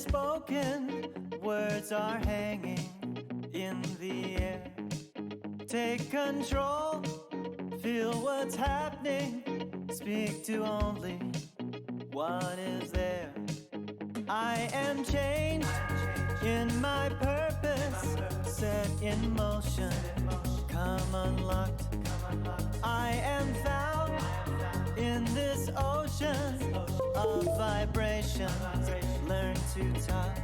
spoken, words are hanging in the air. Take control, feel what's happening, speak to only what is there. I am changed in my purpose, set in motion, come unlocked. I am found in this ocean of vibrations, learn to talk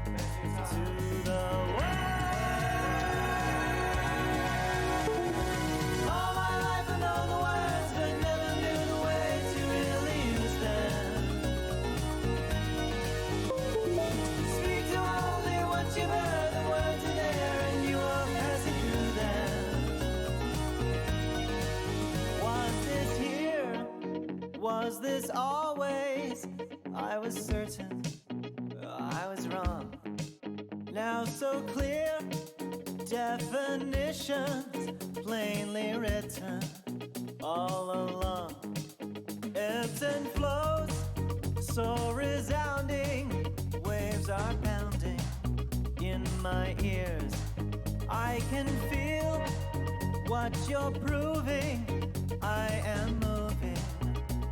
to the world. All my life I know the words, but never knew the way to really use them. Speak to only what you've heard, the words are there and you are passing through them. Was this here? Was this always? I was certain I was wrong. Now so clear, definitions plainly written all along. Ebbs and flows, so resounding, waves are pounding in my ears. I can feel what you're proving, I am moving,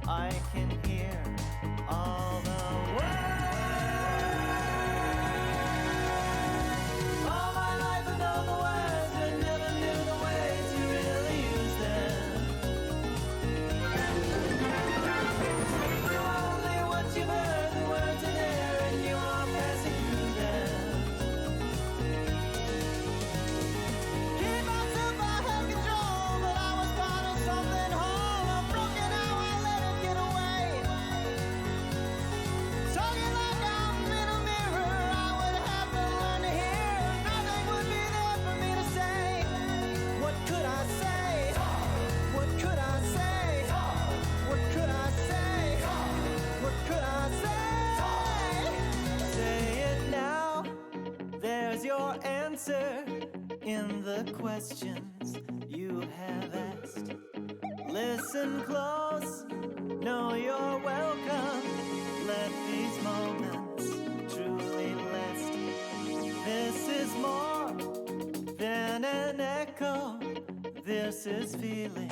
I can hear all the words. All my life I know the words, but never knew the way to really use them. Speak to only what you've heard, the words are there and you are passing through them. Keep myself, I had control, but I was part of something whole. I'm broken, how I let it get away. Talking like I'm in a mirror, I would have to learn to hear. Nothing would be there for me to say. What could I say? What could I say? What could I say? What could I say? Say it now, there's your answer in the questions you have asked. Listen close, know you're welcome. Let these moments truly last. This is more than an echo. This is feeling,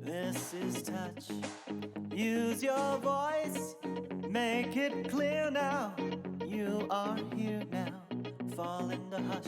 this is touch. Use your voice, make it clear now. You are here now, fall into hush.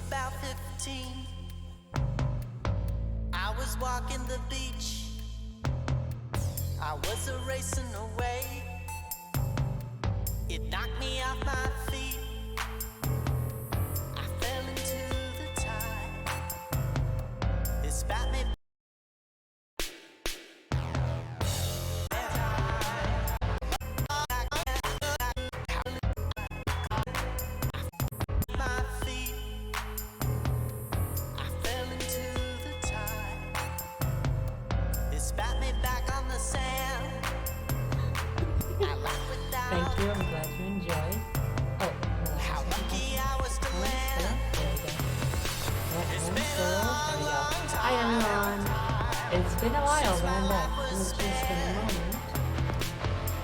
About 15, I was walking the beach, I was racing away. It knocked me off my feet, I fell into the tide. It spat me Thank you, I'm glad you enjoyed. Oh, how lucky I was to land. Hi everyone. It's been a while, but I'm back. It was just a moment.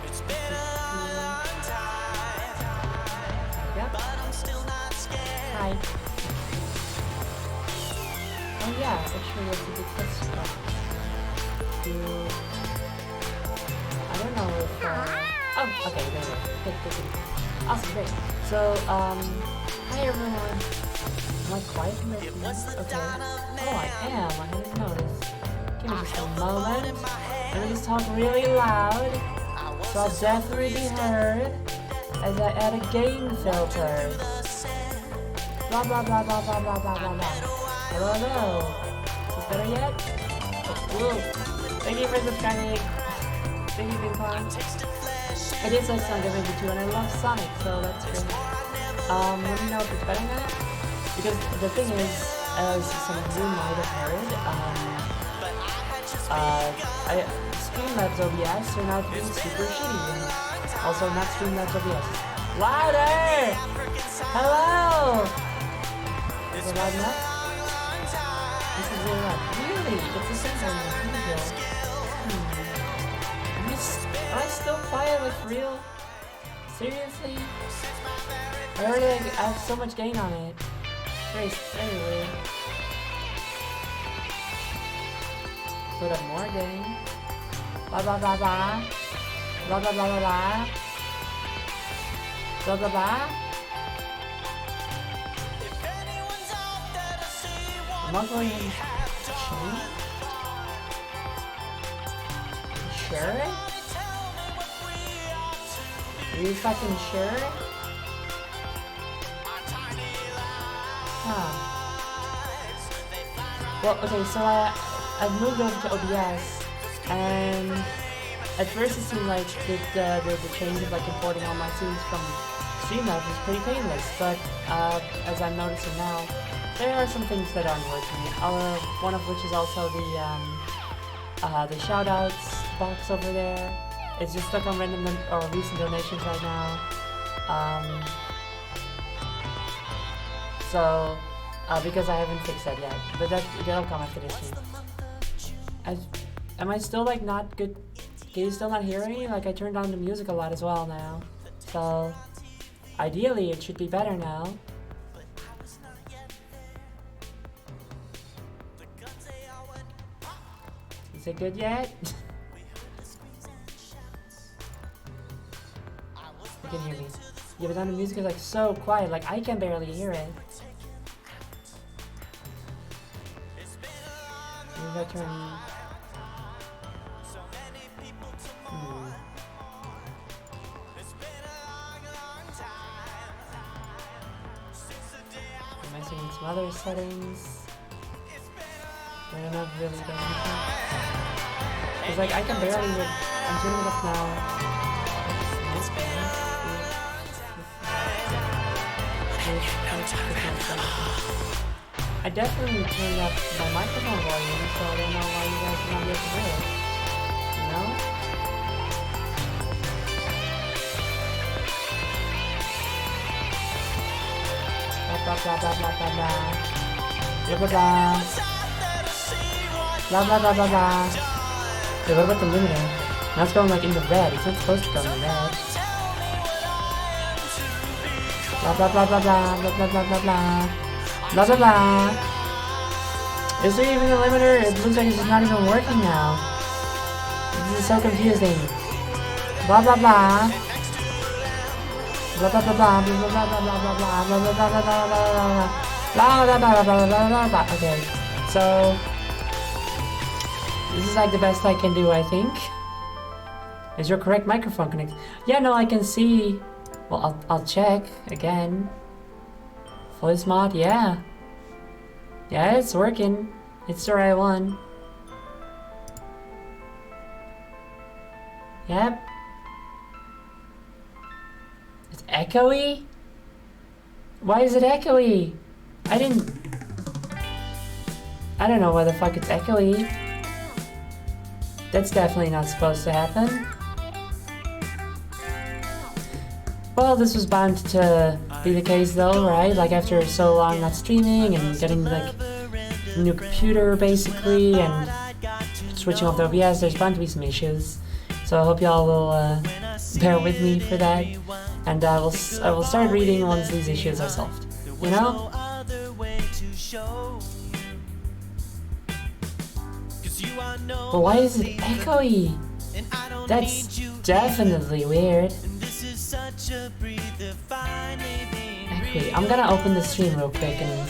It's been a long time, Yep. but I'm still not scared. Hi. Oh yeah, actually that's a good question. I don't know if oh, okay, there we go. Good. Awesome, great. So, hi everyone. Am I quiet in this? Okay. Oh, I am. I didn't notice. Give me just a moment. Let me just talk really loud, so I'll definitely be heard as I add a game filter. Blah blah blah blah blah blah blah blah blah. Hello, hello. Is this better yet? Whoa. Thank you for subscribing. Thank you, Big Pong. I did say Sonic Adventure 2 and I love Sonic, so that's great. Let me know if it's better now. Because the thing is, as some of you might have heard, Streamlabs OBS turned out to be super shitty. And also not Streamlabs OBS. Louder! Hello! Is it loud enough? This is really loud. Really? It's the same one as usual. Am I still quiet, like, for real? Seriously? I have so much gain on it. Very weird. Put up more gain. Blah blah blah blah. Blah blah blah blah blah. Blah blah blah. I'm not going in. Sure? Are you fucking sure? Huh. Well, okay, so I've moved over to OBS, and at first it seemed like the change of like importing all my scenes from Streamlabs was pretty painless, but as I'm noticing now, there are some things that aren't working. One of which is also the shoutouts box over there. It's just stuck on random or recent donations right now. So because I haven't fixed that yet, but that'll come after this stream. Am I still like not good? Can you still not hear me? Like I turned on the music a lot as well now, so ideally it should be better now. Is it good yet? You can hear me. Yeah, but then the music is like so quiet, like I can barely hear it. Maybe I turn... I'm messing with some other settings. I don't know if really does anything. It's like I can barely hear... I'm turning it up now. I definitely turned up my microphone volume, so I don't know why you guys are not able to hear it. You know? Blah blah blah blah blah blah. Blah blah blah. Blah blah blah blah blah. Hey, what about the limiter? Now it's going like into red. It's not supposed to go in red. Blah blah blah blah blah blah blah blah blah blah blah blah blah. Is there even a limiter? It looks like it's just not even working now. This is so confusing. Blah blah blah. Blah blah blah blah blah blah blah blah blah blah blah blah blah blah blah blah blah. Okay, so this is like the best I can do, I think. Is your correct microphone connected? Yeah, no, I can see. Well, I'll check again. Voice mod, yeah. Yeah, it's working. It's the right one. Yep. It's echoey? Why is it echoey? I don't know why the fuck it's echoey. That's definitely not supposed to happen. Well, this was bound to be the case though, right? Like after so long not streaming and getting like a new computer basically and switching off the OBS, there's bound to be some issues. So I hope y'all will bear with me for that. And I will start reading once these issues are solved. You know? But why is it echoey? That's definitely weird. Echoey. I'm gonna open the stream real quick and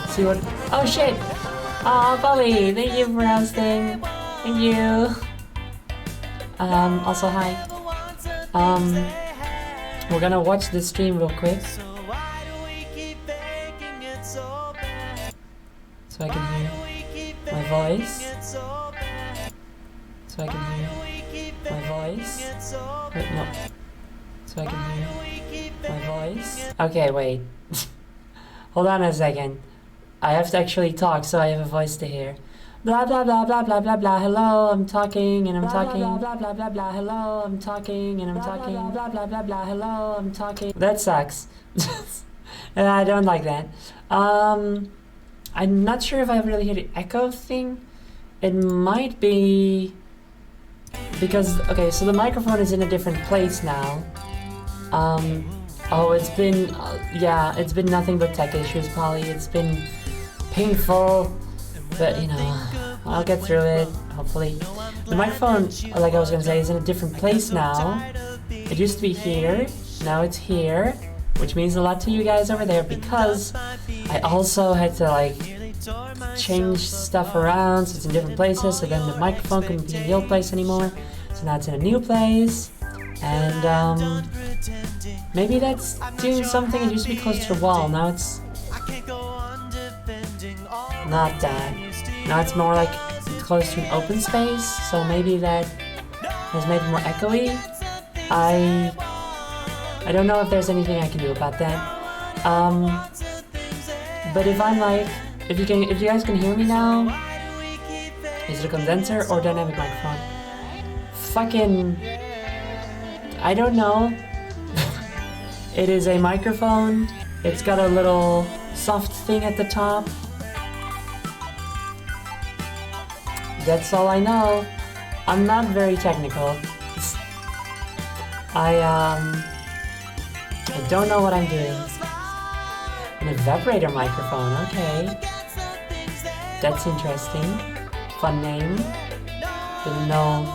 see what... Oh shit! Aw, Polly! Thank you for hosting. Thank you. Also hi. We're gonna watch the stream real quick. voice. So I can hear my voice. Wait, no. So I can hear my voice. Okay, wait. Hold on a second. I have to actually talk so I have a voice to hear. Blah blah blah blah blah blah blah. Hello, I'm talking and I'm talking. Blah blah blah blah blah. Hello, I'm talking and I'm talking. Blah blah blah blah. Hello, I'm talking. That sucks. And I don't like that. I'm not sure if I really hear the echo thing. It might be because okay, so the microphone is in a different place now. Oh, it's been yeah, it's been nothing but tech issues, Polly. It's been painful. But, you know, I'll get through it, hopefully. The microphone, like I was gonna say, is in a different place now. It used to be here, now it's here, which means a lot to you guys over there because I also had to, like, change stuff around so it's in different places, so then the microphone couldn't be in the old place anymore. So now it's in a new place, and, maybe that's doing something. It used to be close to the wall, now it's not that. Now it's more like close to an open space, so maybe that has made it more echoey. I don't know if there's anything I can do about that. But if I'm like, if you guys can hear me now, is it a condenser or dynamic microphone? Fucking, I don't know. It is a microphone. It's got a little soft thing at the top. That's all I know. I'm not very technical. I don't know what I'm doing. An evaporator microphone, okay. That's interesting. Fun name. Didn't know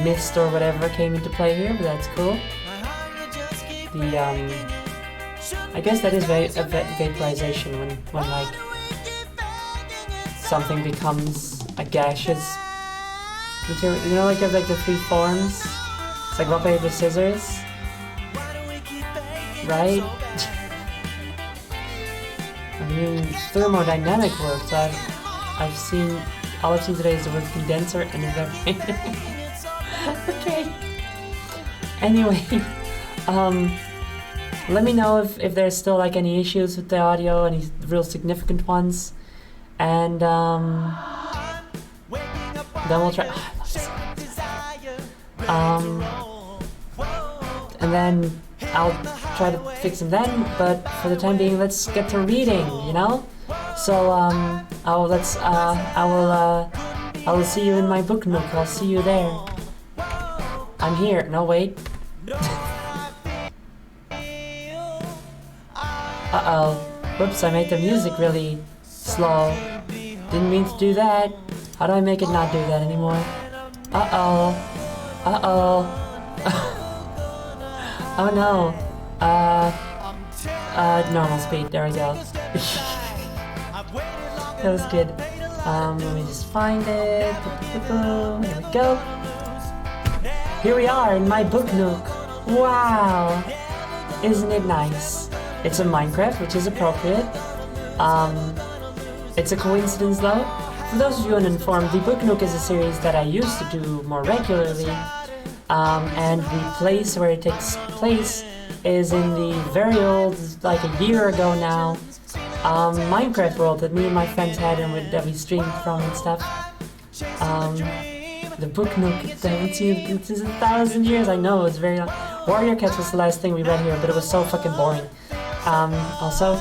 mist or whatever came into play here, but that's cool. The I guess that is vaporization when like something becomes a gaseous material. You know, like you have like the three forms. It's like rock, paper, scissors, right? I mean, thermodynamic works. I've seen all I've seen today is the word condenser and evaporator. Okay. Anyway, let me know if there's still like any issues with the audio, any real significant ones, and then we'll try. And then I'll try to fix them then. But for the time being, let's get to reading. You know. So I will see you in my book nook. I'll see you there. I'm here. No, wait. Uh-oh. Whoops, I made the music really slow. Didn't mean to do that. How do I make it not do that anymore? Uh-oh. Uh-oh. Oh no. Normal speed. There we go. That was good. Let me just find it. Here we go. Here we are in my book nook. Wow. Isn't it nice? It's a Minecraft, which is appropriate. It's a coincidence though. For those of you uninformed, the Book Nook is a series that I used to do more regularly. And the place where it takes place is in the very old, like a year ago now, Minecraft world that me and my friends had and that we streamed from and stuff. The Book Nook, I haven't seen it since 1,000 years. I know, it's very long. Warrior Cats was the last thing we read here, but it was so fucking boring. Also,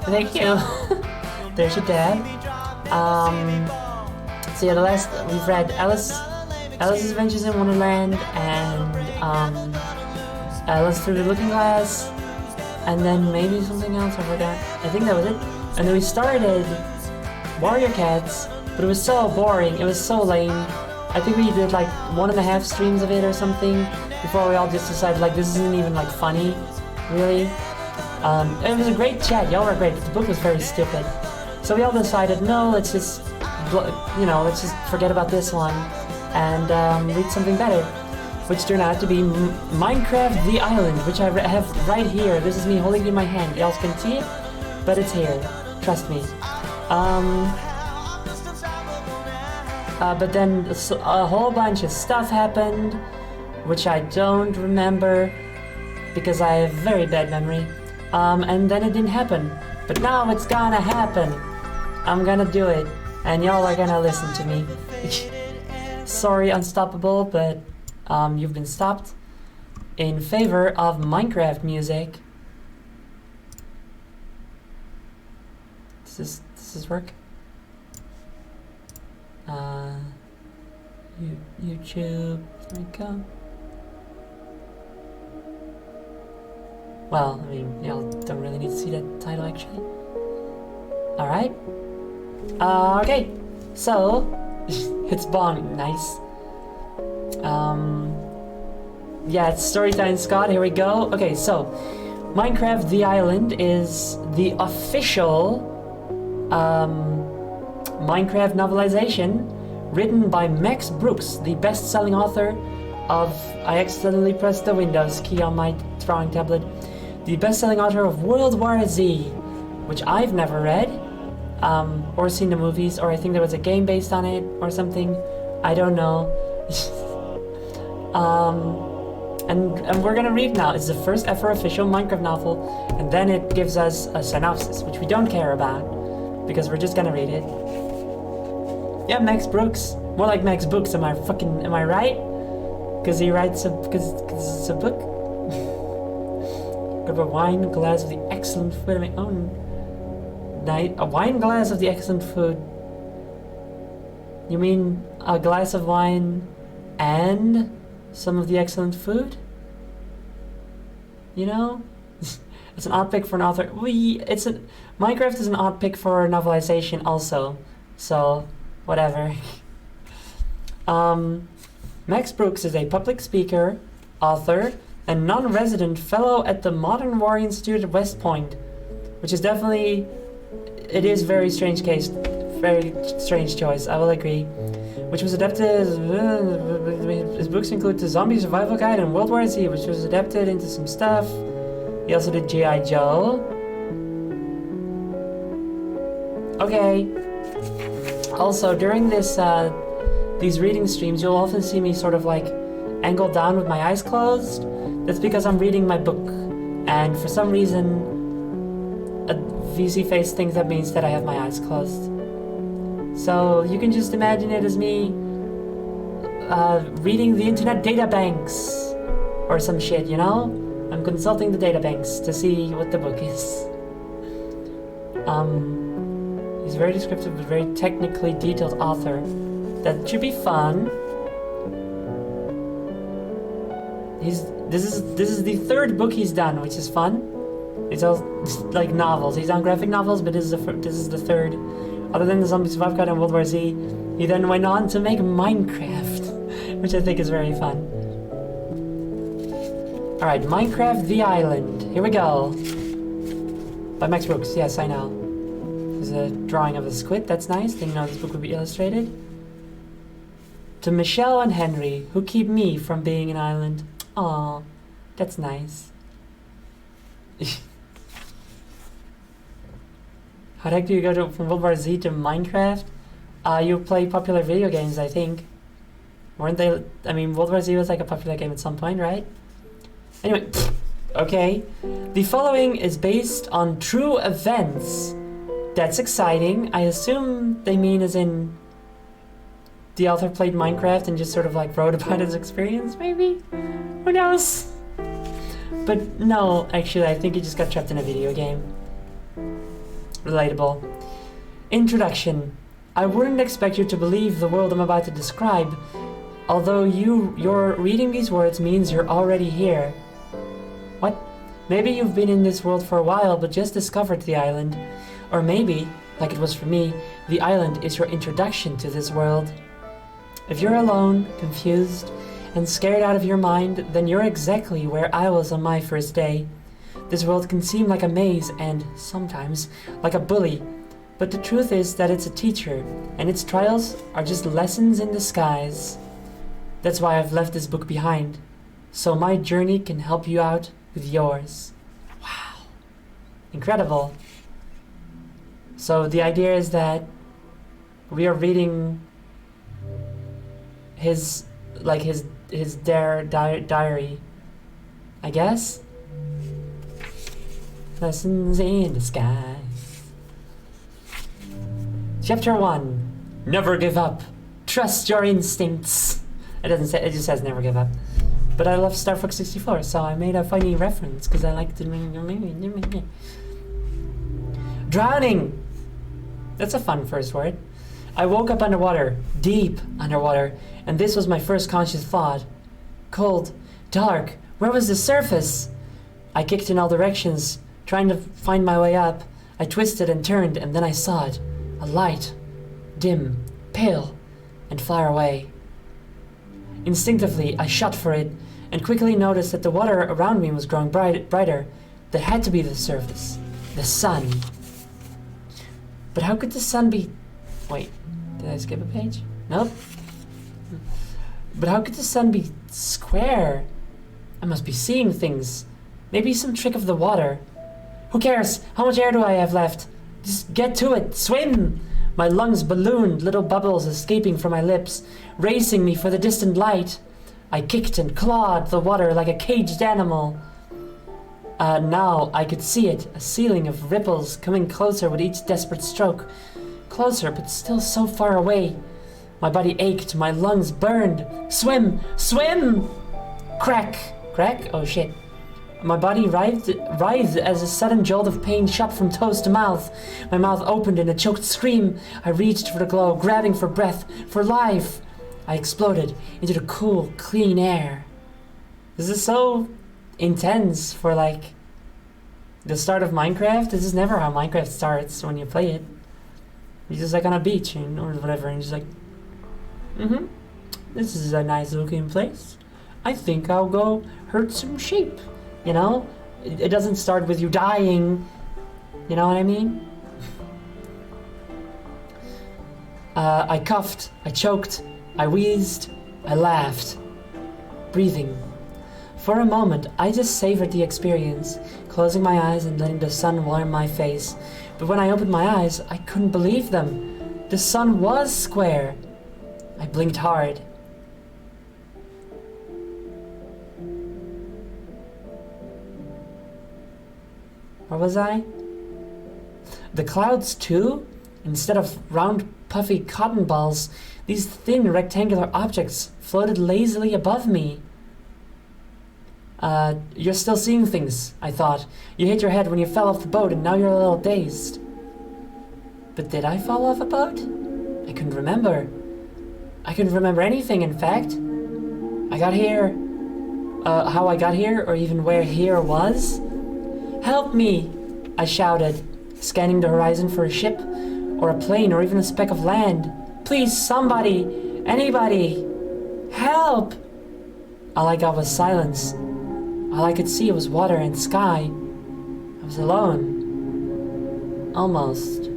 thank you. There's your dad. So yeah, the last we've read Alice's Adventures in Wonderland and Alice Through the Looking Glass, and then maybe something else I forgot. I think that was it. And then we started Warrior Cats, but it was so boring. It was so lame. I think we did like 1.5 streams of it or something before we all just decided like this isn't even like funny, really. It was a great chat. Y'all were great, but the book was very stupid. So we all decided, no, let's just, let's just forget about this one and read something better, which turned out to be Minecraft: The Island, which I have right here. This is me holding it in my hand. Y'all can see it. but it's here. Trust me. But then a whole bunch of stuff happened, which I don't remember because I have very bad memory. And then it didn't happen. But now it's gonna happen. I'm gonna do it, and y'all are gonna listen to me. Sorry, Unstoppable, but you've been stopped in favor of Minecraft music. Does this work? YouTube, there we go. Well, I mean, y'all don't really need to see that title actually. Alright. Okay. So, it's Bond. Nice. Yeah, it's Storytime Scott. Here we go. Okay, so, Minecraft The Island is the official Minecraft novelization written by Max Brooks, the best-selling author of... I accidentally pressed the Windows key on my drawing tablet. The best-selling author of World War Z, which I've never read, or seen the movies, or I think there was a game based on it, or something. I don't know. And we're gonna read now. It's the first ever official Minecraft novel, and then it gives us a synopsis, which we don't care about, because we're just gonna read it. Yeah, Max Brooks. More like Max Books, am I right? Because he writes because it's a book? Grab a wine glass of the excellent food of my own night. A wine glass of the excellent food. You mean a glass of wine and some of the excellent food? You know? It's an odd pick for an author. Minecraft is an odd pick for a novelization also. So, whatever. Max Brooks is a public speaker, author, and non-resident fellow at the Modern War Institute at West Point, which is definitely... It is very strange case. Very strange choice, I will agree. Which was adapted... His books include The Zombie Survival Guide and World War Z, which was adapted into some stuff. He also did G.I. Joe. Okay. Also, during these reading streams, you'll often see me sort of like angled down with my eyes closed. That's because I'm reading my book, and for some reason, a VC face thinks that means that I have my eyes closed. So you can just imagine it as me reading the internet databanks or some shit, you know? I'm consulting the databanks to see what the book is. He's a very descriptive but very technically detailed author. That should be fun. This is the third book he's done, which is fun. It's all like novels. He's done graphic novels, but this is the third. Other than the Zombie Survival Guide and World War Z, he then went on to make Minecraft, which I think is very fun. Alright, Minecraft The Island. Here we go. By Max Brooks, yes, I know. There's a drawing of a squid, that's nice. Didn't know this book would be illustrated. To Michelle and Henry, who keep me from being an island. Aw, that's nice. How the heck do you go from World War Z to Minecraft? You play popular video games, I think. Weren't they? I mean, World War Z was like a popular game at some point, right? Anyway, okay. The following is based on true events. That's exciting. I assume they mean as in the author played Minecraft and just sort of like wrote about his experience, maybe? Who knows? But no, actually, I think he just got trapped in a video game. Relatable. Introduction. I wouldn't expect you to believe the world I'm about to describe, although your reading these words means you're already here. What? Maybe you've been in this world for a while but just discovered the island. Or maybe, like it was for me, the island is your introduction to this world. If you're alone, confused, and scared out of your mind, then you're exactly where I was on my first day. This world can seem like a maze and, sometimes, like a bully, but the truth is that it's a teacher, and its trials are just lessons in disguise. That's why I've left this book behind, so my journey can help you out with yours. Wow. Incredible. So the idea is that we are reading his diary, I guess. Lessons in disguise. Chapter 1. Never give up. Trust your instincts. It doesn't say, it just says never give up. But I love Star Fox 64, so I made a funny reference because I like to. Drowning! That's a fun first word. I woke up underwater, deep underwater, and this was my first conscious thought. Cold, dark, where was the surface? I kicked in all directions, trying to find my way up. I twisted and turned, and then I saw it. A light, dim, pale, and far away. Instinctively, I shot for it, and quickly noticed that the water around me was growing brighter. That had to be the surface. The sun. But how could the sun be... Wait, did I skip a page? Nope. But how could the sun be square? I must be seeing things. Maybe some trick of the water. Who cares? How much air do I have left? Just get to it. Swim! My lungs ballooned, little bubbles escaping from my lips, racing me for the distant light. I kicked and clawed the water like a caged animal. Now I could see it, a ceiling of ripples coming closer with each desperate stroke. Closer, but still so far away. My body ached, my lungs burned. Swim! Swim! Crack! Crack? Oh shit. My body writhed as a sudden jolt of pain shot from toes to mouth. My mouth opened in a choked scream. I reached for the glow, grabbing for breath, for life. I exploded into the cool, clean air. This is so intense for like the start of Minecraft. This is never how Minecraft starts when you play it. You're just like on a beach or whatever, and you're just like, this is a nice looking place. I think I'll go hurt some sheep. You know? It doesn't start with you dying. You know what I mean? I coughed, I choked, I wheezed, I laughed. Breathing. For a moment, I just savored the experience, closing my eyes and letting the sun warm my face. But when I opened my eyes, I couldn't believe them. The sun was square. I blinked hard. Where was I? The clouds too? Instead of round, puffy cotton balls, these thin rectangular objects floated lazily above me. You're still seeing things, I thought. You hit your head when you fell off the boat and now you're a little dazed. But did I fall off a boat? I couldn't remember. I couldn't remember anything, in fact. I got here. How I got here, or even where here was? Help me! I shouted, scanning the horizon for a ship, or a plane, or even a speck of land. Please, somebody! Anybody! Help! All I got was silence. All I could see was water and sky. I was alone. Almost.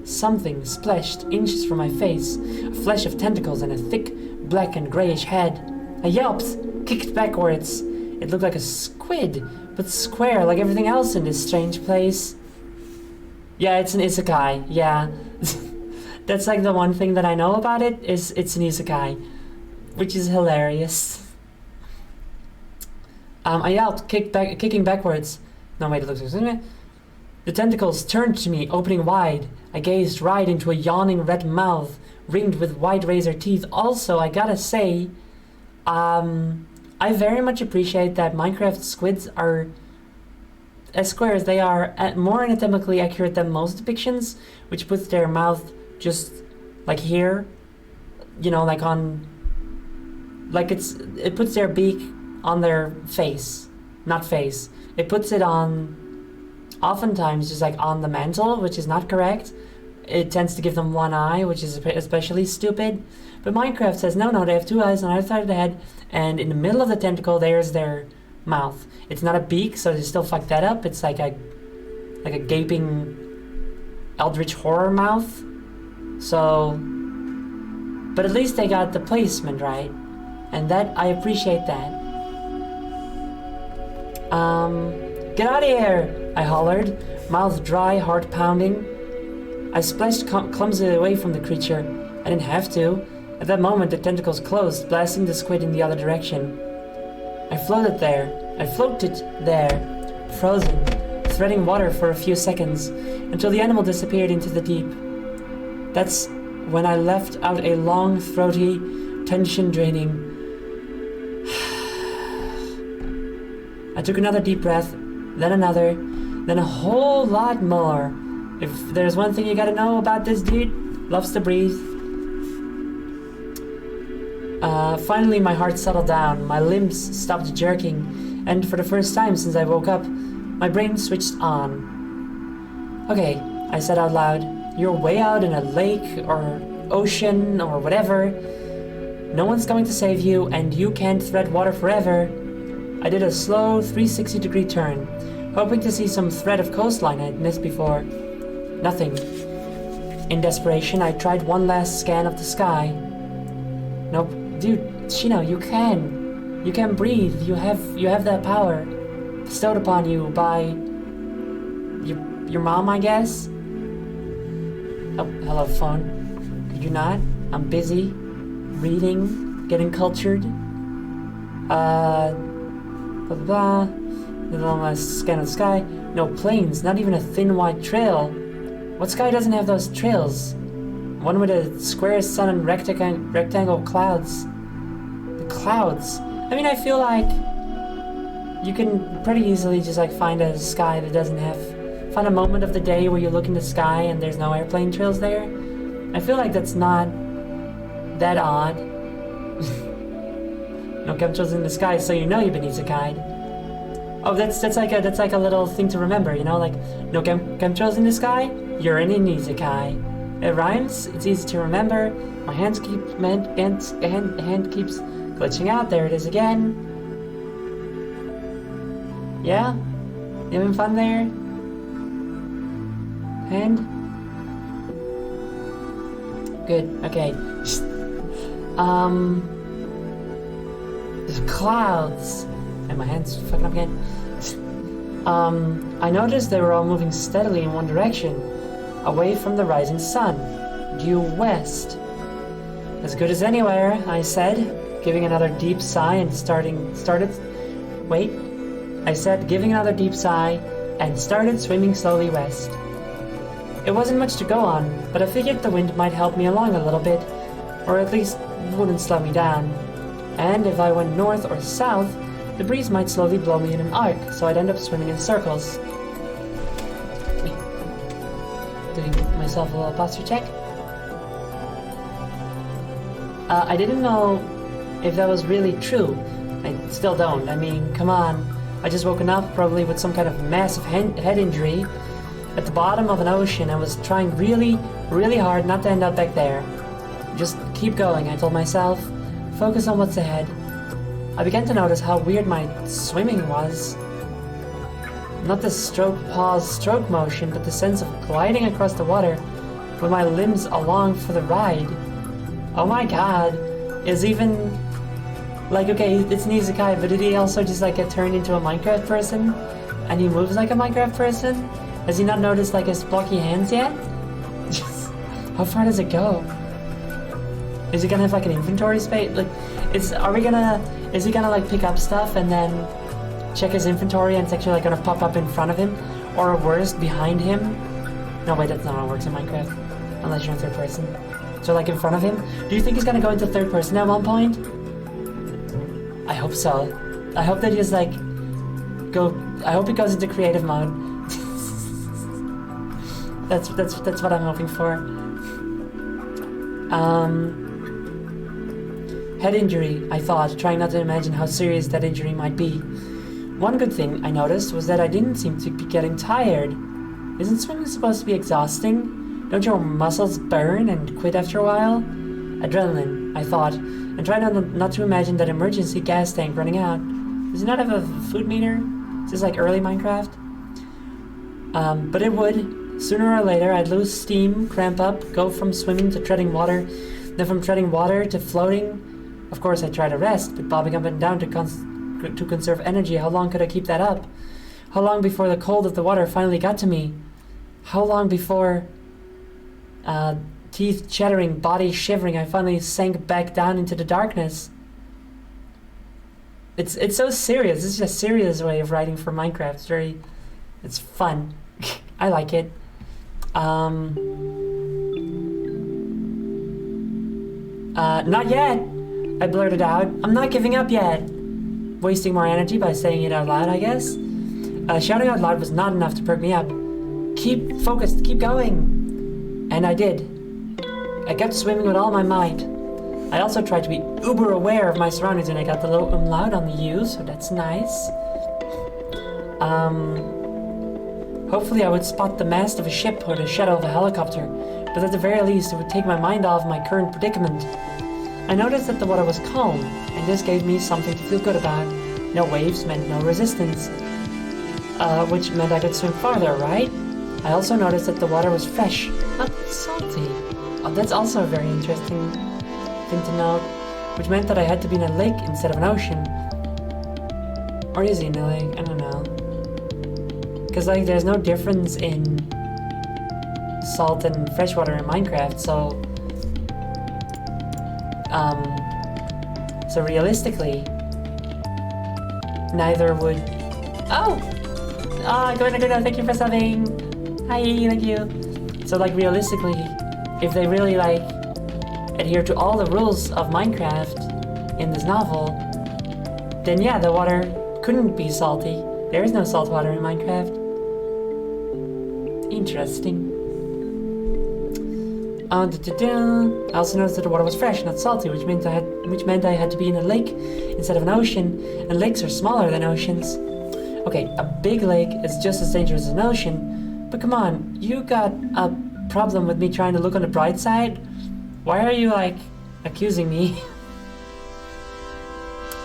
Something splashed inches from my face, a flash of tentacles and a thick, black and grayish head. I yelped, kicked backwards. It looked like a squid, but square like everything else in this strange place. Yeah, it's an isekai, yeah. That's like the one thing that I know about it, is it's an isekai, which is hilarious. I yelled, kicking backwards. No, wait, it looks like... The tentacles turned to me, opening wide. I gazed right into a yawning red mouth, ringed with white razor teeth. Also, I gotta say, I very much appreciate that Minecraft squids are as square as they are, more anatomically accurate than most depictions, which puts their mouth just like here, you know, like on, like it puts their beak on their face, not face. It puts it on, oftentimes just like on the mantle, which is not correct. It tends to give them one eye, which is especially stupid. But Minecraft says, no, they have two eyes on either side of the head, and in the middle of the tentacle, there's their mouth. It's not a beak, so they still fuck that up. It's like a gaping eldritch horror mouth. So, but at least they got the placement right, and that, I appreciate that. Get out of here, I hollered, mouth dry, heart pounding. I splashed clumsily away from the creature. I didn't have to. At that moment, the tentacles closed, blasting the squid in the other direction. I floated there, frozen, threading water for a few seconds, until the animal disappeared into the deep. That's when I left out a long, throaty, tension-draining... I took another deep breath, then another, then a whole lot more. If there's one thing you gotta know about this dude, loves to breathe. Finally my heart settled down, my limbs stopped jerking, and for the first time since I woke up, my brain switched on. Okay, I said out loud, you're way out in a lake or ocean or whatever. No one's going to save you, and you can't thread water forever. I did a slow 360-degree turn, hoping to see some thread of coastline I'd missed before. Nothing. In desperation, I tried one last scan of the sky. Nope. Dude, Shino, you can. You can breathe. You have that power bestowed upon you by your mom, I guess. Oh, hello, phone. Could you not? I'm busy reading, getting cultured. Blah blah blah. Then I scan of the sky. No planes, not even a thin white trail. What sky doesn't have those trails? One with a square sun and rectangle clouds. The clouds. I mean, I feel like you can pretty easily just like find a sky that doesn't have... Find a moment of the day where you look in the sky and there's no airplane trails there. I feel like that's not that odd. No chemtrails in the sky, so you know you've been isekai'd. Oh, that's like a little thing to remember, you know, like no chemtrails in the sky, you're in an isekai. It rhymes. It's easy to remember. My hand keeps glitching out. There it is again. Yeah, you having fun there? Hand. Good. Okay. There's clouds, and my hand's fucking up again. I noticed they were all moving steadily in one direction, away from the rising sun, due west. As good as anywhere, I said, giving another deep sigh and giving another deep sigh and started swimming slowly west. It wasn't much to go on, but I figured the wind might help me along a little bit, or at least wouldn't slow me down. And if I went north or south, the breeze might slowly blow me in an arc, so I'd end up swimming in circles. Doing myself a little posture check. I didn't know if that was really true. I still don't. I mean, come on. I just woken up, probably with some kind of massive head injury, at the bottom of an ocean. I was trying really, really hard not to end up back there. Just keep going, I told myself. Focus on what's ahead. I began to notice how weird my swimming was. Not the stroke motion, but the sense of gliding across the water with my limbs along for the ride. Oh my god. Is even... Like, okay, it's an isekai, but did he also just like get turned into a Minecraft person? And he moves like a Minecraft person? Has he not noticed like his blocky hands yet? How far does it go? Is he gonna have like an inventory space? Like, is he gonna like pick up stuff and then check his inventory and it's actually like gonna pop up in front of him? Or worse, behind him? No, wait, that's not how it works in Minecraft. Unless you're in third person. So like in front of him? Do you think he's gonna go into third person at one point? I hope so. I hope that he's like I hope he goes into creative mode. That's what I'm hoping for. Head injury, I thought, trying not to imagine how serious that injury might be. One good thing I noticed was that I didn't seem to be getting tired. Isn't swimming supposed to be exhausting? Don't your muscles burn and quit after a while? Adrenaline, I thought, and tried not to imagine that emergency gas tank running out. Does it not have a food meter? Is this like early Minecraft? But it would. Sooner or later, I'd lose steam, cramp up, go from swimming to treading water, then from treading water to floating. Of course, I'd try to rest, but bobbing up and down to conserve energy, how long could I keep that up? How long before the cold of the water finally got to me? How long before... Teeth chattering, body shivering, I finally sank back down into the darkness. It's so serious. This is a serious way of writing for Minecraft. It's fun. I like it. Not yet, I blurted out. I'm not giving up yet. Wasting more energy by saying it out loud, I guess. Shouting out loud was not enough to perk me up. Keep focused, keep going. And I did. I kept swimming with all my might. I also tried to be uber aware of my surroundings, and I got the little umlaut on the U, so that's nice. Hopefully I would spot the mast of a ship or the shadow of a helicopter, but at the very least it would take my mind off my current predicament. I noticed that the water was calm, and this gave me something to feel good about. No waves meant no resistance, which meant I could swim farther, right? I also noticed that the water was fresh, not salty. Oh, that's also a very interesting thing to note, which meant that I had to be in a lake instead of an ocean. Or is he in a lake? I don't know. Because like there's no difference in salt and freshwater in Minecraft, so realistically neither would. Go, thank you for subbing. Hi, thank you. So like realistically, if they really like adhere to all the rules of Minecraft in this novel, then yeah, the water couldn't be salty. There is no salt water in Minecraft. Interesting. I also noticed that the water was fresh, not salty, which meant I had to be in a lake instead of an ocean, and lakes are smaller than oceans. Okay, a big lake is just as dangerous as an ocean, but come on, you got a problem with me trying to look on the bright side? Why are you, like, accusing me?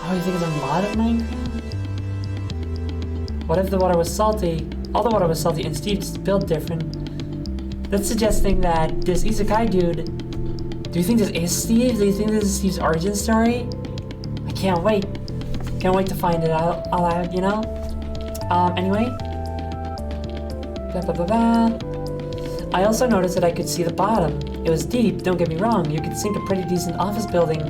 Oh, you think it's a mod of Minecraft? What if the water was salty? All the water was salty and Steve's built different. That's suggesting that this Isekai dude... Do you think this is Steve? Do you think this is Steve's origin story? I can't wait. Can't wait to find it out, you know? Anyway. Blah, blah, blah, blah. I also noticed that I could see the bottom. It was deep, don't get me wrong. You could sink a pretty decent office building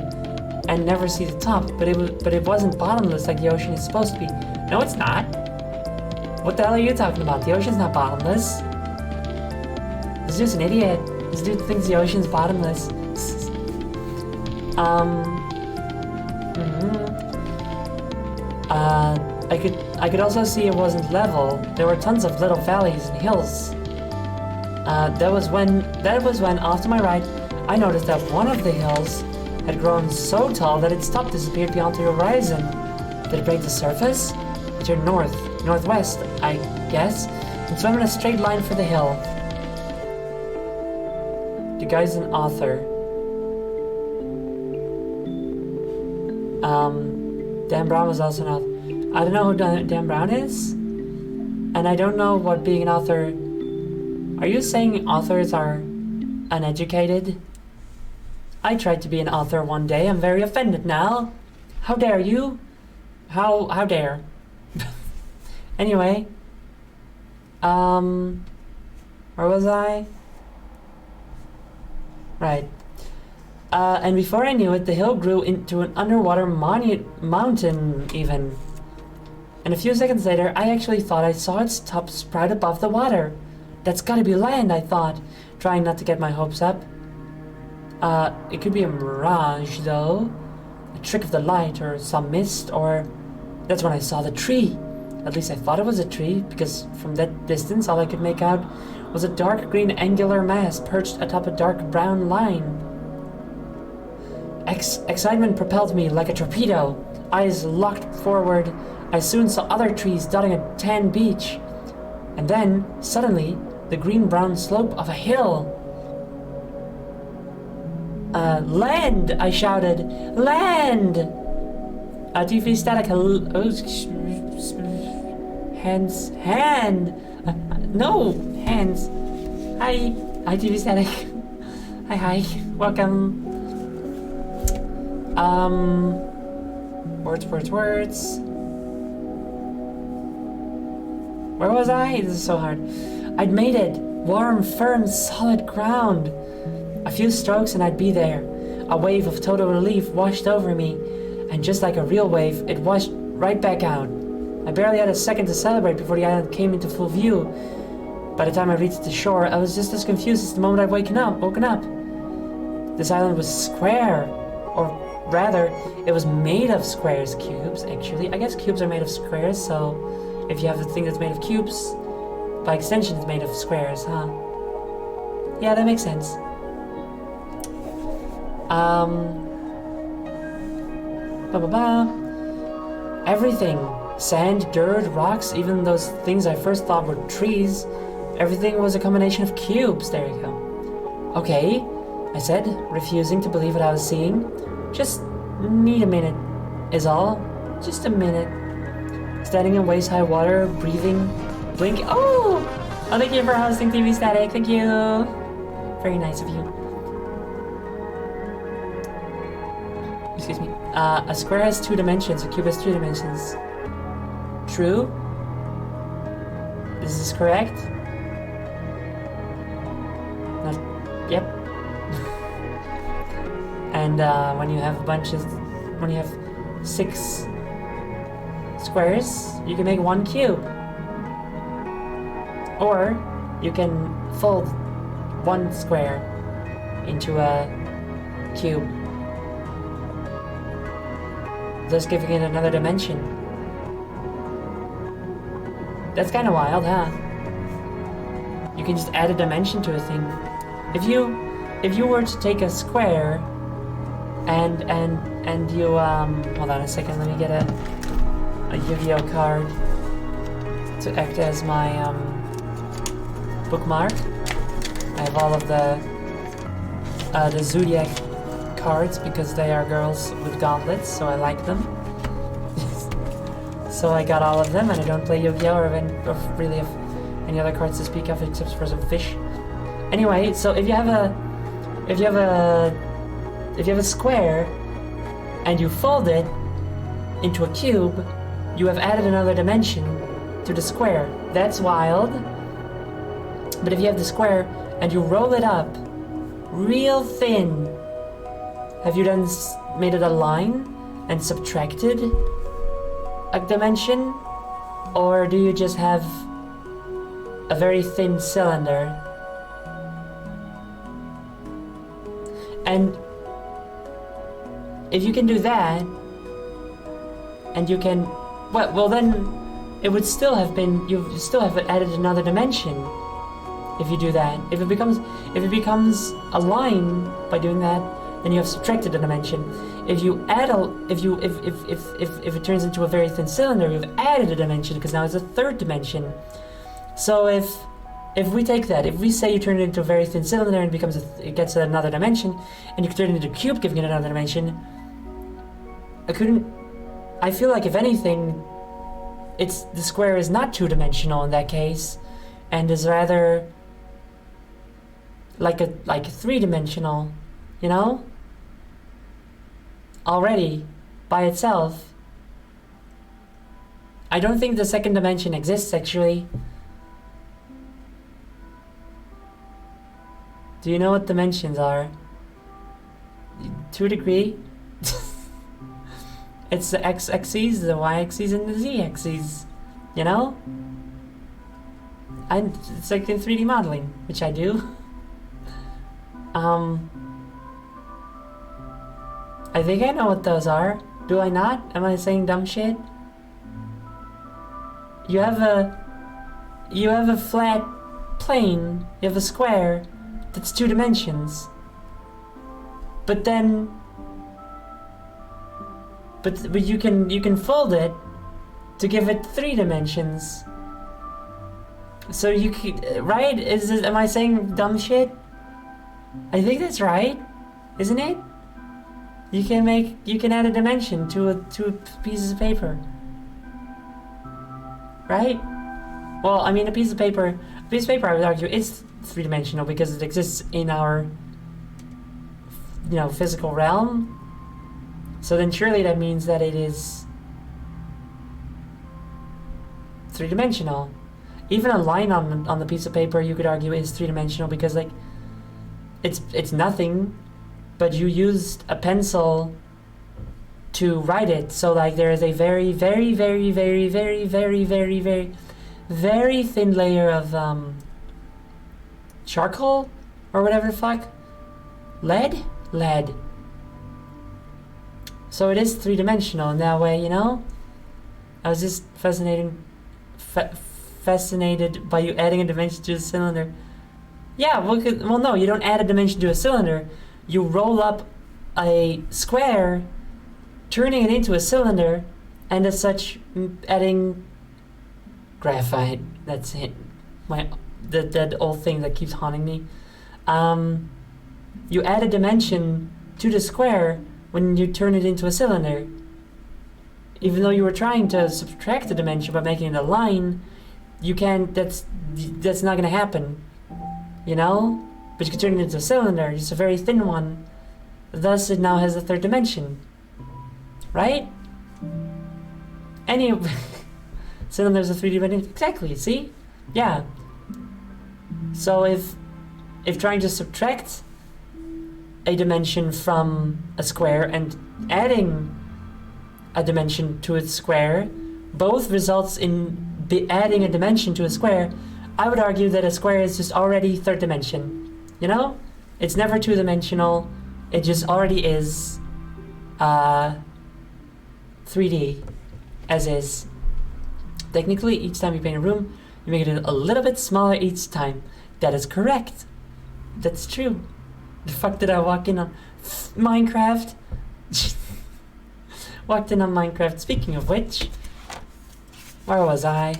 and never see the top, but it wasn't bottomless like the ocean is supposed to be. No, it's not. What the hell are you talking about? The ocean's not bottomless. This dude's an idiot. This dude thinks the ocean's bottomless. I could also see it wasn't level. There were tons of little valleys and hills. That was when, off to my right, I noticed that one of the hills had grown so tall that its top disappeared beyond the horizon. Did it break the surface? It turned northwest, I guess, and swam in a straight line for the hill. The guy's an author. Dan Brown was also an author. I don't know who Dan Brown is, and I don't know what being an author... Are you saying authors are uneducated? I tried to be an author one day. I'm very offended now. How dare you? How dare? Anyway. Where was I? Right. And before I knew it, the hill grew into an underwater mountain even. And a few seconds later, I actually thought I saw its top sprout above the water. That's gotta be land, I thought, trying not to get my hopes up. It could be a mirage, though. A trick of the light, or some mist, or... That's when I saw the tree. At least I thought it was a tree, because from that distance, all I could make out was a dark green angular mass perched atop a dark brown line. Excitement propelled me like a torpedo. Eyes locked forward, I soon saw other trees dotting a tan beach. And then, suddenly, the green-brown slope of a hill. Land! I shouted. Land! TV static. Hands. Hand! No! Hands. Hi. Hi, TV static. Hi. Welcome. Words. Where was I? This is so hard. I'd made it. Warm, firm, solid ground. A few strokes and I'd be there. A wave of total relief washed over me, and just like a real wave, it washed right back out. I barely had a second to celebrate before the island came into full view. By the time I reached the shore, I was just as confused as the moment I'd woken up. This island was square, or rather, it was made of squares, cubes, actually. I guess cubes are made of squares, so if you have a thing that's made of cubes, by extension it's made of squares, huh? Yeah, that makes sense. Everything. Sand, dirt, rocks, even those things I first thought were trees. Everything was a combination of cubes. There you go. Okay, I said, refusing to believe what I was seeing. Just need a minute, is all. Just a minute. Standing in waist-high water, breathing, blinking. Oh, thank you for hosting TV Static. Thank you. Very nice of you. Excuse me. A square has 2 dimensions. A cube has 3 dimensions. True. This is correct. Yep. And when you have when you have 6 squares, you can make 1 cube. Or you can fold 1 square into a cube, thus giving it another dimension. That's kind of wild, huh? You can just add a dimension to a thing. If you were to take a square and you hold on a second, let me get a Yu-Gi-Oh card to act as my bookmark. I have all of the Zodiac cards because they are girls with gauntlets, so I like them. So I got all of them, and I don't play Yu-Gi-Oh or really have any other cards to speak of except for some fish. Anyway, so if you have a square and you fold it into a cube, you have added another dimension to the square. That's wild. But if you have the square and you roll it up real thin, have you then made it a line and subtracted a dimension? Or do you just have a very thin cylinder? And if you can do that, and you can, well then it would still have been, you still have added another dimension if you do that. If it becomes a line by doing that, then you have subtracted a dimension. If you add if it turns into a very thin cylinder, you've added a dimension because now it's a third dimension. So if we take that, if we say you turn it into a very thin cylinder and it gets another dimension, and you can turn it into a cube, giving it another dimension, I feel like if anything, the square is not 2-dimensional in that case, and is rather like a 3-dimensional, you know? Already, by itself. I don't think the second dimension exists, actually. Do you know what dimensions are? 2 degree? It's the x-axis, the y-axis, and the z-axis. You know? It's like in 3D modeling, which I do. I think I know what those are. Do I not? Am I saying dumb shit? You have a flat plane, you have a square that's 2 dimensions. But you can fold it to give it 3 dimensions. So you could, right? Am I saying dumb shit? I think that's right, isn't it? You can add a dimension to 2 pieces of paper, right? Well, I mean, a piece of paper I would argue is 3-dimensional because it exists in our, physical realm. So then surely that means that it is 3-dimensional. Even a line on the piece of paper, you could argue, is 3-dimensional because, like, it's nothing, but you used a pencil to write it. So like there is a very, very, very, very, very, very, very, very, very thin layer of charcoal or whatever the fuck. Lead? Lead. So it is three-dimensional in that way, you know? I was just fascinated by you adding a dimension to a cylinder. Yeah, well no, you don't add a dimension to a cylinder. You roll up a square, turning it into a cylinder, and as such, adding graphite. That's it. That old thing that keeps haunting me. You add a dimension to the square when you turn it into a cylinder. Even though you were trying to subtract the dimension by making it a line, you can't. That's not gonna happen. You know? But you can turn it into a cylinder, just a very thin one. Thus, it now has a third dimension. Right? Any cylinders of 3D dimension. Exactly, see? Yeah. So if trying to subtract a dimension from a square and adding a dimension to its square both results in adding a dimension to a square, I would argue that a square is just already third dimension. You know? It's never two-dimensional. It just already is 3D, as is. Technically, each time you paint a room, you make it a little bit smaller each time. That is correct. That's true. The fuck did I walk in on Minecraft? Walked in on Minecraft. Speaking of which, where was I?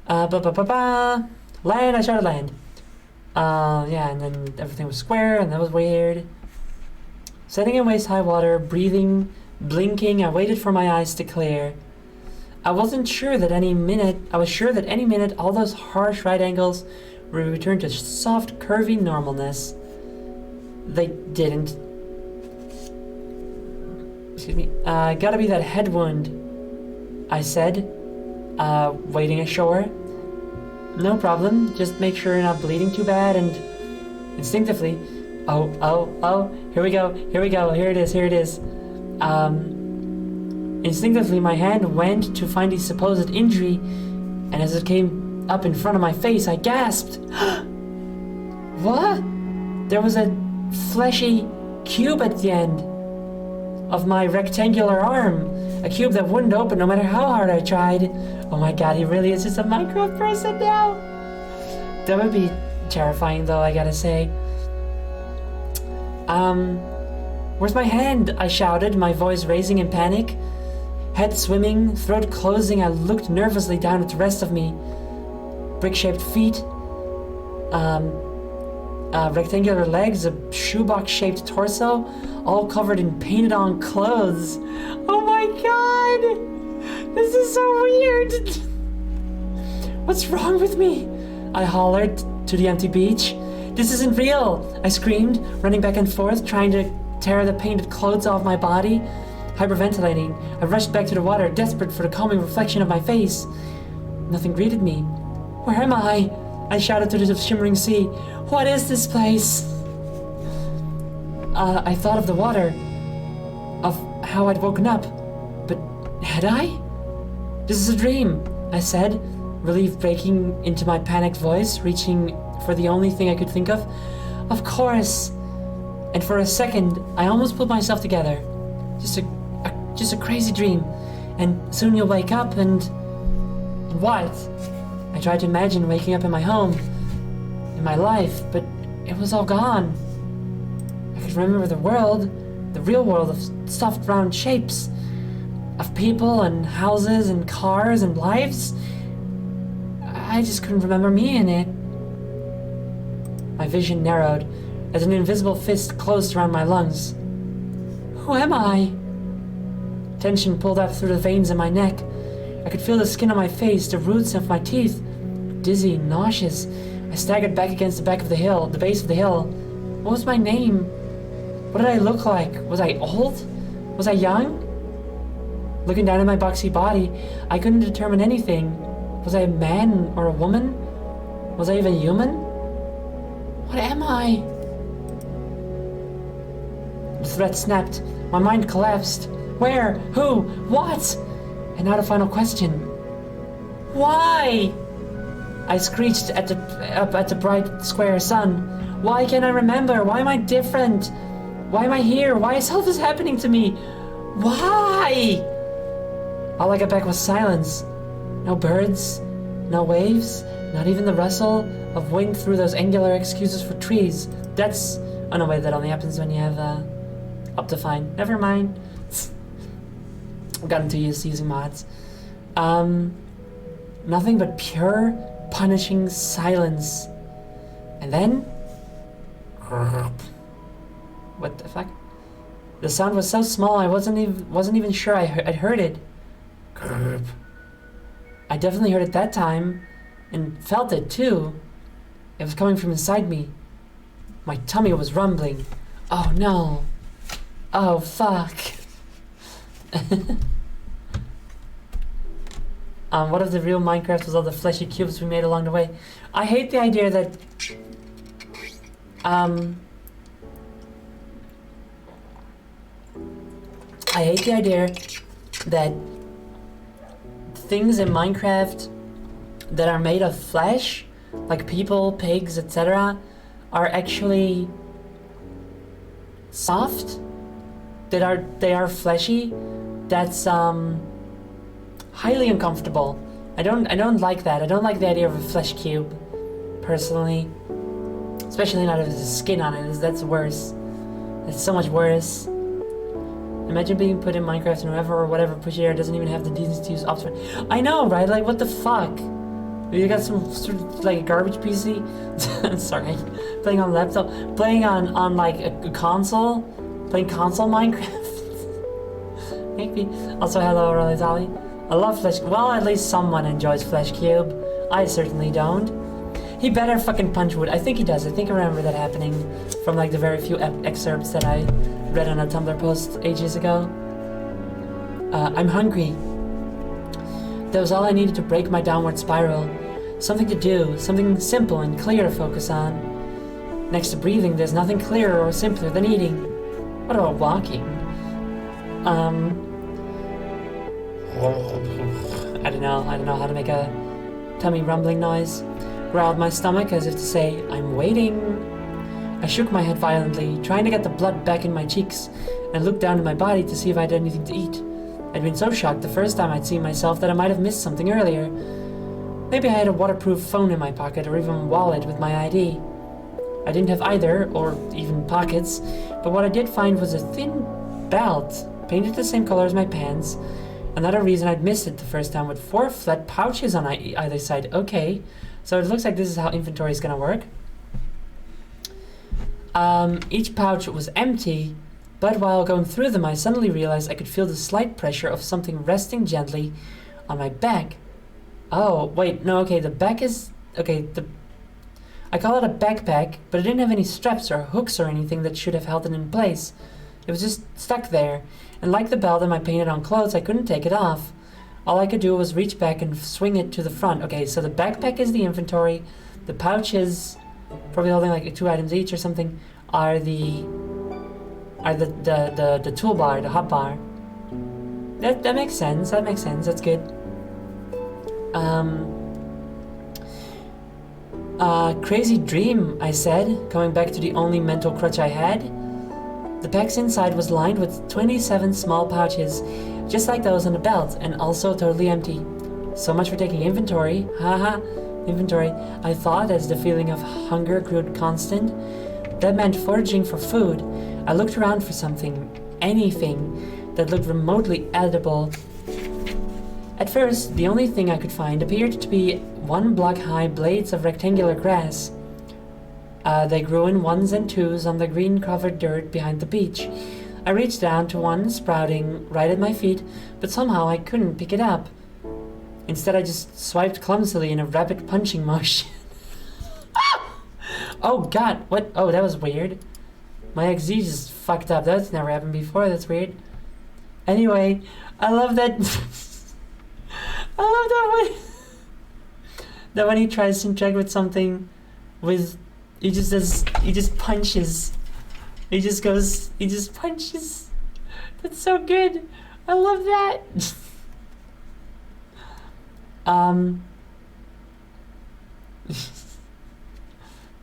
Land, I shouted land. Yeah, and then everything was square, and that was weird. Sitting in waist-high water, breathing, blinking, I waited for my eyes to clear. I was sure that any minute all those harsh right angles would return to soft, curvy normalness. They didn't. Excuse me. Gotta be that head wound, I said, waiting ashore. No problem, just make sure you're not bleeding too bad, and instinctively, oh, here we go, here it is. Instinctively, my hand went to find the supposed injury, and as it came up in front of my face, I gasped. What? There was a fleshy cube at the end of my rectangular arm. A cube that wouldn't open no matter how hard I tried. Oh my god, he really is just a Minecraft person now. That would be terrifying though, I gotta say. Where's my hand? I shouted, my voice raising in panic. Head swimming, throat closing, I looked nervously down at the rest of me. Brick-shaped feet, rectangular legs, a shoebox-shaped torso, all covered in painted-on clothes. Oh my god! This is so weird! What's wrong with me? I hollered to the empty beach. This isn't real! I screamed, running back and forth, trying to tear the painted clothes off my body. Hyperventilating, I rushed back to the water, desperate for the calming reflection of my face. Nothing greeted me. Where am I? I shouted to the shimmering sea. What is this place? I thought of the water, of how I'd woken up, but had I? This is a dream, I said, relief breaking into my panicked voice, reaching for the only thing I could think of. Of course. And for a second, I almost pulled myself together. Just a crazy dream, and soon you'll wake up and what? I tried to imagine waking up in my home, in my life, but it was all gone. I could remember the world, the real world of soft round shapes, of people and houses and cars and lives. I just couldn't remember me in it. My vision narrowed as an invisible fist closed around my lungs. Who am I? Tension pulled up through the veins in my neck. I could feel the skin on my face, the roots of my teeth. Dizzy, nauseous. I staggered back against the base of the hill. What was my name? What did I look like? Was I old? Was I young? Looking down at my boxy body, I couldn't determine anything. Was I a man or a woman? Was I even human? What am I? The threat snapped. My mind collapsed. Where? Who? What? And now the final question. Why? I screeched up at the bright square sun. Why can't I remember? Why am I different? Why am I here? Why is all this happening to me? Why? All I got back was silence. No birds, no waves, not even the rustle of wind through those angular excuses for trees. That's... Oh no, wait, that only happens when you have Optifine. Never mind. I've gotten too used to using mods. Nothing but pure, punishing silence. And then... What the fuck? The sound was so small I wasn't even sure I'd heard it. I definitely heard it that time, and felt it too. It was coming from inside me. My tummy was rumbling. Oh no. Oh fuck. What if the real Minecraft was all the fleshy cubes we made along the way? I hate the idea that I hate the idea that things in Minecraft that are made of flesh, like people, pigs, etc., are actually soft. They are fleshy. That's highly uncomfortable. I don't like that. I don't like the idea of a flesh cube, personally. Especially not if there's skin on it. That's worse. It's so much worse. Imagine being put in Minecraft and whoever or whatever pushed it there doesn't even have the decency to use Optifine. I know, right? Like, what the fuck? You got some sort of, like, a garbage PC? Sorry. Playing on a laptop? Playing on like, a console? Playing console Minecraft? Maybe. Also, hello, Rolitali. I love Flesh... Well, at least someone enjoys Flesh Cube. I certainly don't. He better fucking punch wood. I think he does. I think I remember that happening from, like, the very few excerpts that I read on a Tumblr post ages ago. I'm hungry. That was all I needed to break my downward spiral. Something to do, something simple and clear to focus on. Next to breathing, there's nothing clearer or simpler than eating. What about walking? I don't know how to make a tummy rumbling noise. Growled my stomach as if to say, I'm waiting. I shook my head violently, trying to get the blood back in my cheeks, and looked down at my body to see if I had anything to eat. I'd been so shocked the first time I'd seen myself that I might have missed something earlier. Maybe I had a waterproof phone in my pocket or even a wallet with my ID. I didn't have either, or even pockets, but what I did find was a thin belt, painted the same color as my pants. Another reason I'd missed it the first time, with 4 flat pouches on either side. Okay, so it looks like this is how inventory is gonna work. Each pouch was empty, but while going through them I suddenly realized I could feel the slight pressure of something resting gently on my back. Oh, wait, no, okay, the back is... Okay, I call it a backpack, but it didn't have any straps or hooks or anything that should have held it in place. It was just stuck there, and like the belt in my painted-on clothes, I couldn't take it off. All I could do was reach back and swing it to the front. Okay, so the backpack is the inventory, the pouches, probably holding like 2 items each or something, are the toolbar, the hotbar. That makes sense, that's good. Crazy dream, I said, coming back to the only mental crutch I had. The pack's inside was lined with 27 small pouches, just like those on the belt, and also totally empty. So much for taking inventory, haha, inventory, I thought as the feeling of hunger grew constant. That meant foraging for food. I looked around for something, anything, that looked remotely edible. At first, the only thing I could find appeared to be 1 block high blades of rectangular grass. They grew in 1s and 2s on the green-covered dirt behind the beach. I reached down to one sprouting right at my feet, but somehow I couldn't pick it up. Instead, I just swiped clumsily in a rapid punching motion. Oh god, what? Oh, that was weird. My XZ just fucked up. That's never happened before, that's weird. Anyway, I love that... I love that when he tries to interact with something with He just does. He just punches. He just goes. He just punches. That's so good. I love that.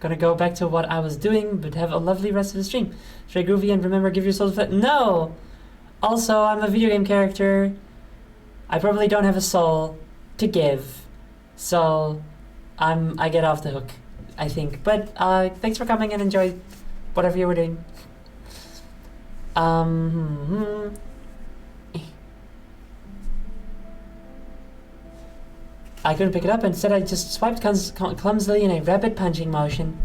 Gonna go back to what I was doing, but have a lovely rest of the stream. Stay groovy and remember, give your soul to No! Also, I'm a video game character. I probably don't have a soul to give. So, I get off the hook, I think. But, thanks for coming and enjoy whatever you were doing. I couldn't pick it up. Instead, I just swiped clumsily in a rapid punching motion.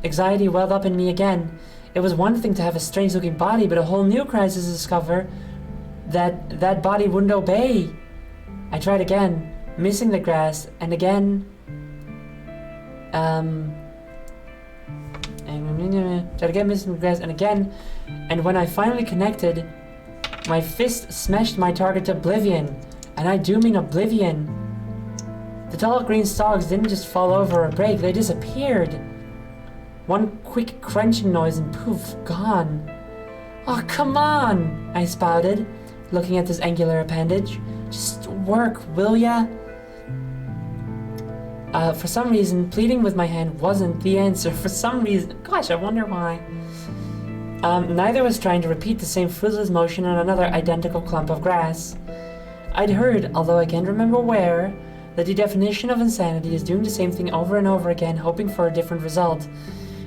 Anxiety welled up in me again. It was one thing to have a strange-looking body, but a whole new crisis to discover that that body wouldn't obey. I tried again, missing the grass, and again. Tried again, missing the grass, and again. And when I finally connected, my fist smashed my target to oblivion. And I do mean oblivion. The tall green stalks didn't just fall over or break, they disappeared. One quick crunching noise and poof, gone. Oh, come on, I spouted, looking at this angular appendage. Just work, will ya? For some reason, pleading with my hand wasn't the answer. For some reason, gosh, I wonder why. Neither was trying to repeat the same fruitless motion on another identical clump of grass. I'd heard, although I can't remember where, that the definition of insanity is doing the same thing over and over again, hoping for a different result.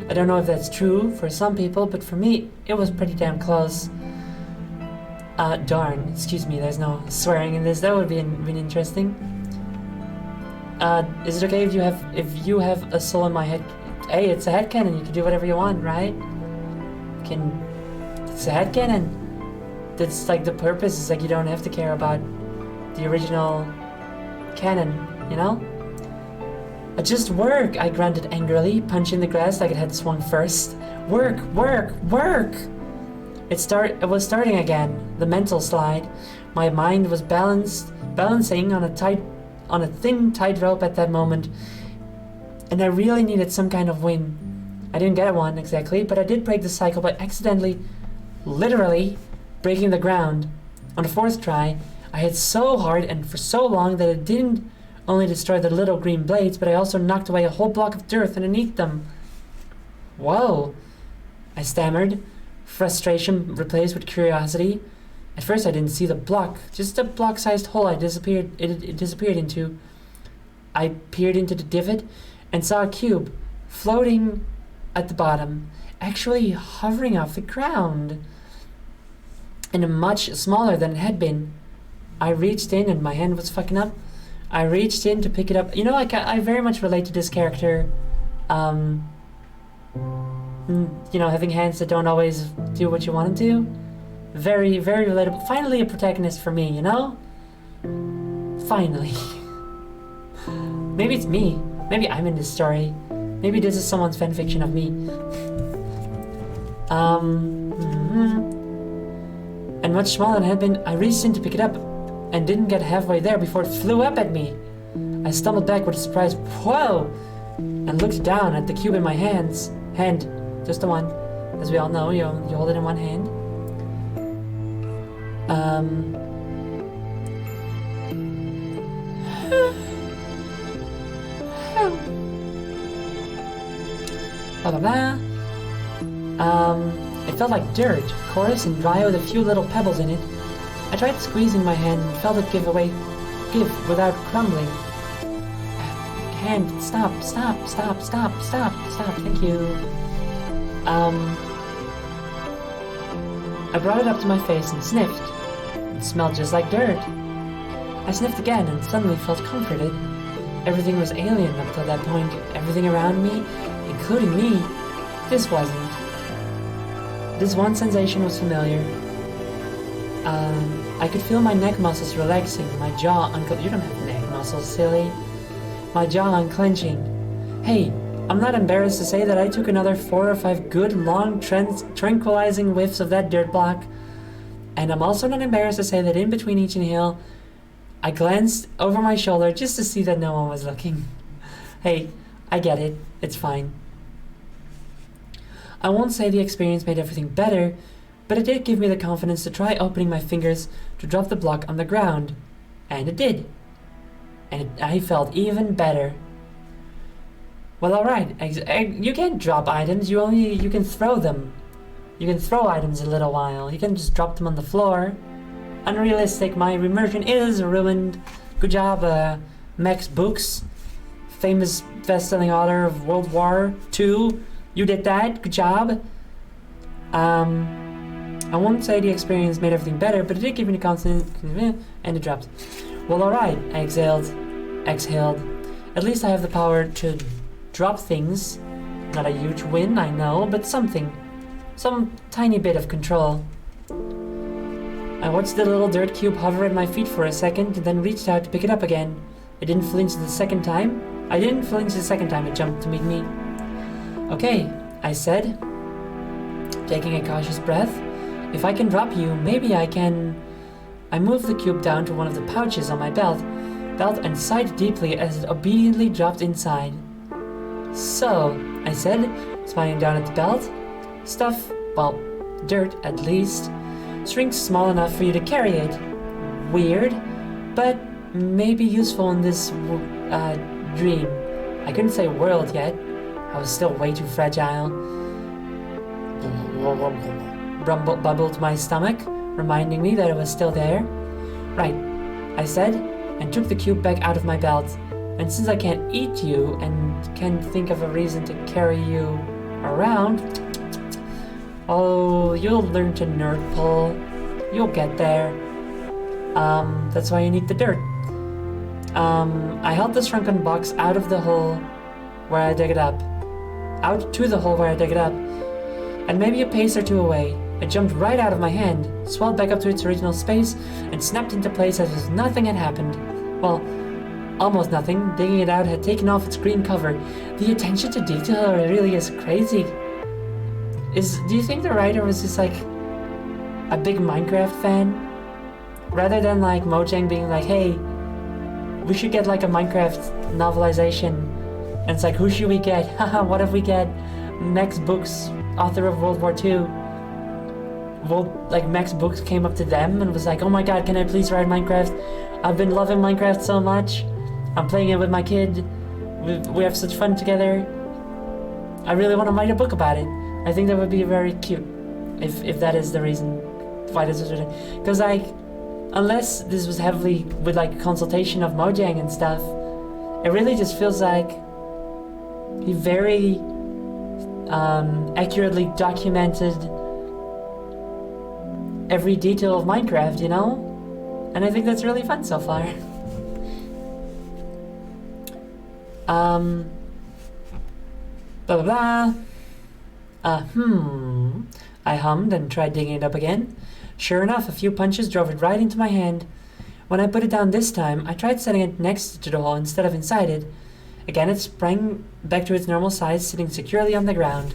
I don't know if that's true for some people, but for me, it was pretty damn close. Darn, excuse me, there's no swearing in this. That would be been interesting. Is it okay if you have a soul in my head? Hey, it's a headcanon, you can do whatever you want, right? It's a headcanon. That's like the purpose, is like you don't have to care about the original canon, you know? Just work, I grunted angrily, punching the grass like it had swung first. Work, work, work! It was starting again, the mental slide. My mind was balancing on a thin tightrope at that moment, and I really needed some kind of win. I didn't get one exactly, but I did break the cycle by accidentally, literally, breaking the ground. On the fourth try, I hit so hard and for so long that it didn't only destroy the little green blades, but I also knocked away a whole block of dirt underneath them. Whoa, I stammered, frustration replaced with curiosity. At first I didn't see the block, just a block-sized hole it disappeared into. I peered into the divot and saw a cube floating at the bottom, actually hovering off the ground, and much smaller than it had been. I reached in, and my hand was fucking up. I reached in to pick it up. You know, I very much relate to this character. You know, having hands that don't always do what you want them to. Very, very relatable. Finally a protagonist for me, you know? Finally. Maybe it's me. Maybe I'm in this story. Maybe this is someone's fanfiction of me. And much smaller than it had been, I reached in to pick it up and didn't get halfway there before it flew up at me. I stumbled back with a surprised whoa and looked down at the cube in my hand, just the one. As we all know, you hold it in one hand. Blah blah blah. It felt like dirt, coarse and dry with a few little pebbles in it. I tried squeezing my hand and felt it give without crumbling. Hand, stop, thank you. I brought it up to my face and sniffed. It smelled just like dirt. I sniffed again and suddenly felt comforted. Everything was alien up till that point. Everything around me, including me, this wasn't. This one sensation was familiar. I could feel my neck muscles relaxing, my jaw you don't have neck muscles, silly. My jaw unclenching. Hey, I'm not embarrassed to say that I took another 4 or 5 good, long, tranquilizing whiffs of that dirt block. And I'm also not embarrassed to say that in between each inhale, I glanced over my shoulder just to see that no one was looking. Hey, I get it. It's fine. I won't say the experience made everything better, but it did give me the confidence to try opening my fingers to drop the block on the ground. And it did. And I felt even better. Well, alright, you can't drop items, you can throw them. You can throw items a little while, you can just drop them on the floor. Unrealistic, my immersion is ruined. Good job, Max Books, famous best-selling author of World War II. You did that, good job. I won't say the experience made everything better, but it did give me the confidence, and it dropped. Well, alright, I exhaled. At least I have the power to drop things. Not a huge win, I know, but something. Some tiny bit of control. I watched the little dirt cube hover at my feet for a second, and then reached out to pick it up again. It didn't flinch the second time. It jumped to meet me. Okay, I said, taking a cautious breath. If I can drop you, maybe I can... I moved the cube down to one of the pouches on my belt and sighed deeply as it obediently dropped inside. So, I said, smiling down at the belt, stuff, well, dirt at least, shrinks small enough for you to carry it. Weird, but maybe useful in this dream. I couldn't say world yet. I was still way too fragile. Bubbled my stomach, reminding me that it was still there. Right, I said, and took the cube back out of my belt. And since I can't eat you and can't think of a reason to carry you around, oh, you'll learn to nerd pull. You'll get there. That's why you need the dirt. I held the shrunken box out of the hole where I dug it up. Out to the hole where I dug it up. And maybe a pace or two away, it jumped right out of my hand, swelled back up to its original space, and snapped into place as if nothing had happened. Well, almost nothing. Digging it out had taken off its green cover. The attention to detail really is crazy. Do you think the writer was just like a big Minecraft fan? Rather than like Mojang being like, hey, we should get like a Minecraft novelization. And it's like, who should we get? Haha, what if we get Max Books, author of World War II? Well, like Max Books came up to them and was like, oh my god, can I please write Minecraft? I've been loving Minecraft so much. I'm playing it with my kid. We have such fun together. I really want to write a book about it. I think that would be very cute, if that is the reason why this was written. Because like, unless this was heavily with like consultation of Mojang and stuff, it really just feels like he very accurately documented every detail of Minecraft, you know? And I think that's really fun so far. Blah blah blah. I hummed and tried digging it up again. Sure enough, a few punches drove it right into my hand. When I put it down this time, I tried setting it next to the hole instead of inside it. Again, it sprang back to its normal size, sitting securely on the ground.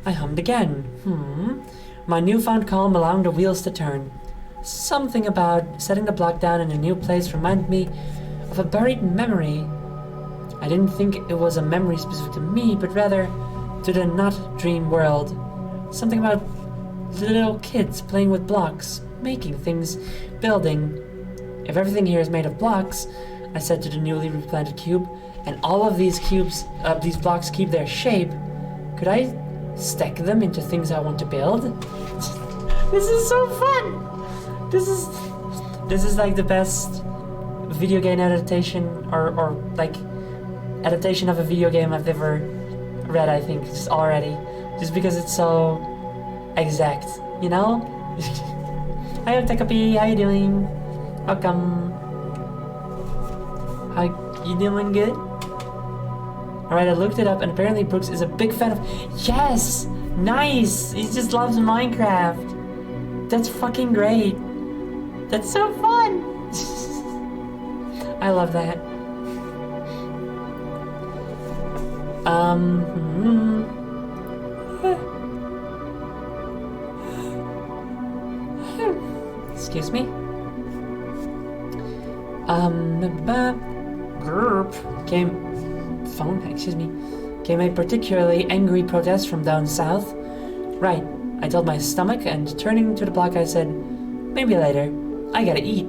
I hummed again. My newfound calm allowing the wheels to turn. Something about setting the block down in a new place reminded me of a buried memory. I didn't think it was a memory specific to me, but rather to the not-dream world. Something about little kids playing with blocks, making things, building. If everything here is made of blocks, I said to the newly replanted cube, and all of these these blocks keep their shape, could I stack them into things I want to build? This is so fun! This is like the best video game adaptation or like adaptation of a video game I've ever read, I think, just already. Just because it's so exact, you know? Hi Otakapi, how you doing? Welcome. How you doing? Good? Alright, I looked it up and apparently Brooks is a big fan of... Yes! Nice! He just loves Minecraft. That's fucking great. That's so fun! I love that. Excuse me. came a particularly angry protest from down south. Right, I told my stomach, and turning to the block I said, maybe later, I gotta eat.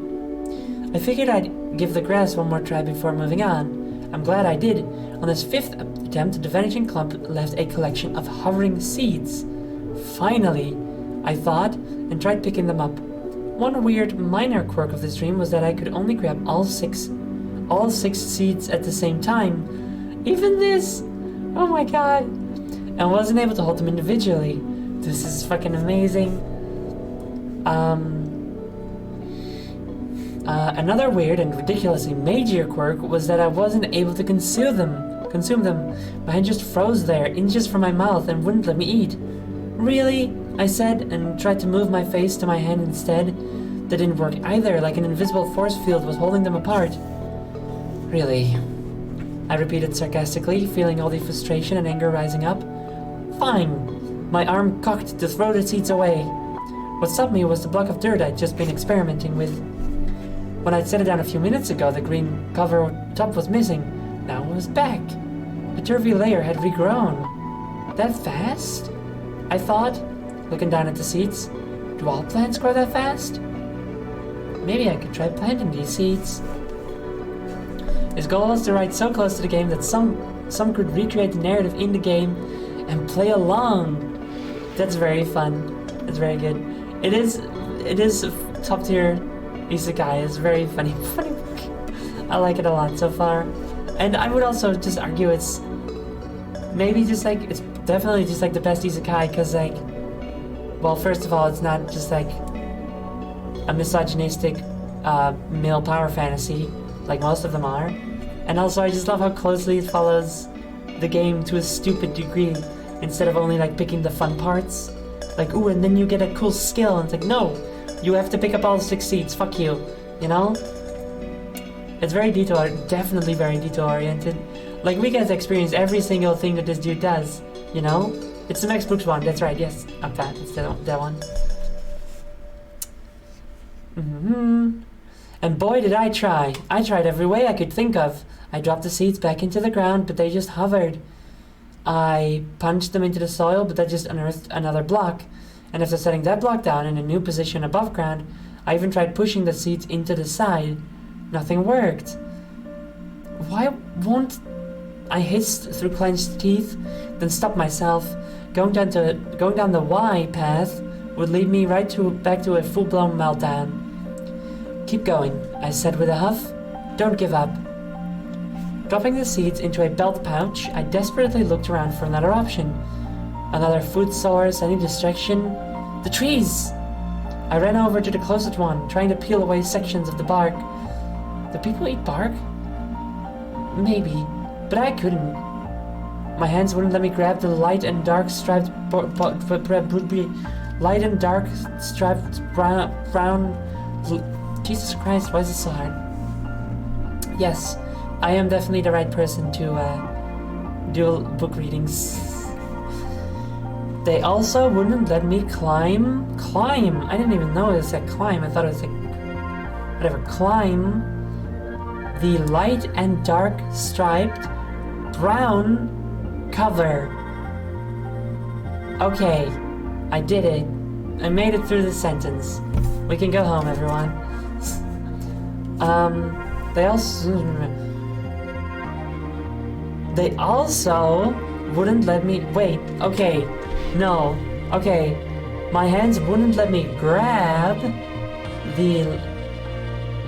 I figured I'd give the grass one more try before moving on. I'm glad I did. On this 5th attempt, the vanishing clump left a collection of hovering seeds. Finally, I thought, and tried picking them up. One weird minor quirk of this dream was that I could only grab all six seeds at the same time. Even this! Oh my god! And wasn't able to hold them individually. This is fucking amazing. Another weird and ridiculously major quirk was that I wasn't able to consume them. My hand just froze there, inches from my mouth, and wouldn't let me eat. Really? I said, and tried to move my face to my hand instead. That didn't work either, like an invisible force field was holding them apart. Really? I repeated sarcastically, feeling all the frustration and anger rising up. Fine. My arm cocked to throw the seeds away. What stopped me was the block of dirt I'd just been experimenting with. When I'd set it down a few minutes ago, the green cover top was missing. Now it was back. The turvy layer had regrown. That fast? I thought, looking down at the seeds. Do all plants grow that fast? Maybe I could try planting these seeds. His goal was to ride so close to the game that some could recreate the narrative in the game and play along. That's very fun. That's very good. It is top tier isekai. It's very funny. I like it a lot so far. And I would also just argue it's maybe just like, it's definitely just like the best isekai because like, well, first of all, it's not just like a misogynistic male power fantasy like most of them are. And also I just love how closely it follows the game to a stupid degree instead of only like picking the fun parts. Like, ooh, and then you get a cool skill, and it's like, no, you have to pick up all 6 seeds, fuck you, you know? It's very definitely very detail-oriented. Like, we get to experience every single thing that this dude does, you know? It's the Max Brooks one, that's right, yes, up that, it's that one. And boy did I try. I tried every way I could think of. I dropped the seeds back into the ground, but they just hovered. I punched them into the soil, but that just unearthed another block. And after setting that block down in a new position above ground, I even tried pushing the seeds into the side. Nothing worked. Why won't... I hissed through clenched teeth, then stopped myself. Going down the Y path would lead me right back to a full-blown meltdown. Keep going, I said with a huff. Don't give up. Dropping the seeds into a belt pouch, I desperately looked around for another option. Another food source, any distraction. The trees! I ran over to the closest one, trying to peel away sections of the bark. Do people eat bark? Maybe, but I couldn't. My hands wouldn't let me grab the light and dark striped brown. Jesus Christ, why is this so hard? Yes, I am definitely the right person to do book readings. They also wouldn't let me climb. I didn't even know it said climb. I thought it was like whatever. Climb the light and dark striped brown cover. Okay, I did it. I made it through the sentence. We can go home, everyone. They also wouldn't let me wait. Okay, no. Okay, my hands wouldn't let me grab the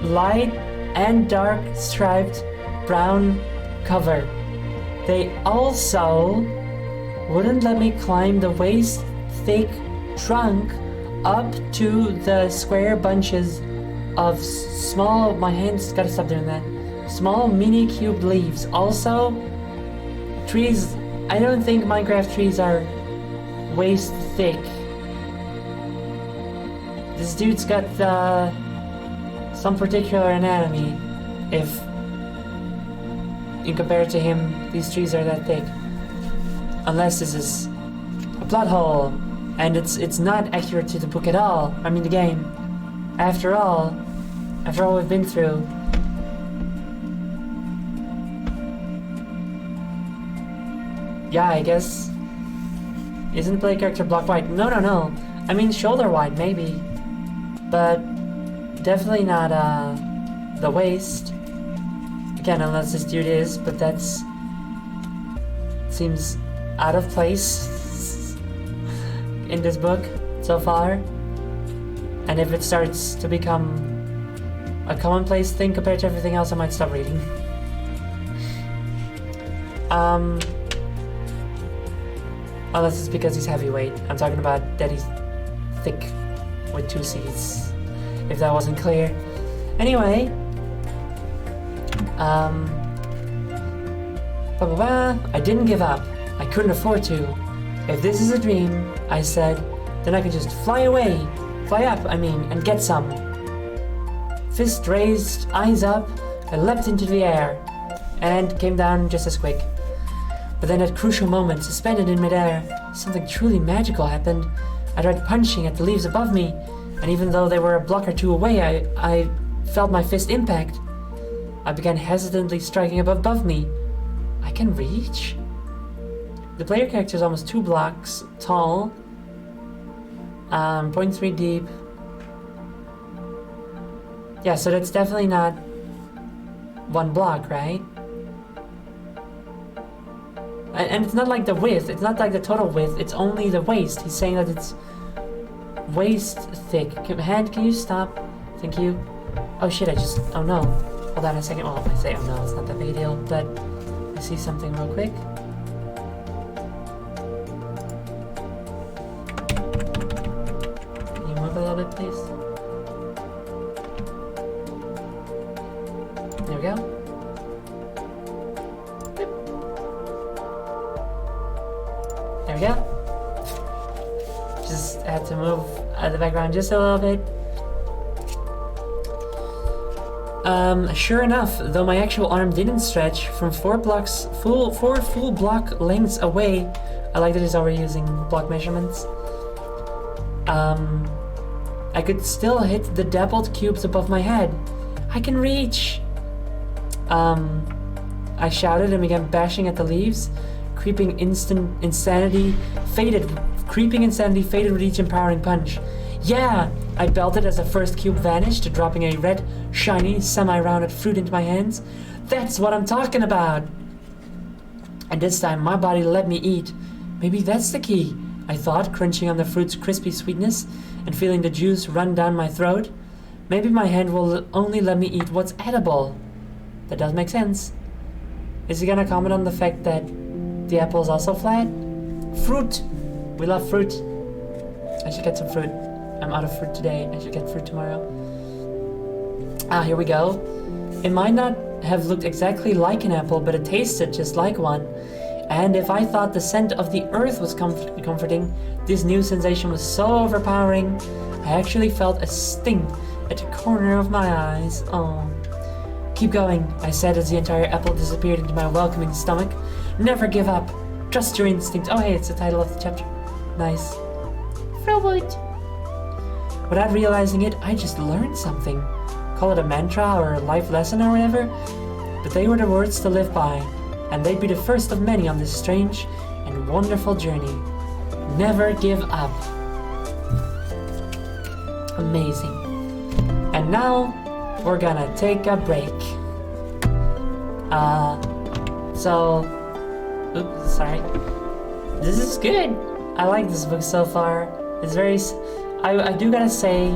light and dark striped brown cover. They also wouldn't let me climb the waist thick trunk up to the square bunches of small, my hands gotta stop doing that, small mini cube leaves. Also, trees, I don't think Minecraft trees are waist thick. This dude's got some particular anatomy if in compared to him these trees are that thick. Unless this is a plot hole and it's not accurate to the book at all. I mean the game. After all we've been through. Yeah, I guess. Isn't the player character block wide? No. I mean, shoulder wide, maybe. But definitely not, the waist. Again, unless this dude is, but that's... seems out of place in this book so far. And if it starts to become a commonplace thing compared to everything else, I might stop reading. Unless it's because he's heavyweight. I'm talking about that he's thick with 2 C's. If that wasn't clear. Anyway. I didn't give up. I couldn't afford to. If this is a dream, I said, then I can just fly away. Fly up, I mean, and get some. Fist raised, eyes up, I leapt into the air. And came down just as quick. But then at crucial moment, suspended in midair, something truly magical happened. I tried punching at the leaves above me, and even though they were a block or 2 away, I felt my fist impact. I began hesitantly striking above me. I can reach? The player character is almost 2 blocks tall, 0.3 deep. Yeah, so that's definitely not 1 block, right? And it's not like the width, it's not like the total width, it's only the waist. He's saying that it's waist thick. Hand, can you stop? Thank you. Oh shit, oh no. Hold on a second. Well, if I say oh no, it's not that big a deal, but I see something real quick. Can you move a little bit, please? There we go. There we go. Just had to move out of the background just a little bit. Sure enough, though my actual arm didn't stretch from 4 full block lengths away. I like that he's already using block measurements. I could still hit the dappled cubes above my head. I can reach! I shouted and began bashing at the leaves. Creeping insanity faded with each empowering punch. Yeah! I belted as the first cube vanished, dropping a red, shiny, semi-rounded fruit into my hands. That's what I'm talking about! And this time, my body let me eat. Maybe that's the key, I thought, crunching on the fruit's crispy sweetness and feeling the juice run down my throat. Maybe my hand will only let me eat what's edible. That does make sense. Is he gonna comment on the fact that the apple is also flat? Fruit! We love fruit. I should get some fruit. I'm out of fruit today. I should get fruit tomorrow. Here we go. It might not have looked exactly like an apple, but it tasted just like one. And if I thought the scent of the earth was comforting, this new sensation was so overpowering, I actually felt a sting at the corner of my eyes. Oh. Keep going, I said as the entire apple disappeared into my welcoming stomach. Never give up. Trust your instinct. Oh hey, it's the title of the chapter. Nice. Fruit. Without realizing it, I just learned something. Call it a mantra or a life lesson or whatever. But they were the words to live by. And they'd be the first of many on this strange and wonderful journey. Never give up. Amazing. And now, we're gonna take a break. Oops, sorry. This is good. I like this book so far. It's very, I do gotta say,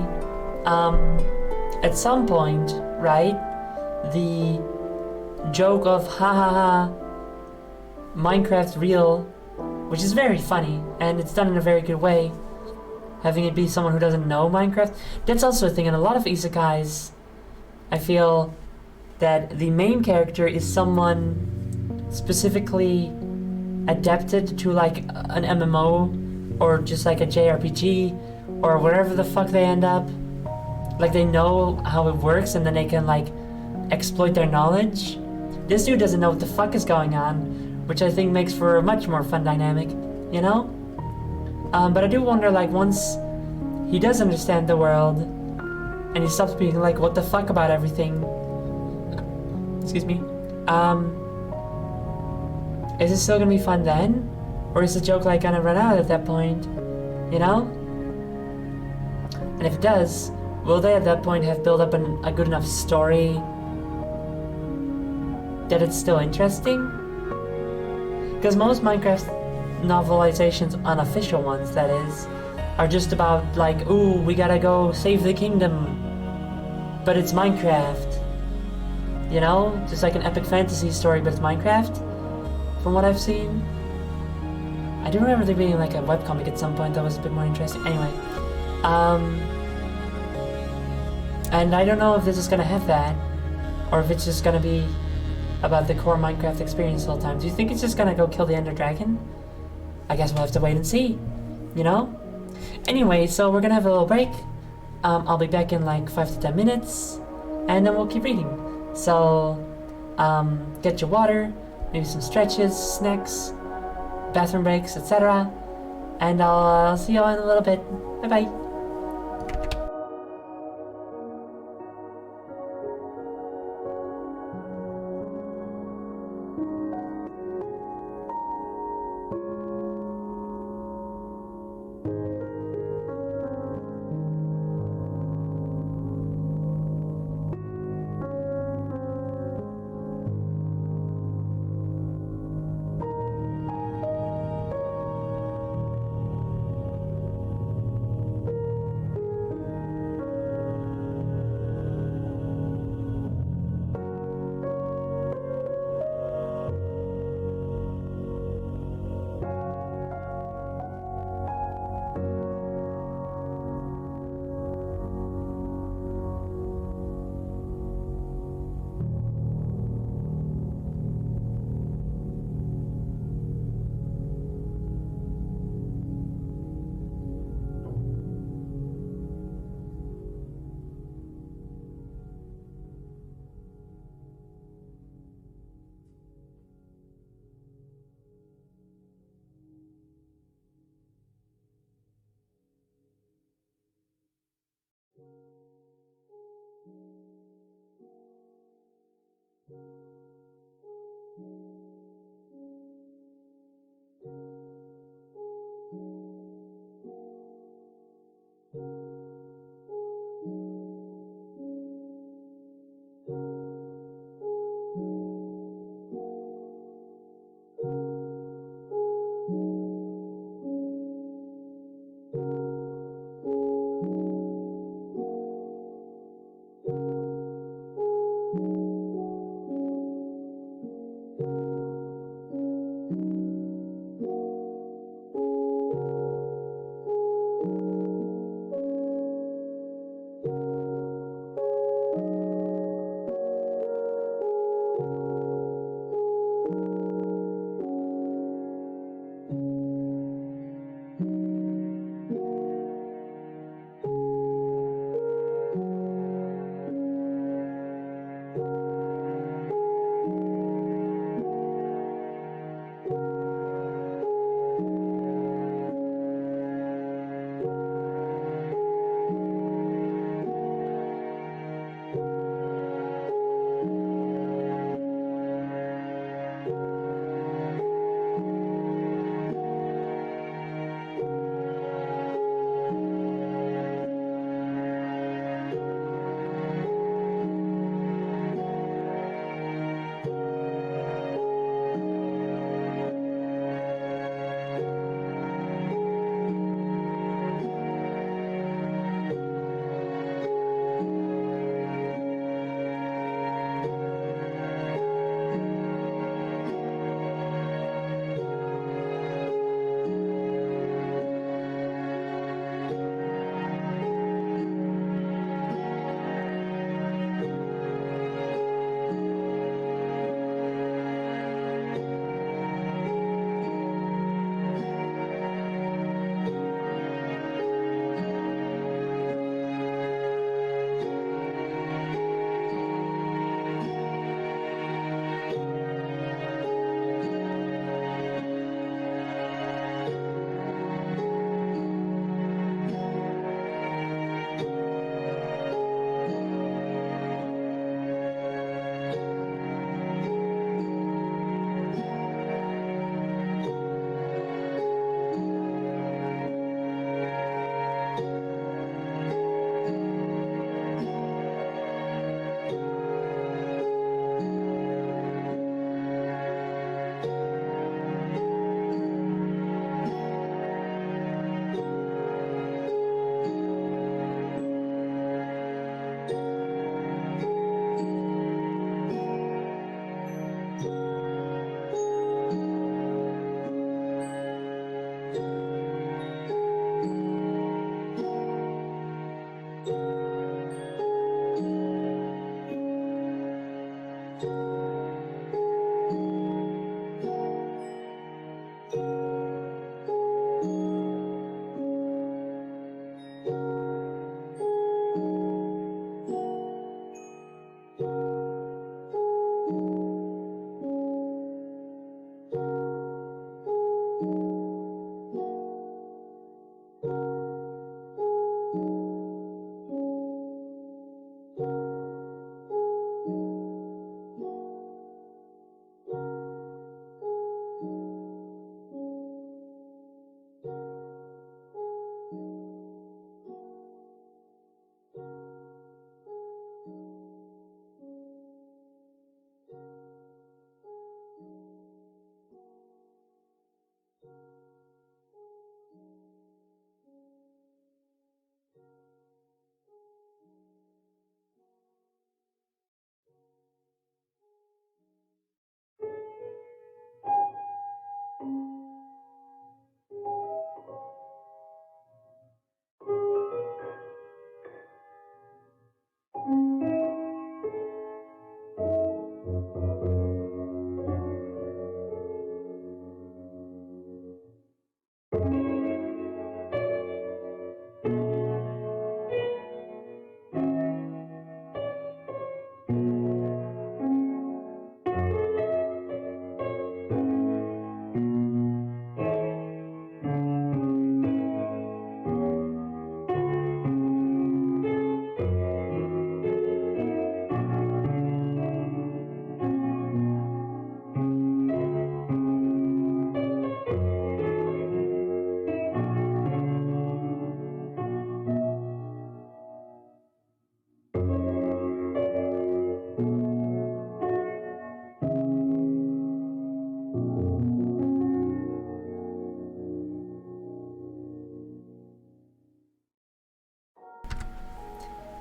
at some point, right, the joke of ha ha ha, Minecraft real, which is very funny, and it's done in a very good way, having it be someone who doesn't know Minecraft, that's also a thing in a lot of isekais. I feel that the main character is someone specifically adapted to like an MMO or just like a JRPG or wherever the fuck they end up. Like they know how it works and then they can like exploit their knowledge. This dude doesn't know what the fuck is going on, which I think makes for a much more fun dynamic, you know? But I do wonder, like, once he does understand the world and he stops being like, what the fuck about everything, excuse me, Is it still gonna be fun then? Or is the joke like gonna run out at that point? You know? And if it does, will they at that point have built up a good enough story that it's still interesting? Because most Minecraft novelizations, unofficial ones that is, are just about like, ooh, we gotta go save the kingdom. But it's Minecraft. You know? Just like an epic fantasy story, but it's Minecraft. From what I've seen. I do remember there being like a webcomic at some point that was a bit more interesting. Anyway. And I don't know if this is gonna have that. Or if it's just gonna be about the core Minecraft experience the whole time. Do you think it's just gonna go kill the Ender Dragon? I guess we'll have to wait and see. You know? Anyway, so we're gonna have a little break. I'll be back in like 5 to 10 minutes. And then we'll keep reading. So, get your water, maybe some stretches, snacks, bathroom breaks, etc. And I'll see you all in a little bit. Bye-bye.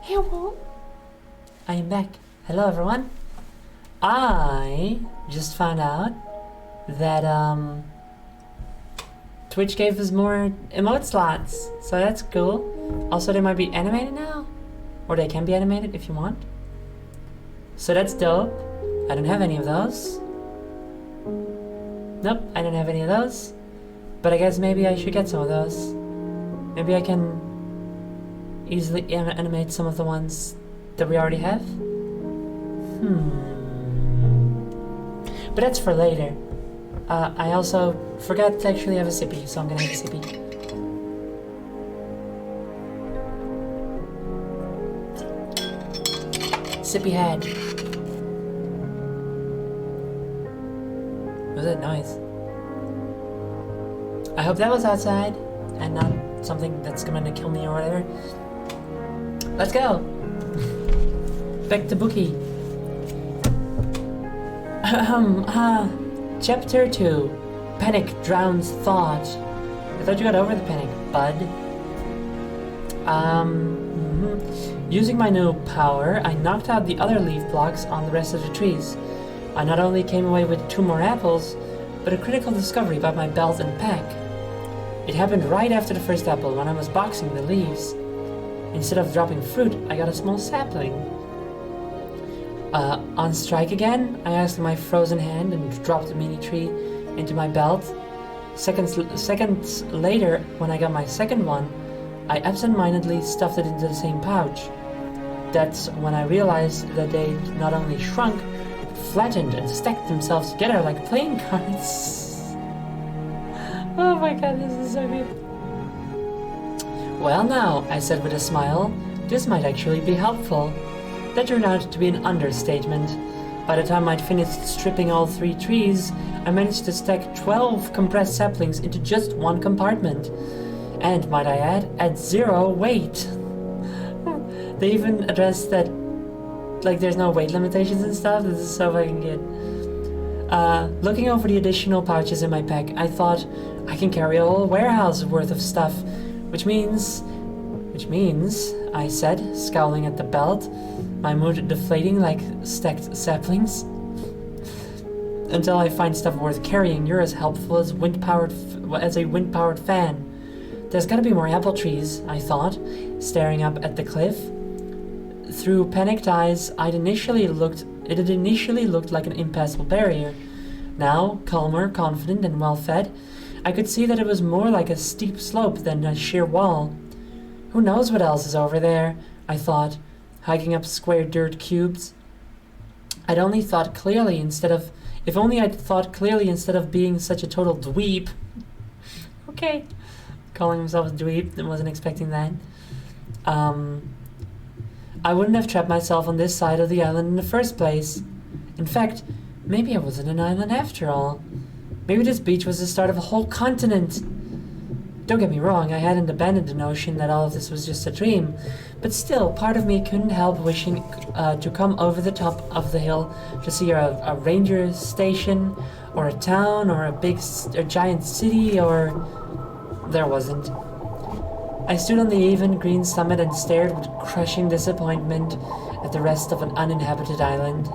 Hello. I am back. Hello, everyone. I just found out that Twitch gave us more emote slots, so that's cool. Also, they might be animated now, or they can be animated if you want. So that's dope. I don't have any of those. Nope, I don't have any of those. But I guess maybe I should get some of those. Maybe I can easily animate some of the ones that we already have. But that's for later. I also forgot to actually have a sippy, so I'm gonna have a sippy. Sippy head. What was that noise? I hope that was outside and not something that's gonna kill me or whatever. Let's go! Back to Bookie. Chapter 2. Panic drowns thought. I thought you got over the panic, bud. Using my new power, I knocked out the other leaf blocks on the rest of the trees. I not only came away with 2 more apples, but a critical discovery about my belt and pack. It happened right after the first apple, when I was boxing the leaves. Instead of dropping fruit, I got a small sapling. On strike again, I asked my frozen hand and dropped the mini tree into my belt. Seconds later, when I got my second one, I absent-mindedly stuffed it into the same pouch. That's when I realized that they not only shrunk, but flattened and stacked themselves together like playing cards. Oh my god, this is so good. Well now, I said with a smile, this might actually be helpful. That turned out to be an understatement. By the time I'd finished stripping all 3 trees, I managed to stack 12 compressed saplings into just one compartment. And, might I add, at 0 weight. They even addressed that, like, there's no weight limitations and stuff. This is so fucking good. Looking over the additional pouches in my pack, I thought, I can carry a whole warehouse worth of stuff. Which means, I said, scowling at the belt, my mood deflating like stacked saplings. Until I find stuff worth carrying, you're as helpful as a wind-powered fan. There's gotta be more apple trees, I thought, staring up at the cliff. Through panicked eyes, it initially looked like an impassable barrier. Now, calmer, confident, and well-fed, I could see that it was more like a steep slope than a sheer wall. Who knows what else is over there, I thought, hiking up square dirt cubes. If only I'd thought clearly instead of being such a total dweeb. Okay. Calling himself a dweeb, I wasn't expecting that. I wouldn't have trapped myself on this side of the island in the first place. In fact, maybe I wasn't an island after all. Maybe this beach was the start of a whole continent. Don't get me wrong, I hadn't abandoned the notion that all of this was just a dream, but still, part of me couldn't help wishing to come over the top of the hill to see a ranger station, or a town, or a giant city, or... There wasn't. I stood on the even green summit and stared with crushing disappointment at the rest of an uninhabited island.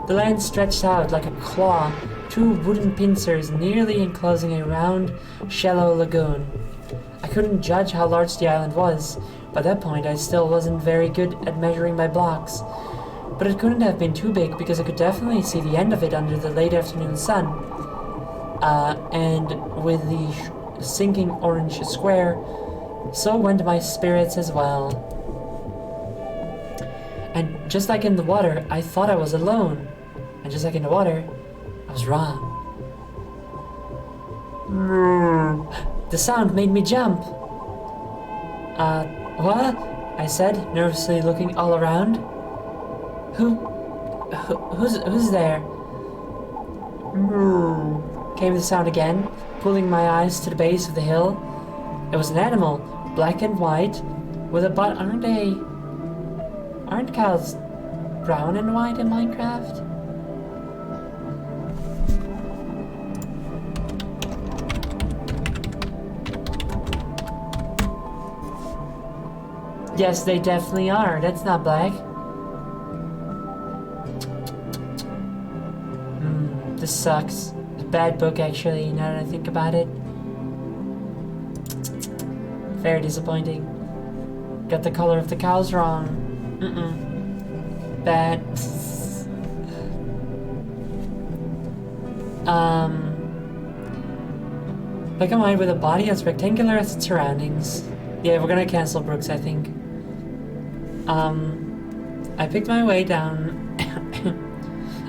The land stretched out like a claw, 2 wooden pincers nearly enclosing a round, shallow lagoon. I couldn't judge how large the island was. By that point, I still wasn't very good at measuring by blocks. But it couldn't have been too big because I could definitely see the end of it under the late afternoon sun. And with the sinking orange square, so went my spirits as well. And just like in the water, I thought I was alone. And just like in the water, I was wrong. The sound made me jump. What? I said, nervously looking all around. Who's there? Came the sound again, pulling my eyes to the base of the hill. It was an animal, black and white, with a butt. Aren't cows brown and white in Minecraft? Yes, they definitely are. That's not black. This sucks. It's a bad book, actually, now that I think about it. Very disappointing. Got the color of the cows wrong. Bad. Black and white with a body as rectangular as its surroundings. Yeah, we're gonna cancel Brooks, I think. I picked my way down.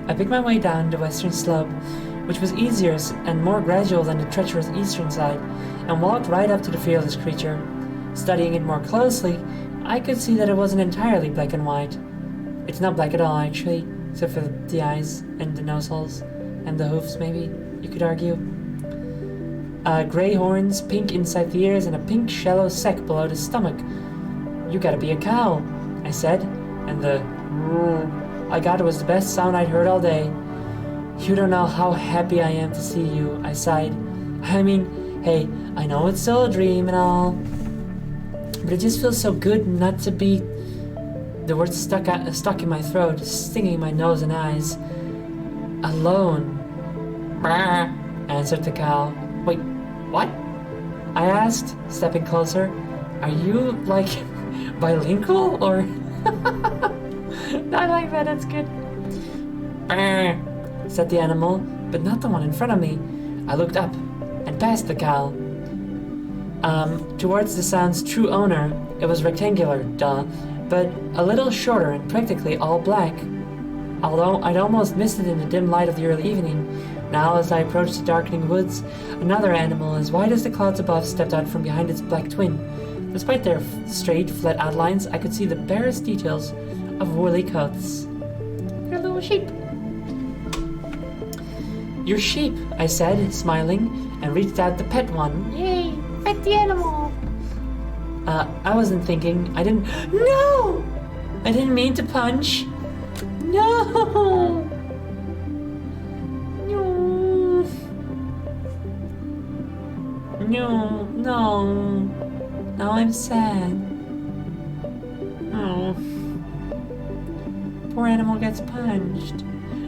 I picked my way down the western slope, which was easier and more gradual than the treacherous eastern side, and walked right up to the fearless creature. Studying it more closely, I could see that it wasn't entirely black and white. It's not black at all, actually, except for the eyes and the nose holes, and the hoofs, maybe, you could argue. Gray horns, pink inside the ears, and a pink shallow sac below the stomach. You gotta be a cow, I said, and the I got was the best sound I'd heard all day. You don't know how happy I am to see you, I sighed. I mean, hey, I know it's still a dream and all, but it just feels so good not to be... The words stuck in my throat, stinging my nose and eyes. Alone. Brr, answered the cow. Wait, what? I asked, stepping closer. Are you, like, bilingual, or... I like that, that's good. Brr, said the animal, but not the one in front of me. I looked up, and past the cow. Towards the sound's true owner, it was rectangular, duh, but a little shorter and practically all black. Although I'd almost missed it in the dim light of the early evening, now as I approached the darkening woods, another animal as white as the clouds above stepped out from behind its black twin. Despite their straight, flat outlines, I could see the barest details of woolly coats. They're little sheep. Your sheep, I said, smiling, and reached out to pet one. Yay, pet the animal. I wasn't thinking. I didn't... No! I didn't mean to punch. No! No. No, no. Now I'm sad. Oh. Poor animal gets punched.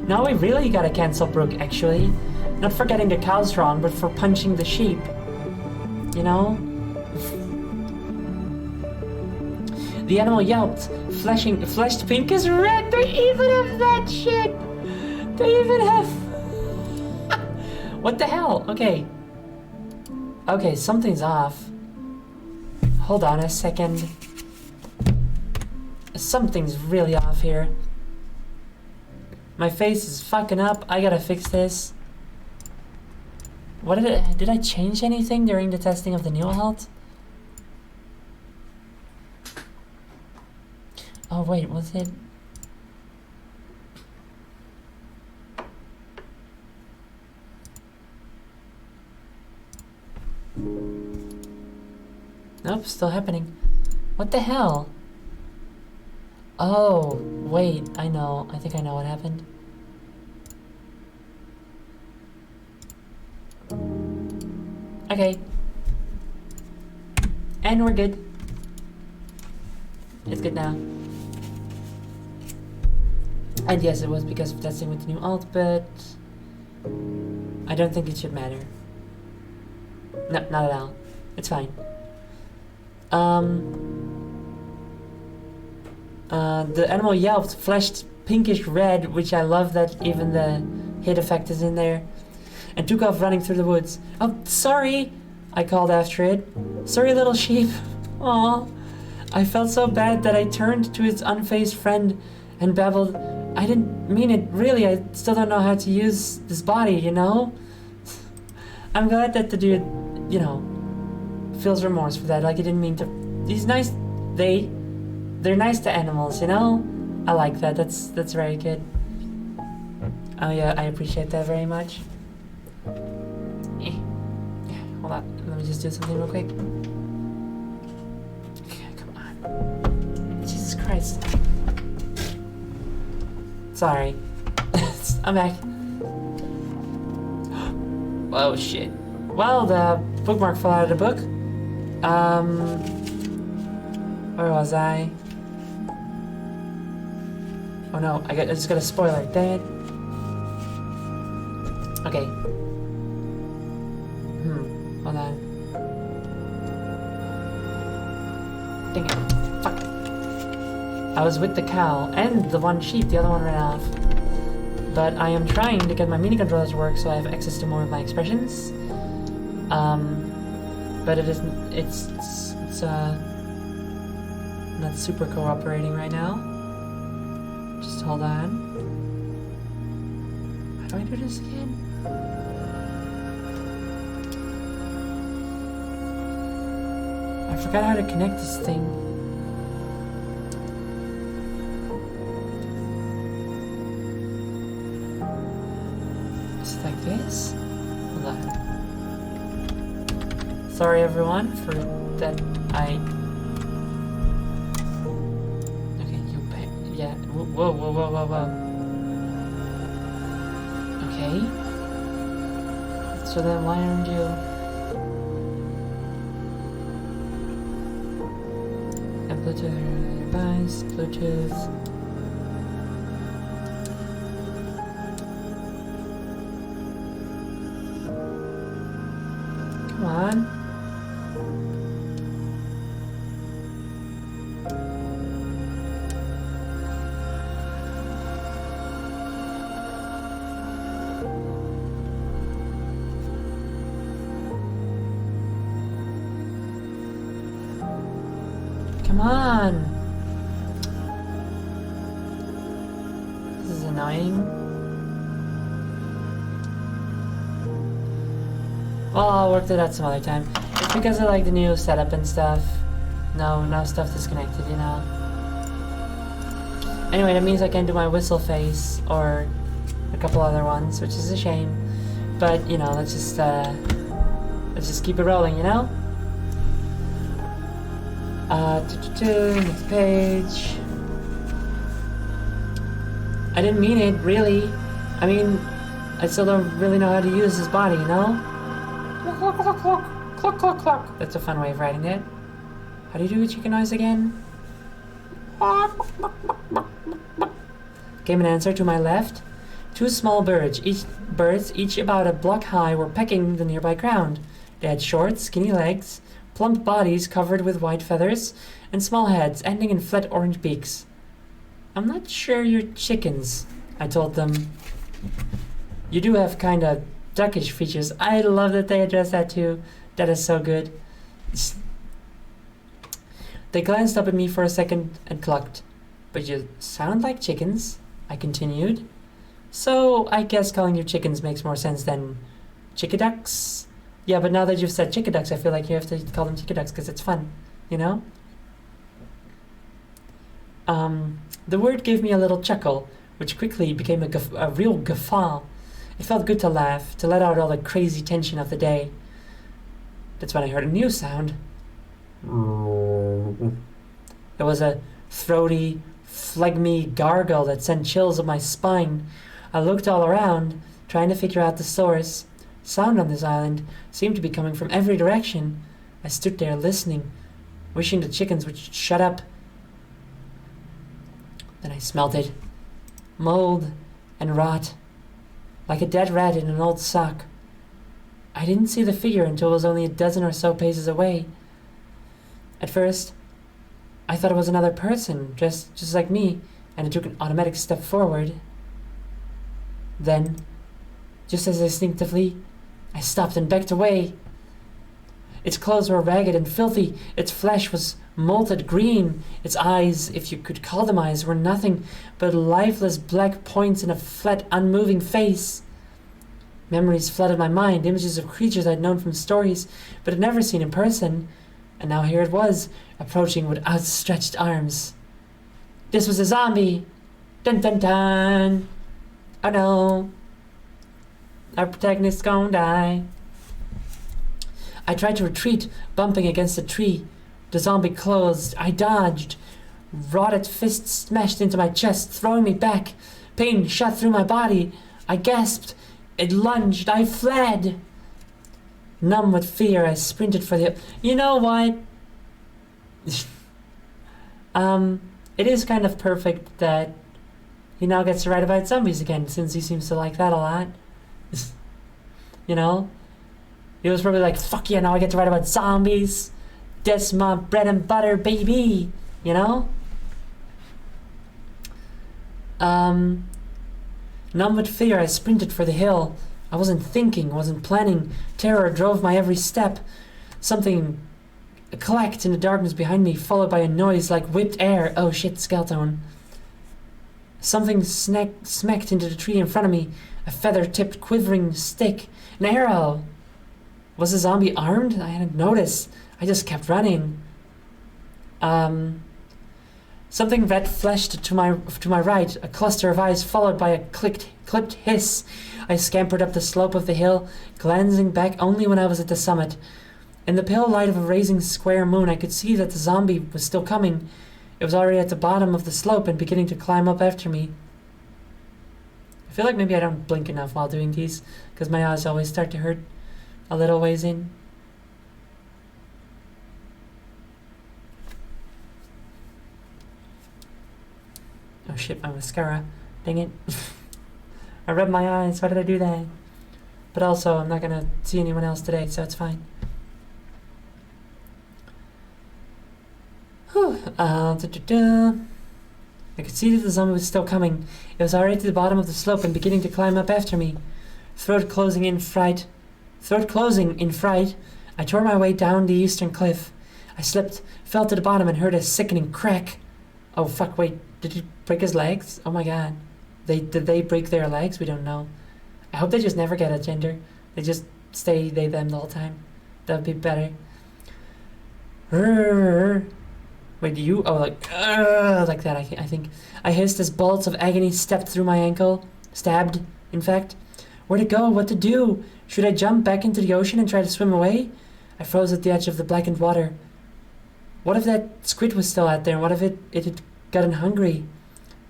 Now we really gotta cancel Brooke, actually. Not for getting the cows wrong, but for punching the sheep. You know? The animal yelped, flushed pink as red. They even have that shit. They even have... What the hell? Okay. Okay, something's off. Hold on a second. Something's really off here. My face is fucking up. I gotta fix this. What did I change anything during the testing of the new halt? Oh wait, was it? Nope, still happening. What the hell? Oh, wait, I know. I think I know what happened. Okay. And we're good. It's good now. And yes, it was because of testing with the new alt, but I don't think it should matter. No, not at all. It's fine. The animal yelped, flashed pinkish red, which I love that even the hit effect is in there, and took off running through the woods. Oh, sorry, I called after it. Sorry, little sheep. Aw. I felt so bad that I turned to its unfazed friend and babbled, I didn't mean it, really. I still don't know how to use this body, you know? I'm glad that the dude, you know, feels remorse for that. Like, he didn't mean to. He's nice. They're nice to animals, you know? I like that. That's very good. Oh yeah, I appreciate that very much. Hold on. Let me just do something real quick. Okay, come on. Jesus Christ. Sorry. I'm back. Oh shit. Well, the bookmark fell out of the book. Where was I? Oh no, I just got a spoiler. Dang it. Okay. Hold on. Dang it. Fuck. I was with the cow and the one sheep, the other one ran off. But I am trying to get my mini controllers to work so I have access to more of my expressions. But it's not super cooperating right now. Just hold on. How do I do this again? I forgot how to connect this thing. Is it like this? Hold on. Sorry everyone for that Okay, you pay. Yeah. Whoa. Okay. So then why aren't you? Bluetooth device, Bluetooth. Come on. Come on! This is annoying. Well, I'll work it out some other time. It's because I like the new setup and stuff. No stuff disconnected, you know. Anyway, that means I can do my whistle face or a couple other ones, which is a shame. But, you know, let's just keep it rolling, you know? Next page. I didn't mean it, really. I mean, I still don't really know how to use this body, you know? Clock. That's a fun way of writing it. How do you do a chicken noise again? Came an answer to my left. Two small birds, each about a block high, were pecking the nearby ground. They had short, skinny legs, plump bodies covered with white feathers, and small heads ending in flat orange beaks. I'm not sure you're chickens, I told them. You do have kinda duckish features. I love that they address that too. That is so good. They glanced up at me for a second and clucked. But you sound like chickens, I continued. So I guess calling you chickens makes more sense than chickaducks. Yeah, but now that you've said chickaducks, I feel like you have to call them chickaducks because it's fun, you know? The word gave me a little chuckle, which quickly became a real guffaw. It felt good to laugh, to let out all the crazy tension of the day. That's when I heard a new sound. It was a throaty, phlegmy gargle that sent chills up my spine. I looked all around, trying to figure out the source. Sound on this island seemed to be coming from every direction. I stood there listening, wishing the chickens would shut up. Then I smelled it. Mold and rot, like a dead rat in an old sock. I didn't see the figure until it was only a dozen or so paces away. At first, I thought it was another person, just like me, and I took an automatic step forward. Then, just as instinctively, I stopped and backed away. Its clothes were ragged and filthy. Its flesh was molted green. Its eyes, if you could call them eyes, were nothing but lifeless black points in a flat, unmoving face. Memories flooded my mind, images of creatures I'd known from stories, but had never seen in person. And now here it was, approaching with outstretched arms. This was a zombie! Dun dun dun! Oh no! Our protagonist's gonna die. I tried to retreat, bumping against a tree. The zombie closed. I dodged. Rotted fists smashed into my chest, throwing me back. Pain shot through my body. I gasped. It lunged. I fled. Numb with fear, I sprinted for the... You know what? It is kind of perfect that he now gets to write about zombies again, since he seems to like that a lot. You know? He was probably like, fuck yeah, now I get to write about zombies. That's my bread and butter, baby. You know? Numb with fear, I sprinted for the hill. I wasn't thinking, wasn't planning. Terror drove my every step. Something clacked in the darkness behind me, followed by a noise like whipped air. Oh shit, skeleton. Something smacked into the tree in front of me. A feather-tipped, quivering stick. An arrow. Was the zombie armed? I hadn't noticed. I just kept running. Something red flashed to my right. A cluster of eyes, followed by a clipped hiss. I scampered up the slope of the hill, glancing back only when I was at the summit. In the pale light of a rising square moon, I could see that the zombie was still coming. It was already at the bottom of the slope and beginning to climb up after me. I feel like maybe I don't blink enough while doing these, because my eyes always start to hurt a little ways in. Oh shit, my mascara. Dang it. I rubbed my eyes. Why did I do that? But also, I'm not gonna see anyone else today, so it's fine. Whew. I could see that the zombie was still coming. It was already at the bottom of the slope and beginning to climb up after me. Throat closing in fright, I tore my way down the eastern cliff. I slipped, fell to the bottom, and heard a sickening crack. Oh fuck, wait, did he break his legs? Oh my god. Did they break their legs? We don't know. I hope they just never get a gender. They just stay they, them the whole time. That would be better. Wait, you? Oh, like that, I think. I hissed as bolts of agony stepped through my ankle. Stabbed, in fact. Where to go? What to do? Should I jump back into the ocean and try to swim away? I froze at the edge of the blackened water. What if that squid was still out there? What if it had gotten hungry?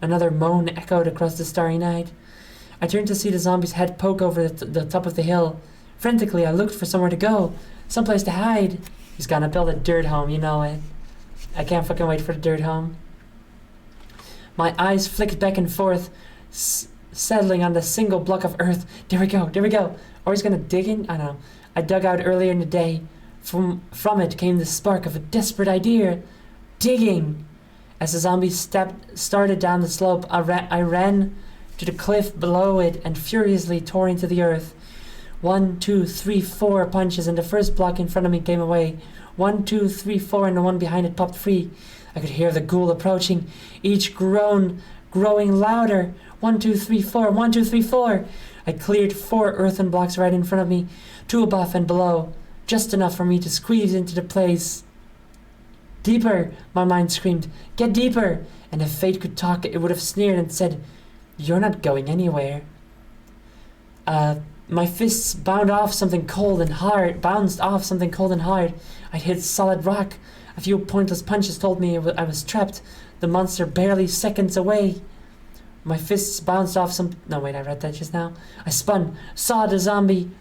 Another moan echoed across the starry night. I turned to see the zombie's head poke over the top of the hill. Frantically, I looked for somewhere to go. Someplace to hide. He's gonna build a dirt home, you know it. I can't fucking wait for the dirt home. My eyes flicked back and forth, settling on the single block of earth. There we go. Or he's gonna dig in? I don't know. I dug out earlier in the day. From it came the spark of a desperate idea. Digging! As the zombie started down the slope, I ran to the cliff below it and furiously tore into the earth. 1, 2, 3, 4 punches, and the first block in front of me came away. 1, 2, 3, 4, and the one behind it popped free. I could hear the ghoul approaching, each groan growing louder. 1, 2, 3, 4, 1, 2, 3, 4. I cleared 4 earthen blocks right in front of me, 2 above and below, just enough for me to squeeze into the place. Deeper, my mind screamed. Get deeper! And if fate could talk, it would have sneered and said, you're not going anywhere. My fists bounced off something cold and hard. I'd hit solid rock. A few pointless punches told me I was trapped. The monster barely seconds away. My fists bounced off some... No, wait, I read that just now. I spun, saw the zombie,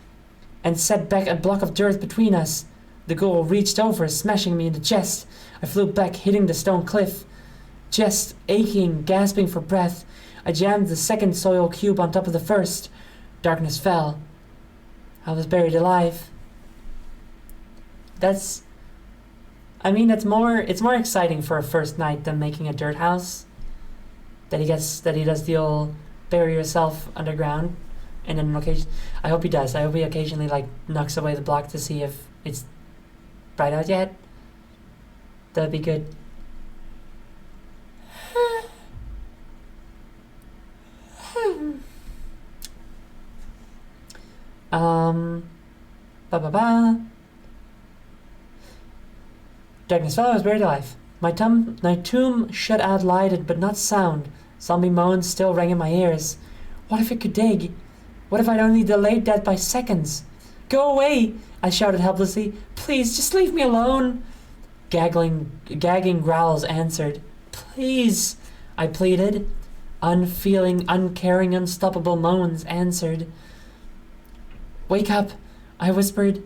and set back a block of dirt between us. The ghoul reached over, smashing me in the chest. I flew back, hitting the stone cliff. Chest aching, gasping for breath. I jammed the second soil cube on top of the first. Darkness fell. I was buried alive. It's more exciting for a first night than making a dirt house. That he does the old bury yourself underground, and then occasion. I hope he does. I hope he occasionally knocks away the block to see if it's bright out yet. That'd be good. Darkness fell, I was buried alive. My tomb shut out lighted but not sound. Zombie moans still rang in my ears. What if it could dig? What if I'd only delayed that by seconds? Go away! I shouted helplessly. Please, just leave me alone. Gagging growls answered. Please, I pleaded. Unfeeling, uncaring, unstoppable moans answered. Wake up, I whispered.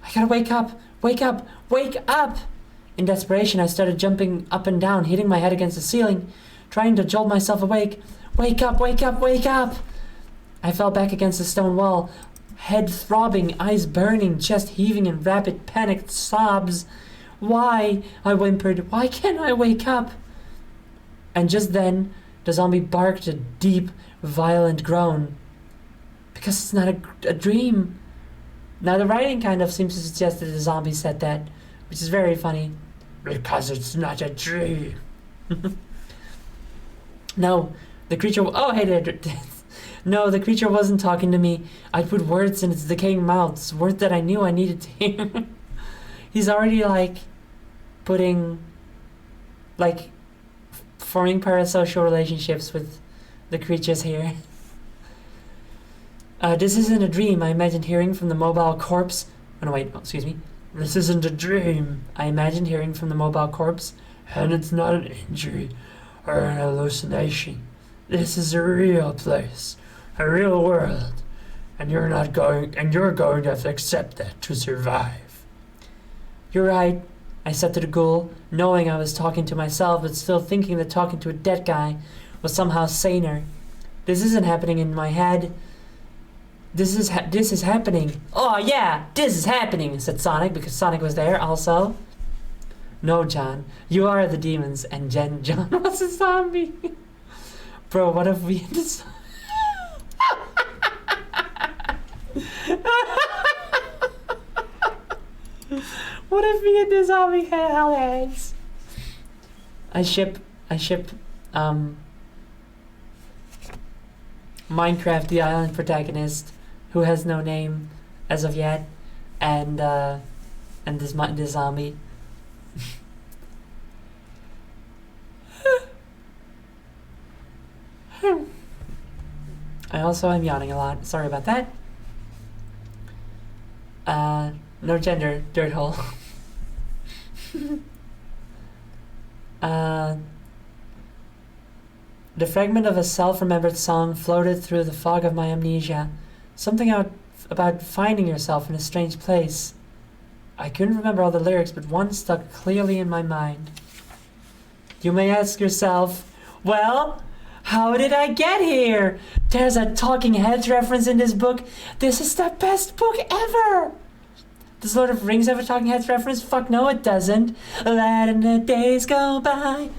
I gotta wake up, wake up, wake up! In desperation, I started jumping up and down, hitting my head against the ceiling, trying to jolt myself awake. Wake up, wake up, wake up! I fell back against the stone wall, head throbbing, eyes burning, chest heaving in rapid, panicked sobs. Why? I whimpered. Why can't I wake up? And just then, the zombie barked a deep, violent groan. Because it's not a dream. Now, the writing kind of seems to suggest that the zombie said that, which is very funny. Because it's not a dream. No, the creature... Oh, hey there. No, the creature wasn't talking to me. I put words in its decaying mouth, words that I knew I needed to hear. He's already, like, putting... Like, forming parasocial relationships with the creatures here. This isn't a dream, I imagined hearing from the mobile corpse. Oh, no, wait, excuse me. This isn't a dream, I imagined hearing from the mobile corpse. And it's not an injury or an hallucination. This is a real place, a real world. And you're going to have to accept that to survive. You're right, I said to the ghoul, knowing I was talking to myself, but still thinking that talking to a dead guy was somehow saner. This isn't happening in my head. This is happening. Oh yeah, this is happening, said Sonic, because Sonic was there also. No, John, you are the demons, and John was a zombie. Bro, what if we just... What if me and the zombie had hellheads? I ship Minecraft, the island protagonist, who has no name as of yet, and this zombie. I also am yawning a lot. Sorry about that. No gender, dirt hole. The fragment of a self-remembered song floated through the fog of my amnesia. Something about finding yourself in a strange place. I couldn't remember all the lyrics, but one stuck clearly in my mind. You may ask yourself, well, how did I get here? There's a Talking Heads reference in this book. This is the best book ever! Does Lord of the Rings have a Talking Heads reference? Fuck no, it doesn't. Letting the days go by.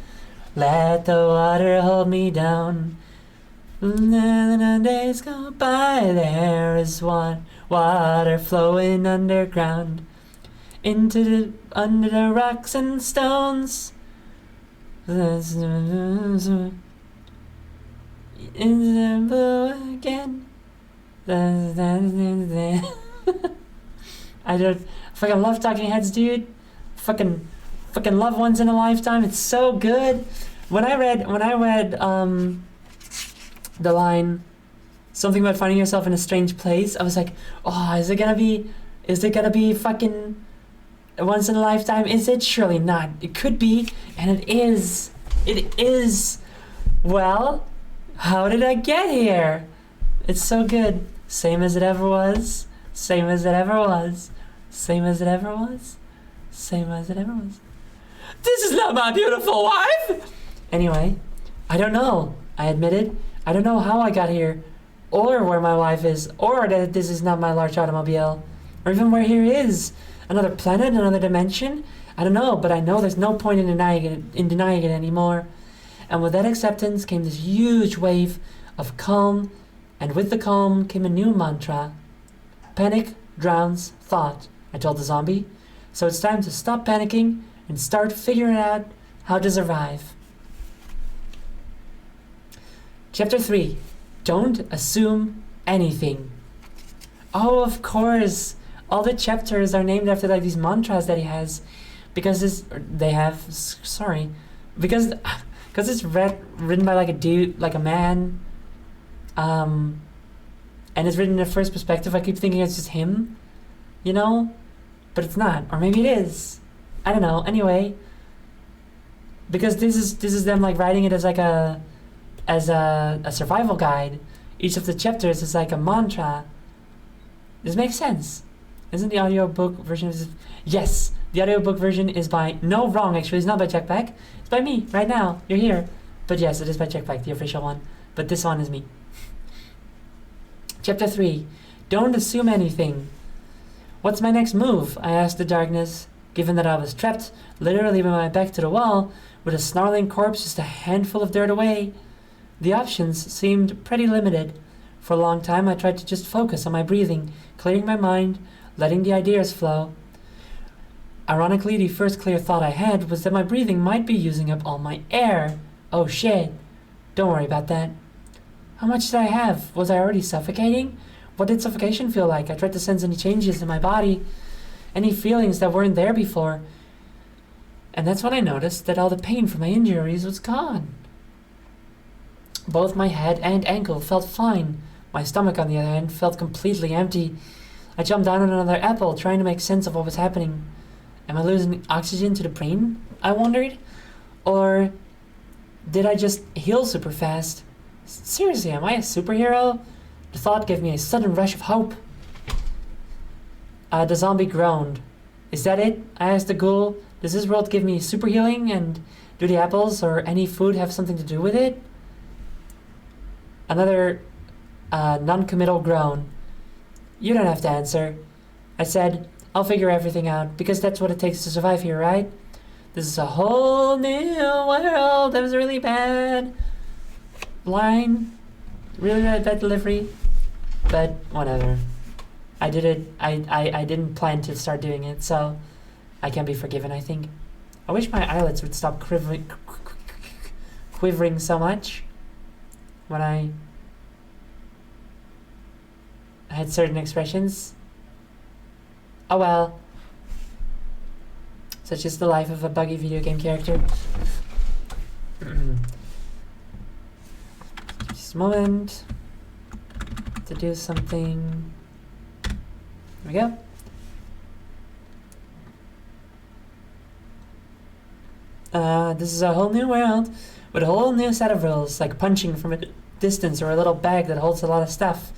Let the water hold me down. Let the days go by. There is water flowing underground. Under the rocks and stones. Into the blue again. I fucking love Talking Heads, dude. Fucking love Once in a Lifetime. It's so good. When I read the line something about finding yourself in a strange place, I was like, oh, is it gonna be fucking Once in a Lifetime? Is it? Surely not. It could be, and it is. It is. Well, how did I get here? It's so good. Same as it ever was. Same as it ever was. Same as it ever was. Same as it ever was. This is not my beautiful wife! Anyway, I don't know, I admitted. I don't know how I got here, or where my wife is, or that this is not my large automobile, or even where here is. Another planet, another dimension? I don't know, but I know there's no point in denying it anymore. And with that acceptance came this huge wave of calm, and with the calm came a new mantra. Panic drowns thought, I told the zombie. So it's time to stop panicking and start figuring out how to survive. Chapter 3. Don't assume anything. Oh, of course. All the chapters are named after like these mantras that he has. Because it's written by like a dude, like a man. And it's written in the first perspective. I keep thinking it's just him, you know? But it's not. Or maybe it is. I don't know. Anyway. Because this is them like writing it as like a survival guide. Each of the chapters is like a mantra. This makes sense. Isn't the audiobook version of this? Yes, The audiobook version is by... No, wrong, actually. It's not by Jack Black. It's by me, right now. You're here. But yes, it is by Jack Black, the official one. But this one is me. Chapter 3. Don't assume anything. What's my next move? I asked the darkness, given that I was trapped, literally with my back to the wall, with a snarling corpse just a handful of dirt away. The options seemed pretty limited. For a long time, I tried to just focus on my breathing, clearing my mind, letting the ideas flow. Ironically, the first clear thought I had was that my breathing might be using up all my air. Oh shit. Don't worry about that. How much did I have? Was I already suffocating? What did suffocation feel like? I tried to sense any changes in my body, any feelings that weren't there before. And that's when I noticed that all the pain from my injuries was gone. Both my head and ankle felt fine. My stomach, on the other hand, felt completely empty. I jumped down on another apple, trying to make sense of what was happening. Am I losing oxygen to the brain? I wondered. Or did I just heal super fast? Seriously, am I a superhero? The thought gave me a sudden rush of hope. The zombie groaned. Is that it? I asked the ghoul. Does this world give me super healing, and do the apples or any food have something to do with it? Another non-committal groan. You don't have to answer. I said, I'll figure everything out, because that's what it takes to survive here, right? This is a whole new world. That was a really bad line. Really bad delivery. But whatever. I did it. I didn't plan to start doing it, so I can be forgiven, I think. I wish my eyelids would stop quivering so much when I had certain expressions. Oh well. Such is the life of a buggy video game character. Just a moment to do something. There we go. This is a whole new world with a whole new set of rules, like punching from a distance or a little bag that holds a lot of stuff.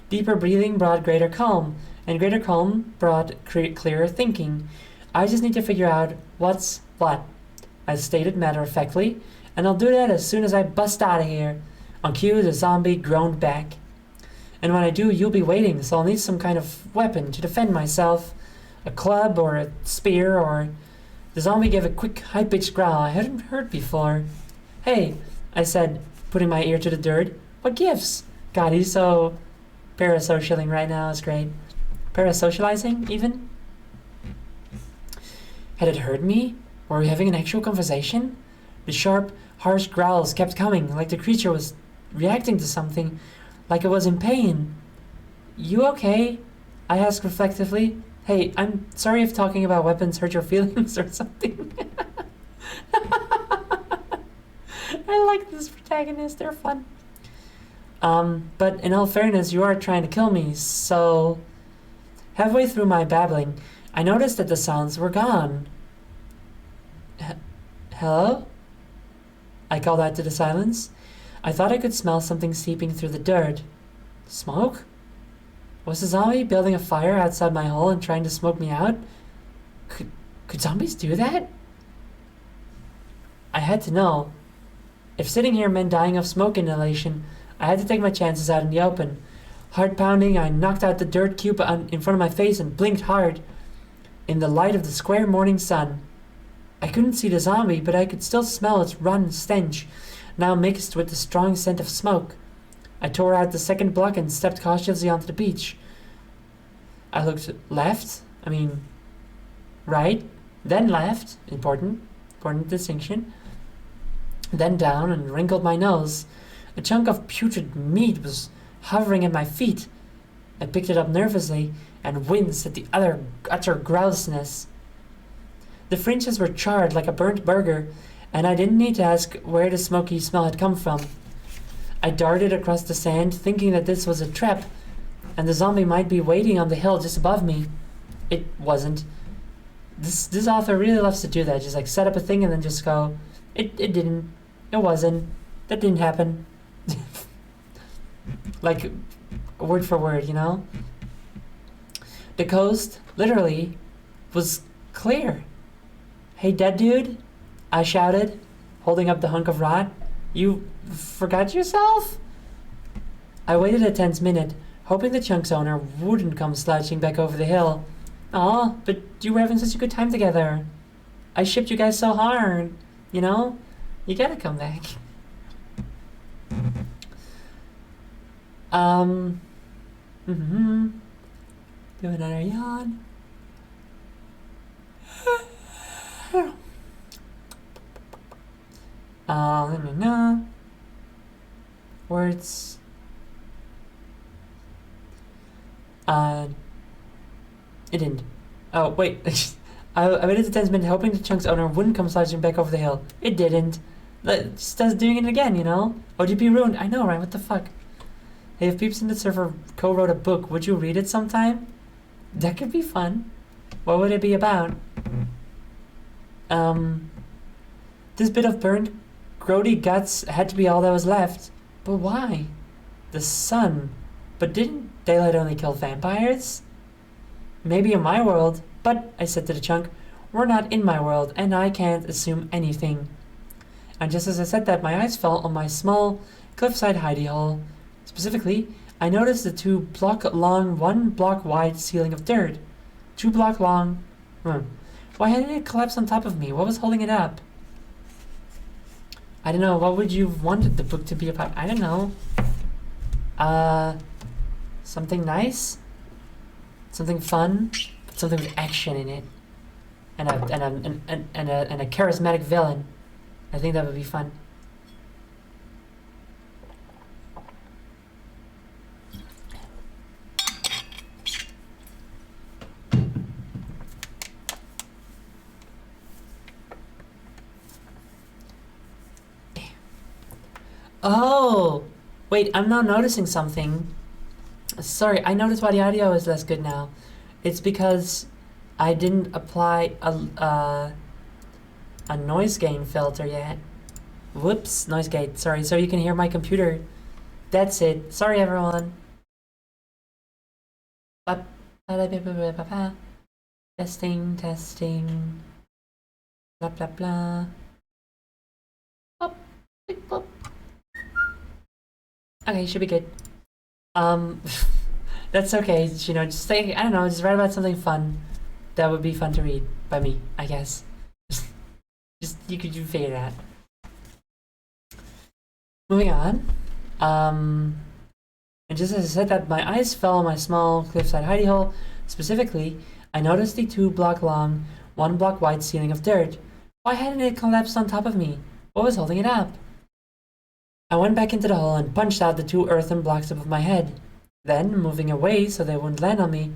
Deeper breathing brought greater calm, and greater calm brought clearer thinking. I just need to figure out what's what. I stated matter-of-factly, and I'll do that as soon as I bust out of here. On cue, the zombie groaned back. And when I do, you'll be waiting, so I'll need some kind of weapon to defend myself. A club or a spear or... The zombie gave a quick, high-pitched growl I hadn't heard before. Hey, I said, putting my ear to the dirt. What gives? God, he's so parasocialing right now. It's great. Parasocializing, even? Had it heard me? Were we having an actual conversation? The sharp, harsh growls kept coming, like the creature was reacting to something, like it was in pain. You okay? I asked reflectively. Hey, I'm sorry if talking about weapons hurt your feelings or something. I like this protagonist, they're fun. But in all fairness, you are trying to kill me, so... Halfway through my babbling, I noticed that the sounds were gone. Hello? I called out to the silence. I thought I could smell something seeping through the dirt. Smoke? Was the zombie building a fire outside my hole and trying to smoke me out? Could zombies do that? I had to know. If sitting here meant dying of smoke inhalation, I had to take my chances out in the open. Heart pounding, I knocked out the dirt cube in front of my face and blinked hard. In the light of the square morning sun. I couldn't see the zombie, but I could still smell its rotten stench, now mixed with the strong scent of smoke. I tore out the second block and stepped cautiously onto the beach. I looked right, then left, important distinction, then down and wrinkled my nose. A chunk of putrid meat was hovering at my feet. I picked it up nervously and winced at the utter grossness. The fringes were charred like a burnt burger, and I didn't need to ask where the smoky smell had come from. I darted across the sand, thinking that this was a trap, and the zombie might be waiting on the hill just above me. It wasn't. This author really loves to do that, just like set up a thing and then just go, it didn't, it wasn't, that didn't happen. Like, word for word, you know? The coast, literally, was Clear. Hey, dead dude, I shouted, holding up the hunk of rot. You forgot yourself? I waited a tense minute, hoping the chunk's owner wouldn't come slouching back over the hill. Aw, but you were having such a good time together. I shipped you guys so hard, you know? You gotta come back. Do another yawn. No. Words. It didn't. Oh, wait. I waited a 10 minutes hoping the chunk's owner wouldn't come slouching back over the hill. It didn't. Just does doing it again, you know? OGP ruined. I know, right? What the fuck? Hey, if peeps in the server co-wrote a book, would you read it sometime? That could be fun. What would it be about? This bit of burnt, grody guts had to be all that was left. But why? The sun. But didn't daylight only kill vampires? Maybe in my world, but, I said to the chunk, we're not in my world, and I can't assume anything. And just as I said that, my eyes fell on my small, cliffside hidey hole. Specifically, I noticed the 2 block long, 1 block wide ceiling of dirt. 2 block long. Why hadn't it collapsed on top of me? What was holding it up? I don't know. What would you have wanted the book to be about? I don't know. Something nice? Something fun? Something with action in it. And a charismatic villain. I think that would be fun. Oh! Wait, I'm now noticing something. Sorry, I noticed why the audio is less good now. It's because I didn't apply a noise gain filter yet. Whoops, noise gate. Sorry, so you can hear my computer. That's it. Sorry, everyone. Testing, testing. Blah, blah, blah. Pop, beep, pop. Okay, should be good. That's okay. You know, just say, I don't know, just write about something fun. That would be fun to read by me, I guess. Just you could figure it out. Moving on. And just as I said that, my eyes fell on my small cliffside hidey hole. Specifically, I noticed the 2 block long, 1 block wide ceiling of dirt. Why hadn't it collapsed on top of me? What was holding it up? I went back into the hole and punched out the 2 earthen blocks above my head. Then, moving away so they wouldn't land on me,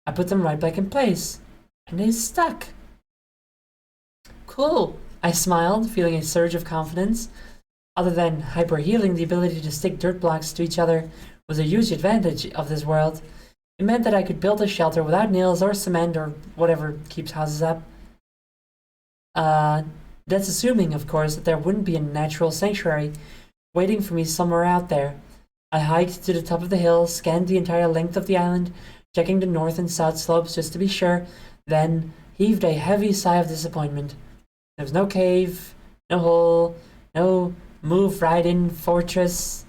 I put them right back in place. And they stuck. Cool, I smiled, feeling a surge of confidence. Other than hyper-healing, the ability to stick dirt blocks to each other was a huge advantage of this world. It meant that I could build a shelter without nails or cement or whatever keeps houses up. That's assuming, of course, that there wouldn't be a natural sanctuary waiting for me somewhere out there. I hiked to the top of the hill, scanned the entire length of the island, checking the north and south slopes just to be sure, then heaved a heavy sigh of disappointment. There was no cave, no hole, no move right in fortress.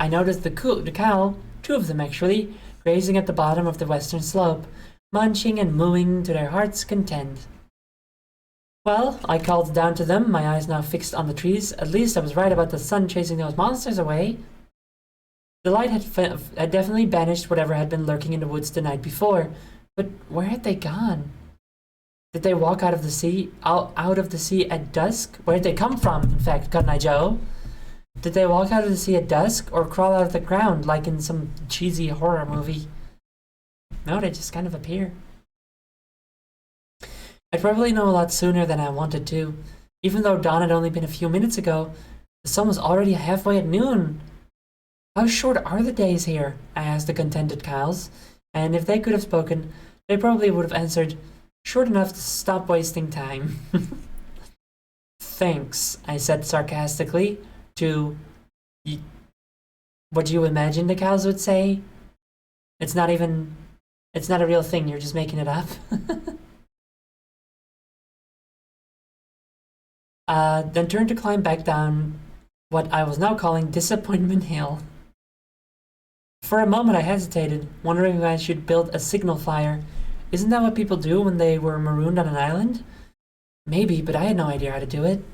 I noticed the cow, 2 of them actually, grazing at the bottom of the western slope, munching and mooing to their heart's content. Well, I called down to them, my eyes now fixed on the trees. At least I was right about the sun chasing those monsters away. The light had definitely banished whatever had been lurking in the woods the night before, but where had they gone? Did they walk out of the sea, out of the sea at dusk? Where did they come from, in fact, Cotton Eye Joe? Did they walk out of the sea at dusk, or crawl out of the ground like in some cheesy horror movie? No, they just kind of appear. I'd probably know a lot sooner than I wanted to. Even though dawn had only been a few minutes ago, the sun was already halfway at noon. How short are the days here? I asked the contented cows, and if they could have spoken, they probably would have answered, short enough to stop wasting time. Thanks, I said sarcastically, to what you imagine the cows would say. It's not a real thing, you're just making it up. then turned to climb back down what I was now calling Disappointment Hill. For a moment I hesitated, wondering if I should build a signal fire. Isn't that what people do when they were marooned on an island? Maybe, but I had no idea how to do it.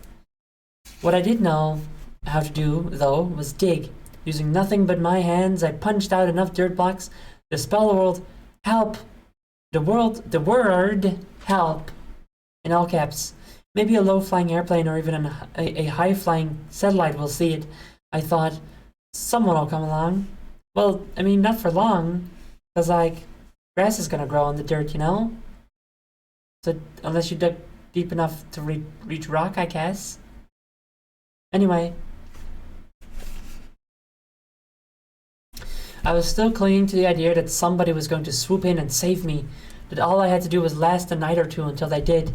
What I did know how to do, though, was dig. Using nothing but my hands, I punched out enough dirt blocks to spell the word help. The word help in all caps. Maybe a low-flying airplane or even a high-flying satellite will see it. I thought, someone will come along. Well, I mean, not for long, because, like, grass is gonna grow in the dirt, you know? So, unless you dug deep enough to reach rock, I guess. Anyway. I was still clinging to the idea that somebody was going to swoop in and save me, that all I had to do was last a night or two until they did.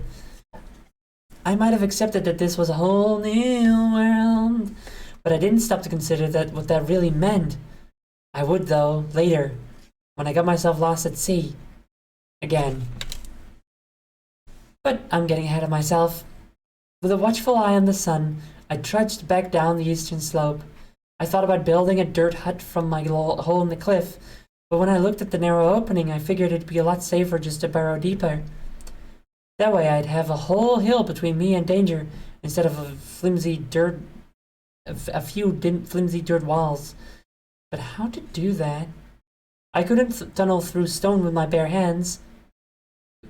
I might have accepted that this was a whole new world, but I didn't stop to consider that what that really meant. I would, though, later, when I got myself lost at sea. Again. But I'm getting ahead of myself. With a watchful eye on the sun, I trudged back down the eastern slope. I thought about building a dirt hut from my hole in the cliff, but when I looked at the narrow opening, I figured it'd be a lot safer just to burrow deeper. That way I'd have a whole hill between me and danger, instead of a flimsy dirt walls. But how to do that? I couldn't tunnel through stone with my bare hands.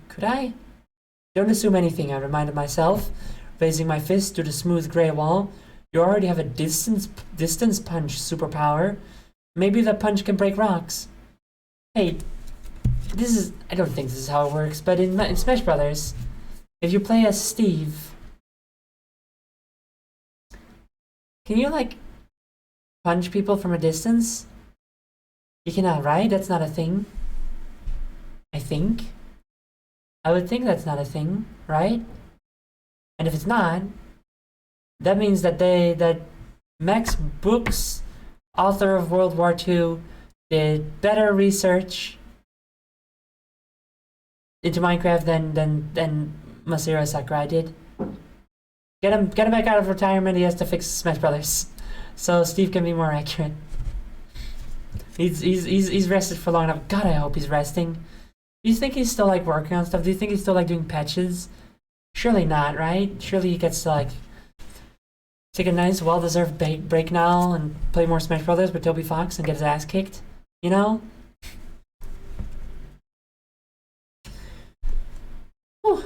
Could I? Don't assume anything, I reminded myself, raising my fist to the smooth gray wall. You already have a distance punch superpower. Maybe that punch can break rocks. Hey, I don't think this is how it works, but in Smash Brothers, if you play as Steve, can you, like, punch people from a distance? You cannot, right? That's not a thing. I think. I would think that's not a thing, right? And if it's not, that means that Max Brooks, author of World War II, did better research into Minecraft than Masahiro Sakurai did. Get him back out of retirement. He has to fix Smash Brothers, so Steve can be more accurate. He's rested for long enough. God, I hope he's resting. Do you think he's still, like, working on stuff? Do you think he's still, like, doing patches? Surely not, right? Surely he gets to, like, take a nice, well-deserved break now and play more Smash Brothers with Toby Fox and get his ass kicked, you know? Whew.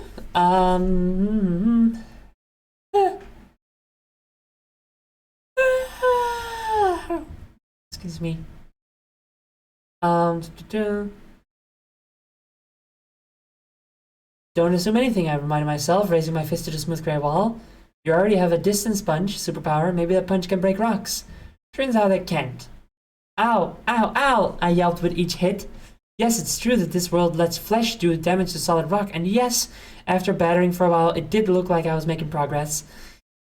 Excuse me. Don't assume anything, I reminded myself, raising my fist to the smooth gray wall. You already have a distance punch superpower. Maybe that punch can break rocks. Turns out it can't. Ow, ow, ow, I yelped with each hit. Yes, it's true that this world lets flesh do damage to solid rock, and yes, after battering for a while, it did look like I was making progress.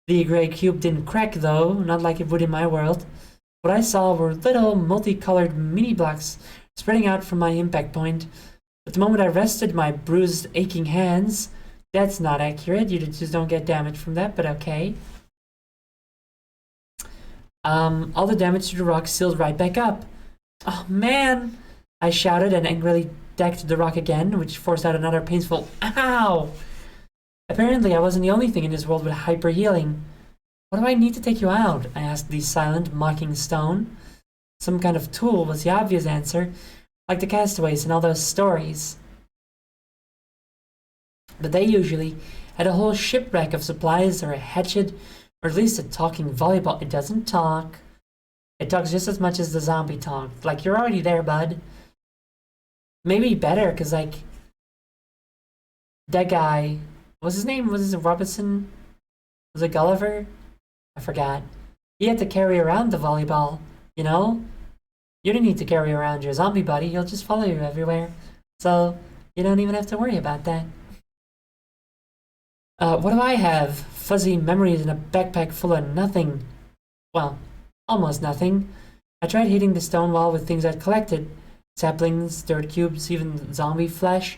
The gray cube didn't crack, though, not like it would in my world. What I saw were little, multicolored mini blocks spreading out from my impact point. At the moment I rested my bruised, aching hands. That's not accurate. You just don't get damage from that, but okay. All the damage to the rock sealed right back up. Oh man! I shouted and angrily decked the rock again, which forced out another painful ow! Apparently I wasn't the only thing in this world with hyper healing. What do I need to take you out? I asked the silent, mocking stone. Some kind of tool was the obvious answer, like the castaways in all those stories. But they usually had a whole shipwreck of supplies or a hatchet, or at least a talking volleyball. It doesn't talk. It talks just as much as the zombie talked. Like, you're already there, bud. Maybe better, because, like, that guy, what's his name? Was it Robinson? Was it Gulliver? I forgot. He had to carry around the volleyball, you know? You don't need to carry around your zombie buddy. He'll just follow you everywhere. So, you don't even have to worry about that. What do I have? Fuzzy memories in a backpack full of nothing. Well, almost nothing. I tried hitting the stone wall with things I'd collected. Saplings, dirt cubes, even zombie flesh.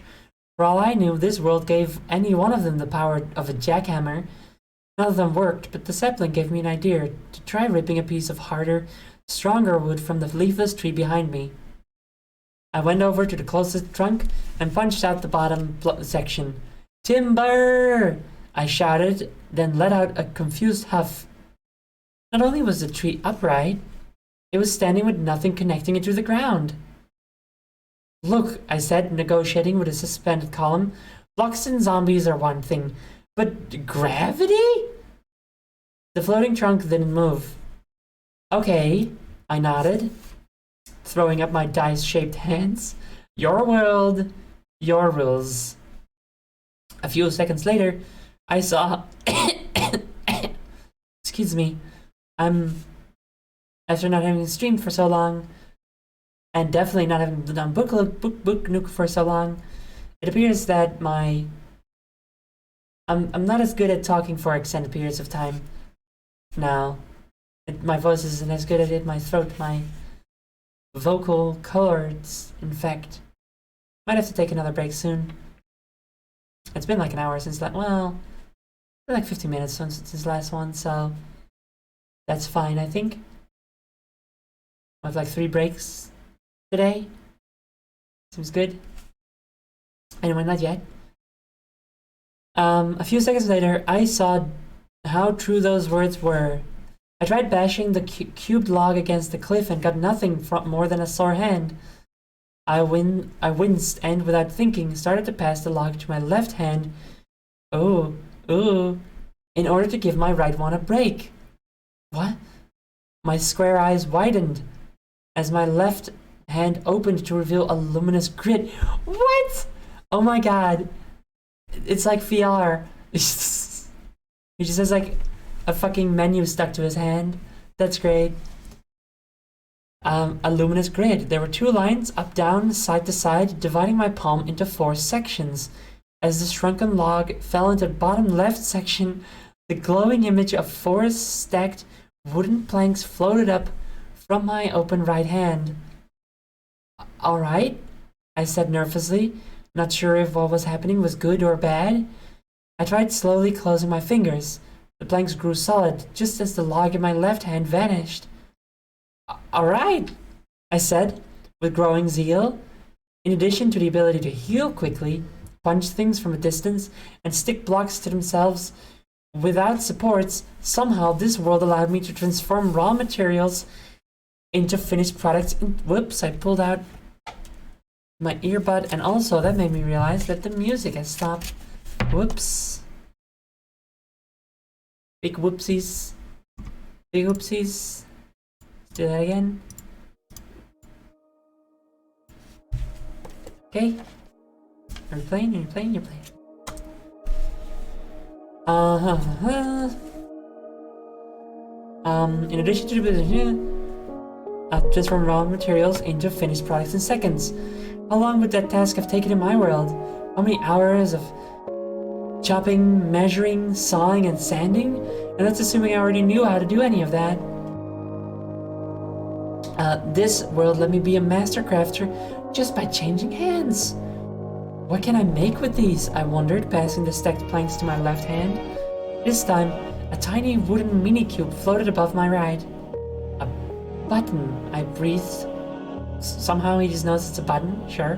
For all I knew, this world gave any one of them the power of a jackhammer. None of them worked, but the sapling gave me an idea to try ripping a piece of harder, stronger wood from the leafless tree behind me. I went over to the closest trunk and punched out the bottom section. "Timber!" I shouted, then let out a confused huff. Not only was the tree upright, it was standing with nothing connecting it to the ground. "Look," I said, negotiating with a suspended column. "Blocks and zombies are one thing, but gravity?" The floating trunk didn't move. "Okay," I nodded, throwing up my dice-shaped hands. "Your world, your rules." A few seconds later, I saw... Excuse me. After not having streamed for so long, and definitely not having done book nuke for so long, it appears that I'm not as good at talking for extended periods of time now. My voice isn't as good at it, my throat, my vocal cords, in fact. Might have to take another break soon. It's been like an hour since that, well, like 15 minutes since this last one, so that's fine, I think. I have like 3 breaks today. Seems good. Anyway, not yet. A few seconds later, I saw how true those words were. I tried bashing the cubed log against the cliff and got nothing from more than a sore hand. I winced and, without thinking, started to pass the log to my left hand. Ooh, in order to give my right one a break. What? My square eyes widened as my left hand opened to reveal a luminous grid. What? Oh my god. It's like VR. He just has like a fucking menu stuck to his hand. That's great. A luminous grid. There were 2 lines, up, down, side to side, dividing my palm into 4 sections. As the shrunken log fell into the bottom left section, the glowing image of 4 stacked wooden planks floated up from my open right hand. "Alright," I said nervously, not sure if what was happening was good or bad. I tried slowly closing my fingers. The planks grew solid, just as the log in my left hand vanished. "Alright," I said, with growing zeal. In addition to the ability to heal quickly, punch things from a distance, and stick blocks to themselves without supports, somehow this world allowed me to transform raw materials into finished products. Whoops, I pulled out my earbud, and also that made me realize that the music has stopped. Whoops. Big whoopsies. Big whoopsies. Let's do that again. Okay. Are you playing? Are you playing? You're playing. In addition to the transform raw materials into finished products in seconds. How long would that task have taken in my world? How many hours of chopping, measuring, sawing, and sanding? And that's assuming I already knew how to do any of that. This world let me be a master crafter just by changing hands. What can I make with these? I wondered, passing the stacked planks to my left hand. This time, a tiny wooden mini-cube floated above my right. A button, I breathed. Somehow he just knows it's a button, sure.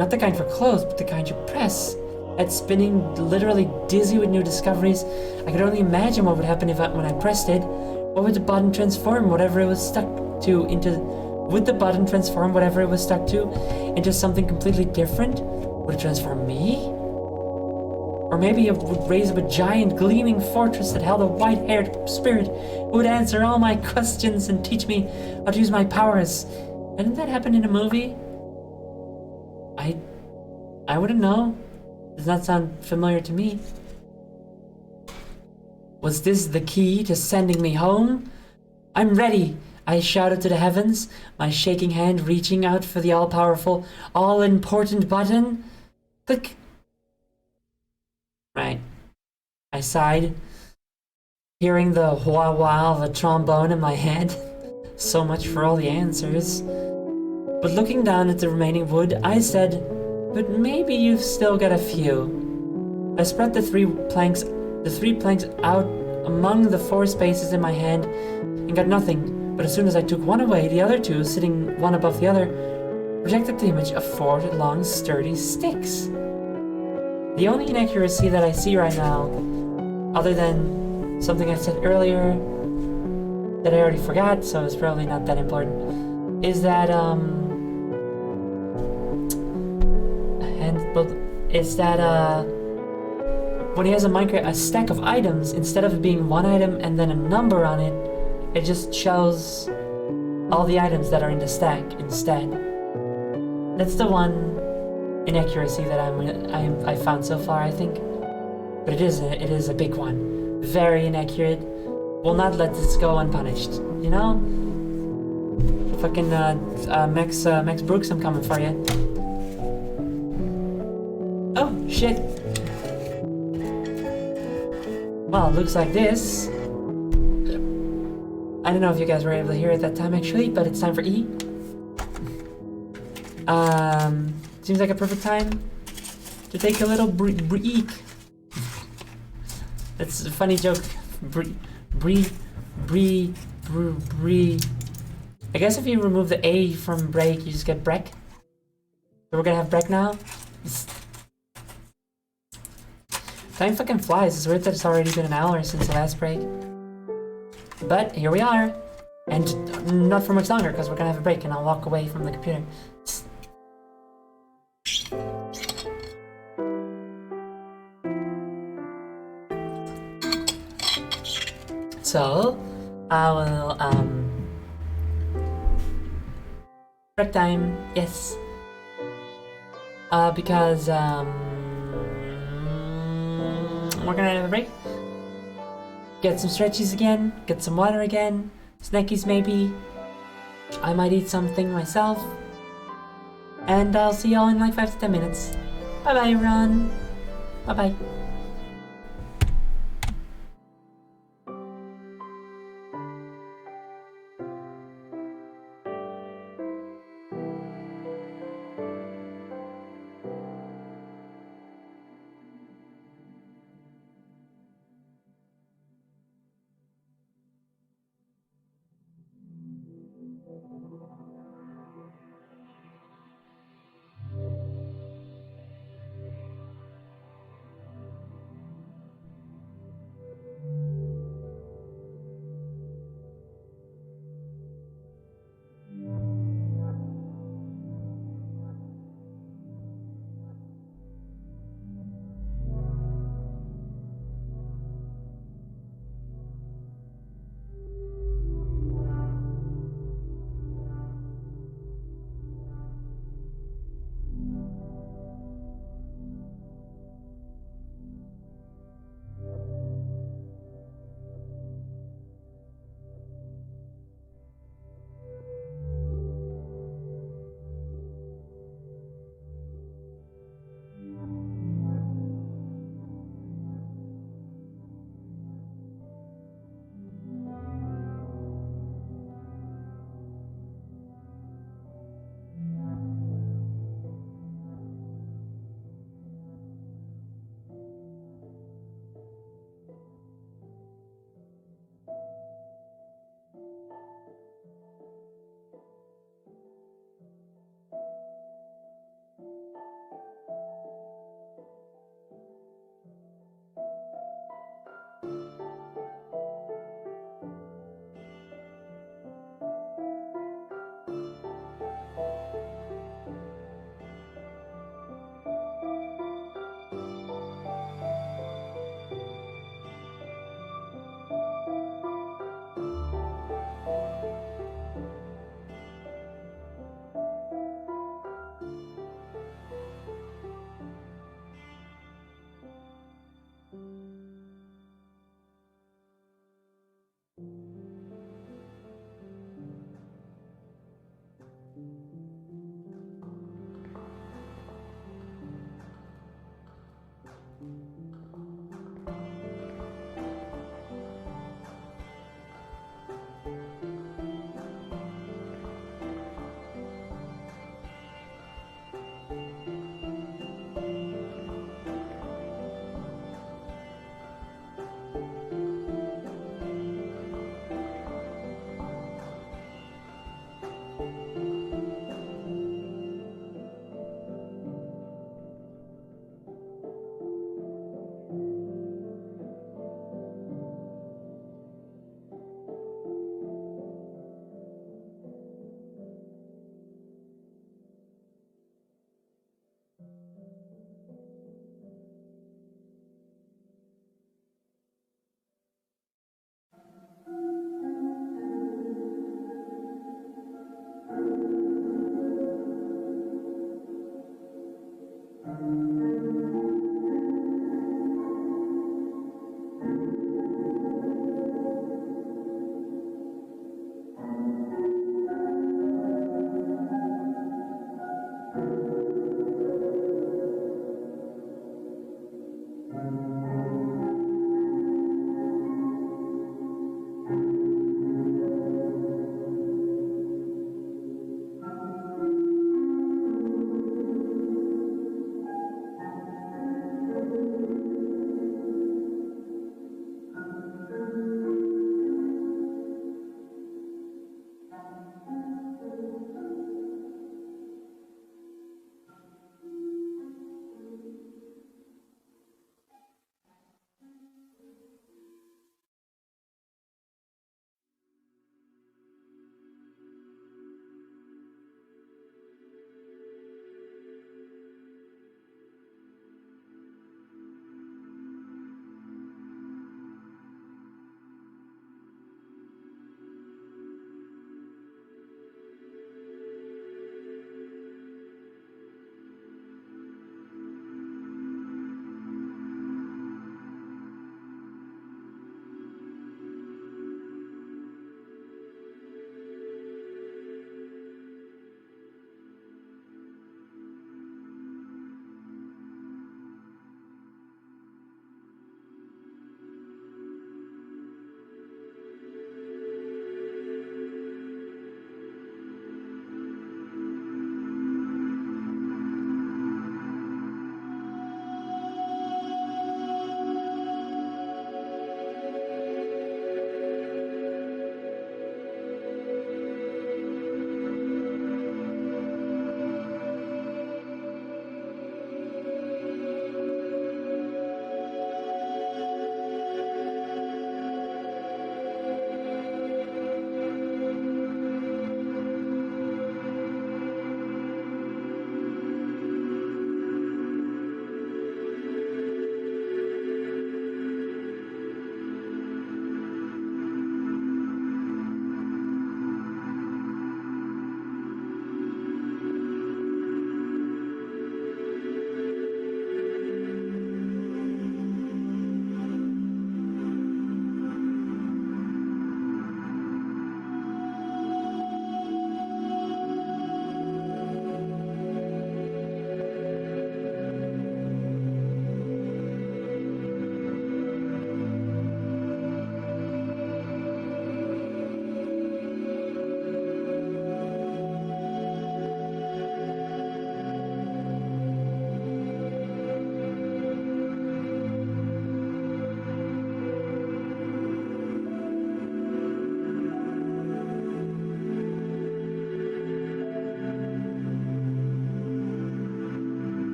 Not the kind for clothes, but the kind you press. At spinning, literally dizzy with new discoveries, I could only imagine what would happen when I pressed it. What would the button transform whatever it was stuck to into? Would the button transform whatever it was stuck to into something completely different? Would it transform me? Or maybe it would raise up a giant gleaming fortress that held a white-haired spirit who would answer all my questions and teach me how to use my powers. Didn't that happen in a movie? I wouldn't know. Does not sound familiar to me. Was this the key to sending me home? "I'm ready," I shouted to the heavens, my shaking hand reaching out for the all-powerful, all-important button. Click. Right. I sighed, hearing the wah-wah of a trombone in my head. So much for all the answers. But looking down at the remaining wood, I said, "But maybe you've still got a few." I spread the 3 planks the 3 planks out among the 4 spaces in my hand and got nothing. But as soon as I took one away, the other 2, sitting one above the other, projected the image of 4 long, sturdy sticks. The only inaccuracy that I see right now, other than something I said earlier that I already forgot, so it's probably not that important, is that when he has a Minecraft a stack of items, instead of it being one item and then a number on it, it just shows all the items that are in the stack instead. That's the one inaccuracy that I found so far, I think. But it is a big one. Very inaccurate. Will not let this go unpunished. You know? Fucking Max Brooks, I'm coming for you. Oh shit. Well, it looks like this. I don't know if you guys were able to hear it that time actually, but it's time for E. Seems like a perfect time to take a little break. That's a funny joke. Bree. I guess if you remove the A from break, you just get break. So we're gonna have break now. Time fucking flies. It's weird that it's already been an hour since the last break. But here we are. And not for much longer, because we're gonna have a break and I'll walk away from the computer. So, I will, break time, yes. Because, we're gonna have a break. Get some stretchies again, get some water again, snackies maybe. I might eat something myself. And I'll see y'all in like 5 to 10 minutes. Bye bye, everyone. Bye bye.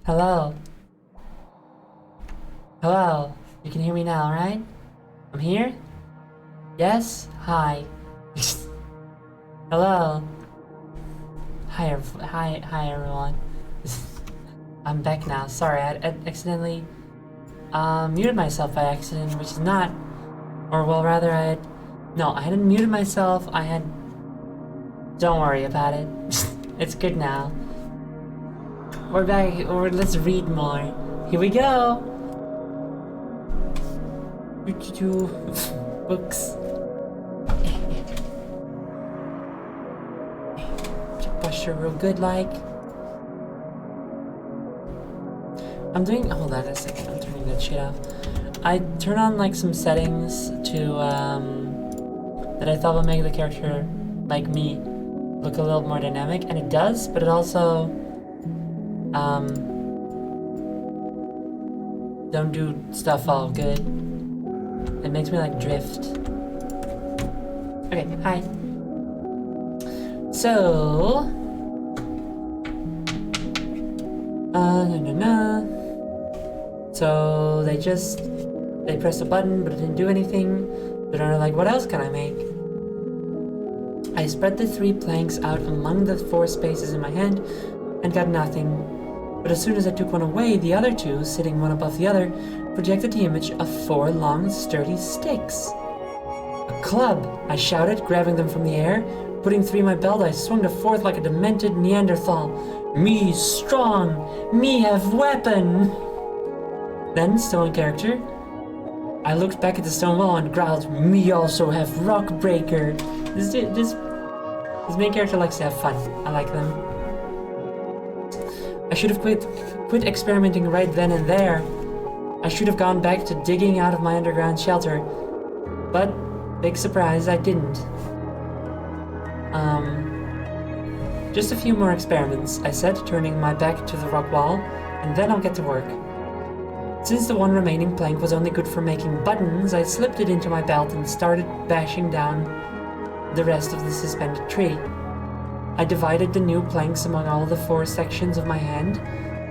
Hello? Hello? You can hear me now, right? I'm here? Yes? Hi. Hello? Hi everyone. I'm back now. Sorry, I accidentally muted myself by accident, which is not, or well rather I hadn't muted myself, don't worry about it. It's good now. We're back, or let's read more. Here we go! Books. Posture real good, like. Hold on a second, I'm turning that shit off. I turn on like some settings to, that I thought would make the character, like me, look a little more dynamic, and it does, but it also, don't do stuff all good. It makes me like drift. Okay, hi. So, So they pressed a button, but it didn't do anything. But I'm like, what else can I make? I spread the 3 planks out among the 4 spaces in my hand and got nothing. But as soon as I took one away, the other two, sitting one above the other, projected the image of 4 long, sturdy sticks. A club, I shouted, grabbing them from the air. Putting 3 in my belt, I swung the 4th like a demented Neanderthal. Me strong! Me have weapon! Then, still in character, I looked back at the stone wall and growled, me also have rock breaker. This main character likes to have fun. I like them. I should have quit experimenting right then and there. I should have gone back to digging out of my underground shelter. But, big surprise, I didn't. Just a few more experiments, I said, turning my back to the rock wall, and then I'll get to work. Since the one remaining plank was only good for making buttons, I slipped it into my belt and started bashing down the rest of the suspended tree. I divided the new planks among all the 4 sections of my hand,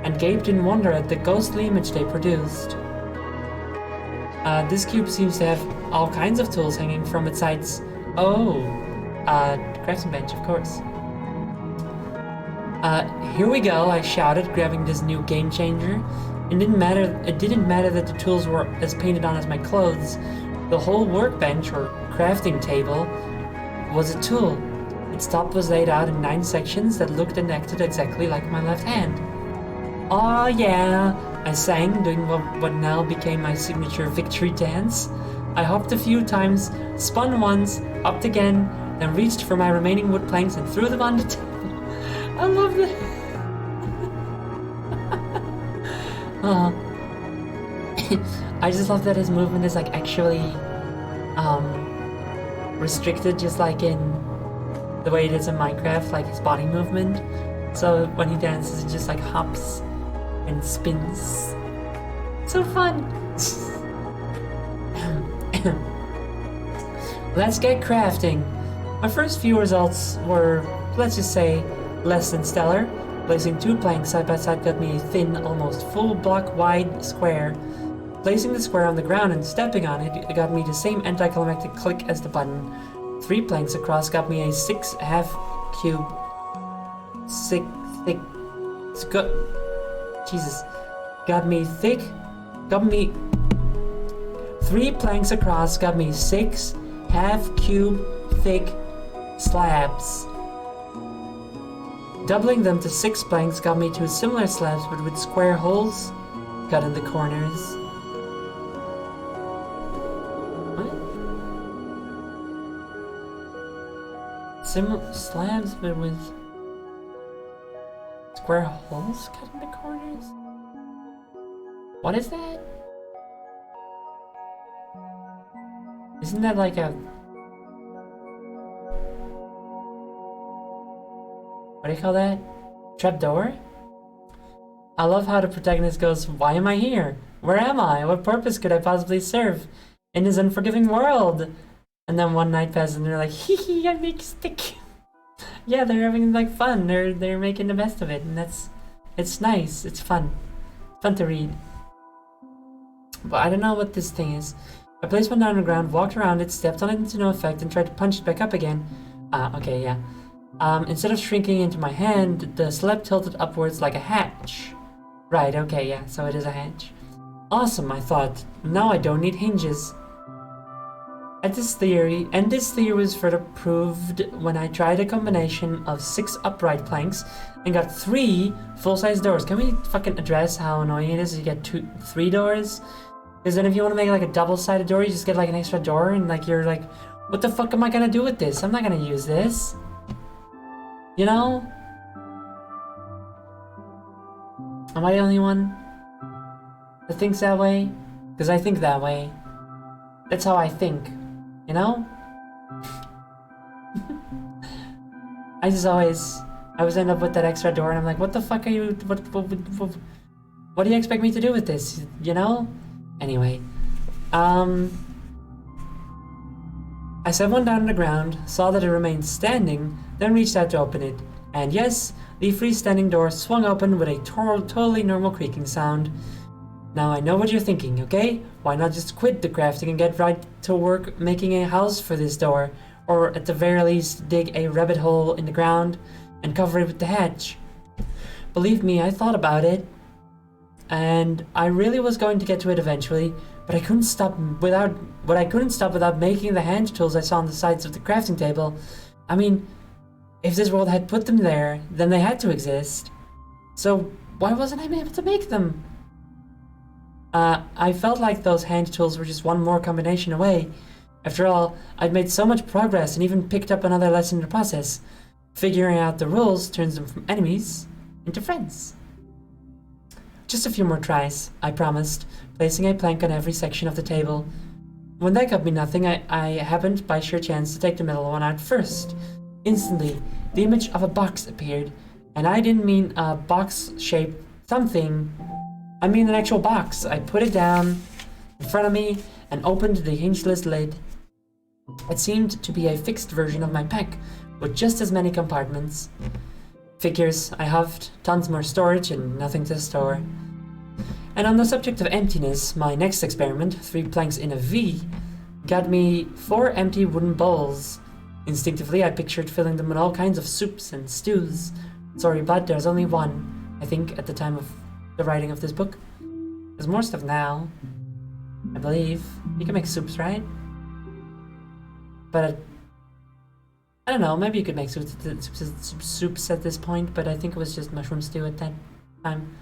and gaped in wonder at the ghostly image they produced. This cube seems to have all kinds of tools hanging from its sides. Oh, crafting bench, of course. Here we go, I shouted, grabbing this new game changer. It didn't matter that the tools were as painted on as my clothes. The whole workbench, or crafting table, was a tool. Its top was laid out in 9 sections that looked and acted exactly like my left hand. "Aw yeah," I sang, doing what now became my signature victory dance. I hopped a few times, spun once, hopped again, then reached for my remaining wood planks and threw them on the table. I love that. I just love that his movement is like actually restricted, just like in the way it is in Minecraft, like his body movement. So when he dances, it just like hops and spins. So fun. Let's get crafting. My first few results were, let's just say, less than stellar. Placing 2 planks side by side got me a thin, almost full block wide square. Placing the square on the ground and stepping on it got me the same anticlimactic click as the button. 3 planks across got me a 6 half cube. Got me 3 planks across got me 6 half cube thick slabs. Doubling them to 6 planks got me 2 similar slabs but with square holes cut in the corners. What? Similar slabs but with square holes cut in the corners? What is that? Isn't that like a... What do you call that? Trapdoor? I love how the protagonist goes, why am I here? Where am I? What purpose could I possibly serve in this unforgiving world? And then one night passes and they're like, hee hee, I make stick. Yeah, they're having like fun. They're making the best of it, and it's nice. It's fun. Fun to read. But I don't know what this thing is. I placed one down on the ground, walked around it, stepped on it to no effect, and tried to punch it back up again. Okay, yeah. Instead of shrinking into my hand, the slab tilted upwards like a hatch. Right, okay, yeah, so it is a hatch. Awesome, I thought. Now I don't need hinges. This theory was further proved when I tried a combination of 6 upright planks and got 3 full-size doors. Can we fucking address how annoying it is to get 3 doors? Because then if you want to make like a double-sided door, you just get like an extra door and like you're like, what the fuck am I gonna do with this? I'm not gonna use this. You know? Am I the only one that thinks that way? Because I think that way. That's how I think. You know? I always end up with that extra door and I'm like, what the fuck are you, what do you expect me to do with this? You know? Anyway. I set one down on the ground, saw that it remained standing, then reached out to open it. And yes, the freestanding door swung open with a totally normal creaking sound. Now I know what you're thinking, okay? Why not just quit the crafting and get right to work making a house for this door? Or at the very least, dig a rabbit hole in the ground and cover it with the hatch. Believe me, I thought about it. And I really was going to get to it eventually, but I couldn't stop without making the hand tools I saw on the sides of the crafting table. I mean, if this world had put them there, then they had to exist. So why wasn't I able to make them? I felt like those hand tools were just one more combination away. After all, I'd made so much progress and even picked up another lesson in the process. Figuring out the rules turns them from enemies into friends. Just a few more tries, I promised, placing a plank on every section of the table. When that got me nothing, I happened by sheer chance to take the middle one out first. Instantly, the image of a box appeared, and I didn't mean a box-shaped something. I mean an actual box. I put it down in front of me and opened the hingeless lid. It seemed to be a fixed version of my pack, with just as many compartments. Figures, I huffed, tons more storage and nothing to store. And on the subject of emptiness, my next experiment, 3 planks in a V, got me 4 empty wooden bowls. Instinctively, I pictured filling them with all kinds of soups and stews. Sorry, but there's only one, I think, at the time of the writing of this book. There's more stuff now, I believe. You can make soups, right? But I don't know, maybe you could make soups at this point, but I think it was just mushroom stew at that time.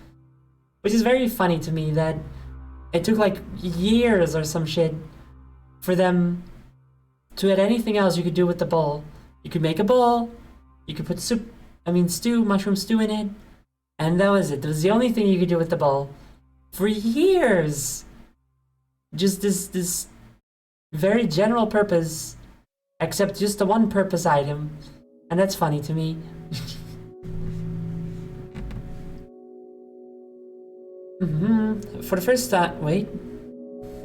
Which is very funny to me that it took like years or some shit for them to add anything else you could do with the bowl. You could make a bowl, you could put mushroom stew in it, and that was it. That was the only thing you could do with the bowl. For years! Just this very general purpose, except just the one purpose item. And that's funny to me. For the first time, wait.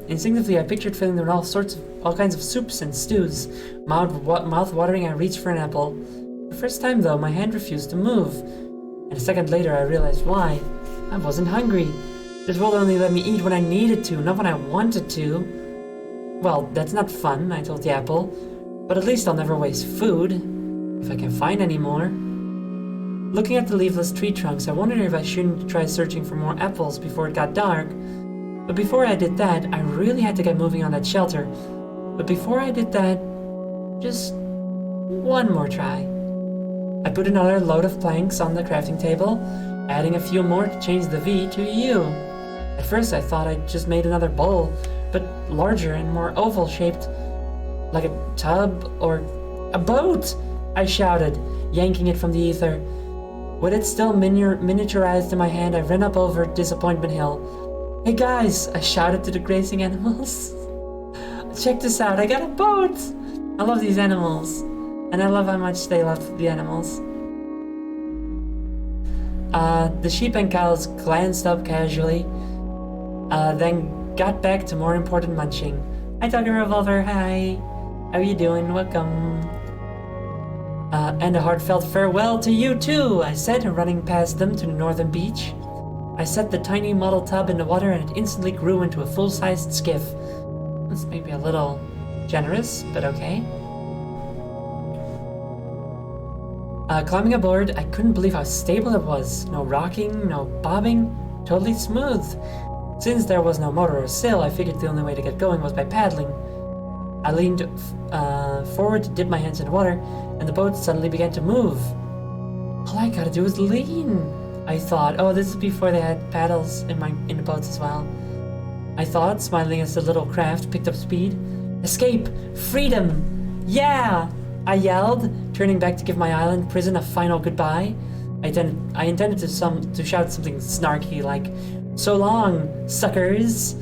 Instinctively, I pictured filling them with all kinds of soups and stews. Mouth-watering, I reached for an apple. The first time, though, my hand refused to move. And a second later, I realized why. I wasn't hungry. This world only let me eat when I needed to, not when I wanted to. Well, that's not fun, I told the apple. But at least I'll never waste food, if I can find any more. Looking at the leafless tree trunks, I wondered if I shouldn't try searching for more apples before it got dark. But before I did that, I really had to get moving on that shelter. But before I did that, just one more try. I put another load of planks on the crafting table, adding a few more to change the V to U. At first I thought I'd just made another bowl, but larger and more oval-shaped, like a tub or a boat, I shouted, yanking it from the ether. With it still miniaturized in my hand, I ran up over Disappointment Hill. Hey guys, I shouted to the grazing animals. Check this out, I got a boat! I love these animals. And I love how much they love the animals. The sheep and cows glanced up casually, then got back to more important munching. Hi Doggy Revolver, hi! How are you doing? Welcome. And a heartfelt farewell to you too, I said, running past them to the northern beach. I set the tiny model tub in the water and it instantly grew into a full-sized skiff. That's maybe a little generous, but okay. Climbing aboard, I couldn't believe how stable it was. No rocking, no bobbing, totally smooth. Since there was no motor or sail, I figured the only way to get going was by paddling. I leaned forward to dip my hands in the water, and the boat suddenly began to move. All I gotta do is lean, I thought. Oh, this is before they had paddles in the boats as well. I thought, smiling as the little craft picked up speed. Escape! Freedom! Yeah! I yelled, turning back to give my island prison a final goodbye. I intended to shout something snarky like, "So long, suckers!"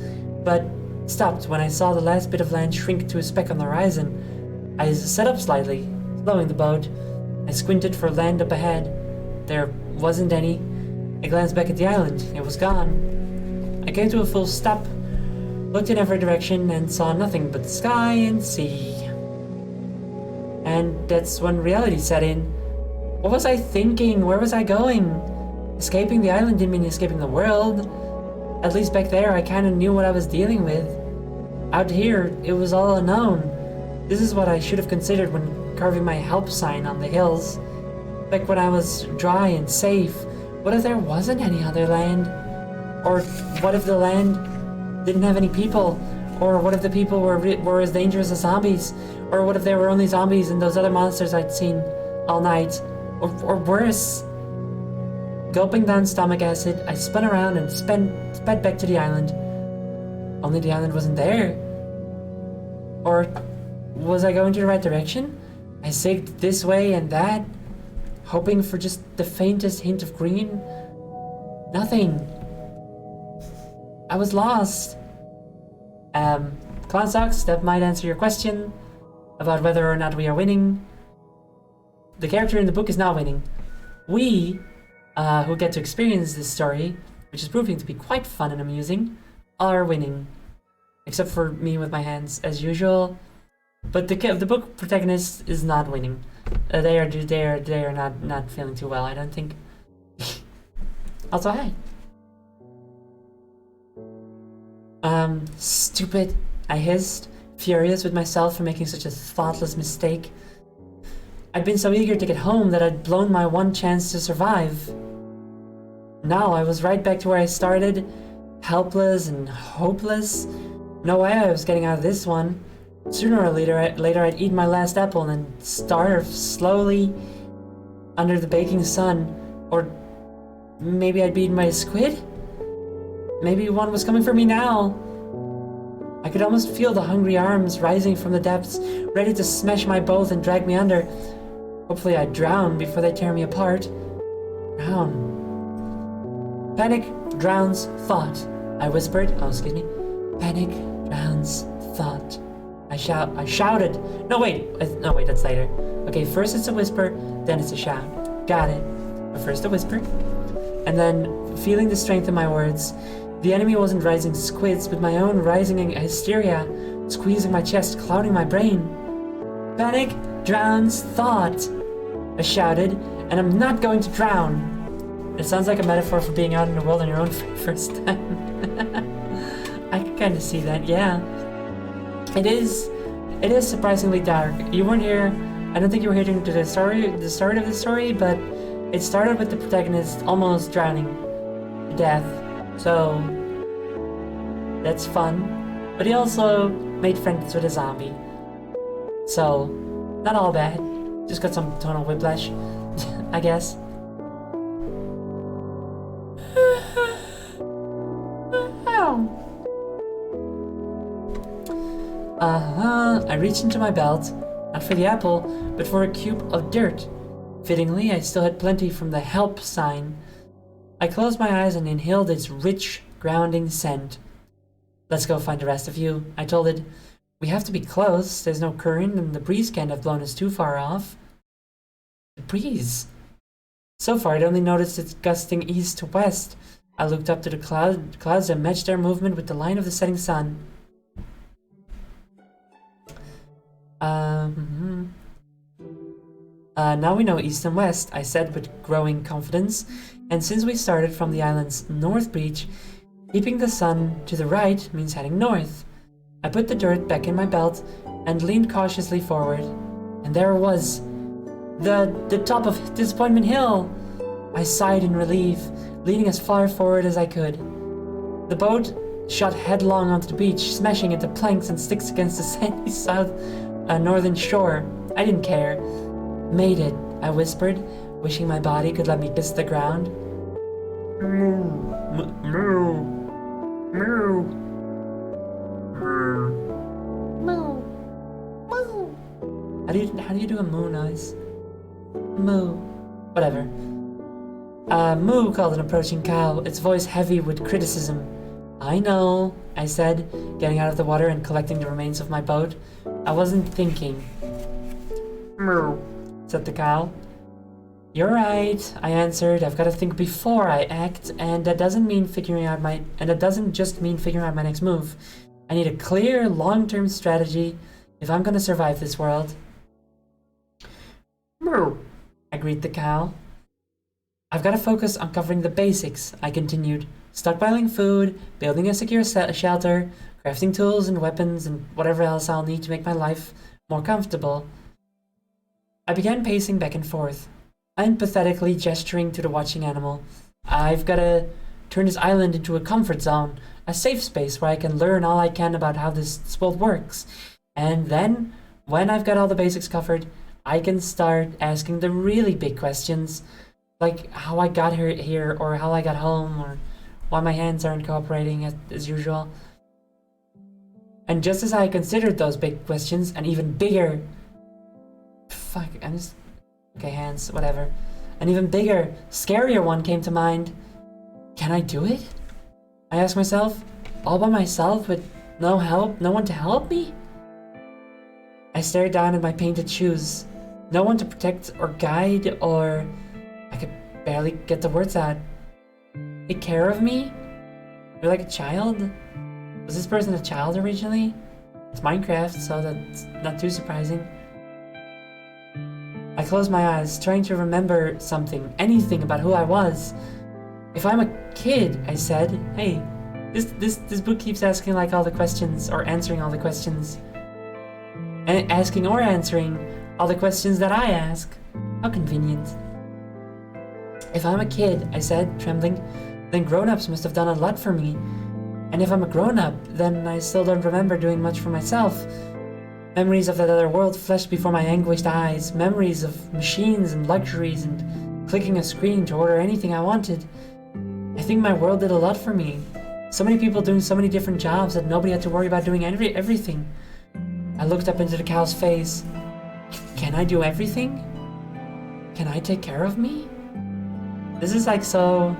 but stopped when I saw the last bit of land shrink to a speck on the horizon. I sat up slightly, slowing the boat. I squinted for land up ahead. There wasn't any. I glanced back at the island. It was gone. I came to a full stop, looked in every direction, and saw nothing but sky and sea. And that's when reality set in. What was I thinking? Where was I going? Escaping the island didn't mean escaping the world. At least back there, I kind of knew what I was dealing with. Out here, it was all unknown. This is what I should have considered when carving my help sign on the hills. Back when I was dry and safe, What if there wasn't any other land? Or what if the land didn't have any people? Or what if the people were as dangerous as zombies? Or what if there were only zombies and those other monsters I'd seen all night? Or worse. Gulping down stomach acid, I spun around and sped back to the island. Only the island wasn't there. Or was I going to the right direction? I zigged this way and that, hoping for just the faintest hint of green. Nothing. I was lost. Clown Socks, that might answer your question about whether or not we are winning. The character in the book is not winning. We, who get to experience this story, which is proving to be quite fun and amusing, are winning. Except for me with my hands, as usual. But the book protagonist is not winning. They are not feeling too well, I don't think. Also, hi. Stupid, I hissed, furious with myself for making such a thoughtless mistake. I'd been so eager to get home that I'd blown my one chance to survive. Now I was right back to where I started, helpless and hopeless. No way I was getting out of this one. Sooner or later I'd eat my last apple and then starve slowly under the baking sun. Or maybe I'd be eaten by a squid? Maybe one was coming for me now. I could almost feel the hungry arms rising from the depths, ready to smash my boat and drag me under. Hopefully I'd drown before they tear me apart. Drown. Panic drowns thought, I whispered. Oh, excuse me. Panic drowns thought. I shouted. No, wait, that's later. Okay, first it's a whisper, then it's a shout. Got it. But first a whisper, and then, feeling the strength of my words, the enemy wasn't rising squids, but my own rising hysteria, squeezing my chest, clouding my brain. Panic drowns thought, I shouted, and I'm not going to drown. It sounds like a metaphor for being out in the world on your own for the first time. I can kind of see that, yeah. It is surprisingly dark. You weren't here. I don't think you were here to the start of the story, but it started with the protagonist almost drowning to death. So that's fun. But he also made friends with a zombie. So not all bad. Just got some tonal whiplash, I guess. I reached into my belt, not for the apple, but for a cube of dirt. Fittingly, I still had plenty from the help sign. I closed my eyes and inhaled its rich, grounding scent. Let's go find the rest of you, I told it. We have to be close, there's no current and the breeze can't have blown us too far off. The breeze? So far I'd only noticed it gusting east to west. I looked up to the clouds that matched their movement with the line of the setting sun. Now we know east and west, I said with growing confidence, and since we started from the island's north beach, keeping the sun to the right means heading north. I put the dirt back in my belt and leaned cautiously forward, and there it was, the top of Disappointment Hill. I sighed in relief, leaning as far forward as I could. The boat shot headlong onto the beach, smashing into planks and sticks against the sandy northern shore. I didn't care. Made it, I whispered, wishing my body could let me kiss the ground. Moo. Moo. Moo. How do you do a moo noise? Moo. Whatever. Moo called an approaching cow, its voice heavy with criticism. I know, I said, getting out of the water and collecting the remains of my boat. I wasn't thinking. Moo, said the cow. You're right, I answered. I've got to think before I act, and that doesn't just mean figuring out my next move. I need a clear, long-term strategy if I'm gonna survive this world. Moo, agreed the cow. I've got to focus on covering the basics, I continued. Stockpiling food, building a secure shelter, crafting tools and weapons, and whatever else I'll need to make my life more comfortable. I began pacing back and forth, unpathetically gesturing to the watching animal. I've gotta turn this island into a comfort zone, a safe space where I can learn all I can about how this world works. And then, when I've got all the basics covered, I can start asking the really big questions, like how I got here, or how I got home, or why my hands aren't cooperating as usual. And just as I considered those big questions, an even bigger... Fuck, I'm just... Okay, hands, whatever. An even bigger, scarier one came to mind. Can I do it? I asked myself, all by myself with no help, no one to help me? I stared down at my painted shoes. No one to protect or guide, or... I could barely get the words out. Take care of me? You're like a child? Was this person a child originally? It's Minecraft, so that's not too surprising. I closed my eyes, trying to remember something, anything about who I was. If I'm a kid, I said. Hey, this book keeps asking like all the questions, or answering all the questions. And asking or answering all the questions that I ask. How convenient. If I'm a kid, I said, trembling, then grown-ups must have done a lot for me. And if I'm a grown-up, then I still don't remember doing much for myself. Memories of that other world flashed before my anguished eyes. Memories of machines and luxuries and clicking a screen to order anything I wanted. I think my world did a lot for me. So many people doing so many different jobs that nobody had to worry about doing everything. I looked up into the cow's face. Can I do everything? Can I take care of me? This is like so...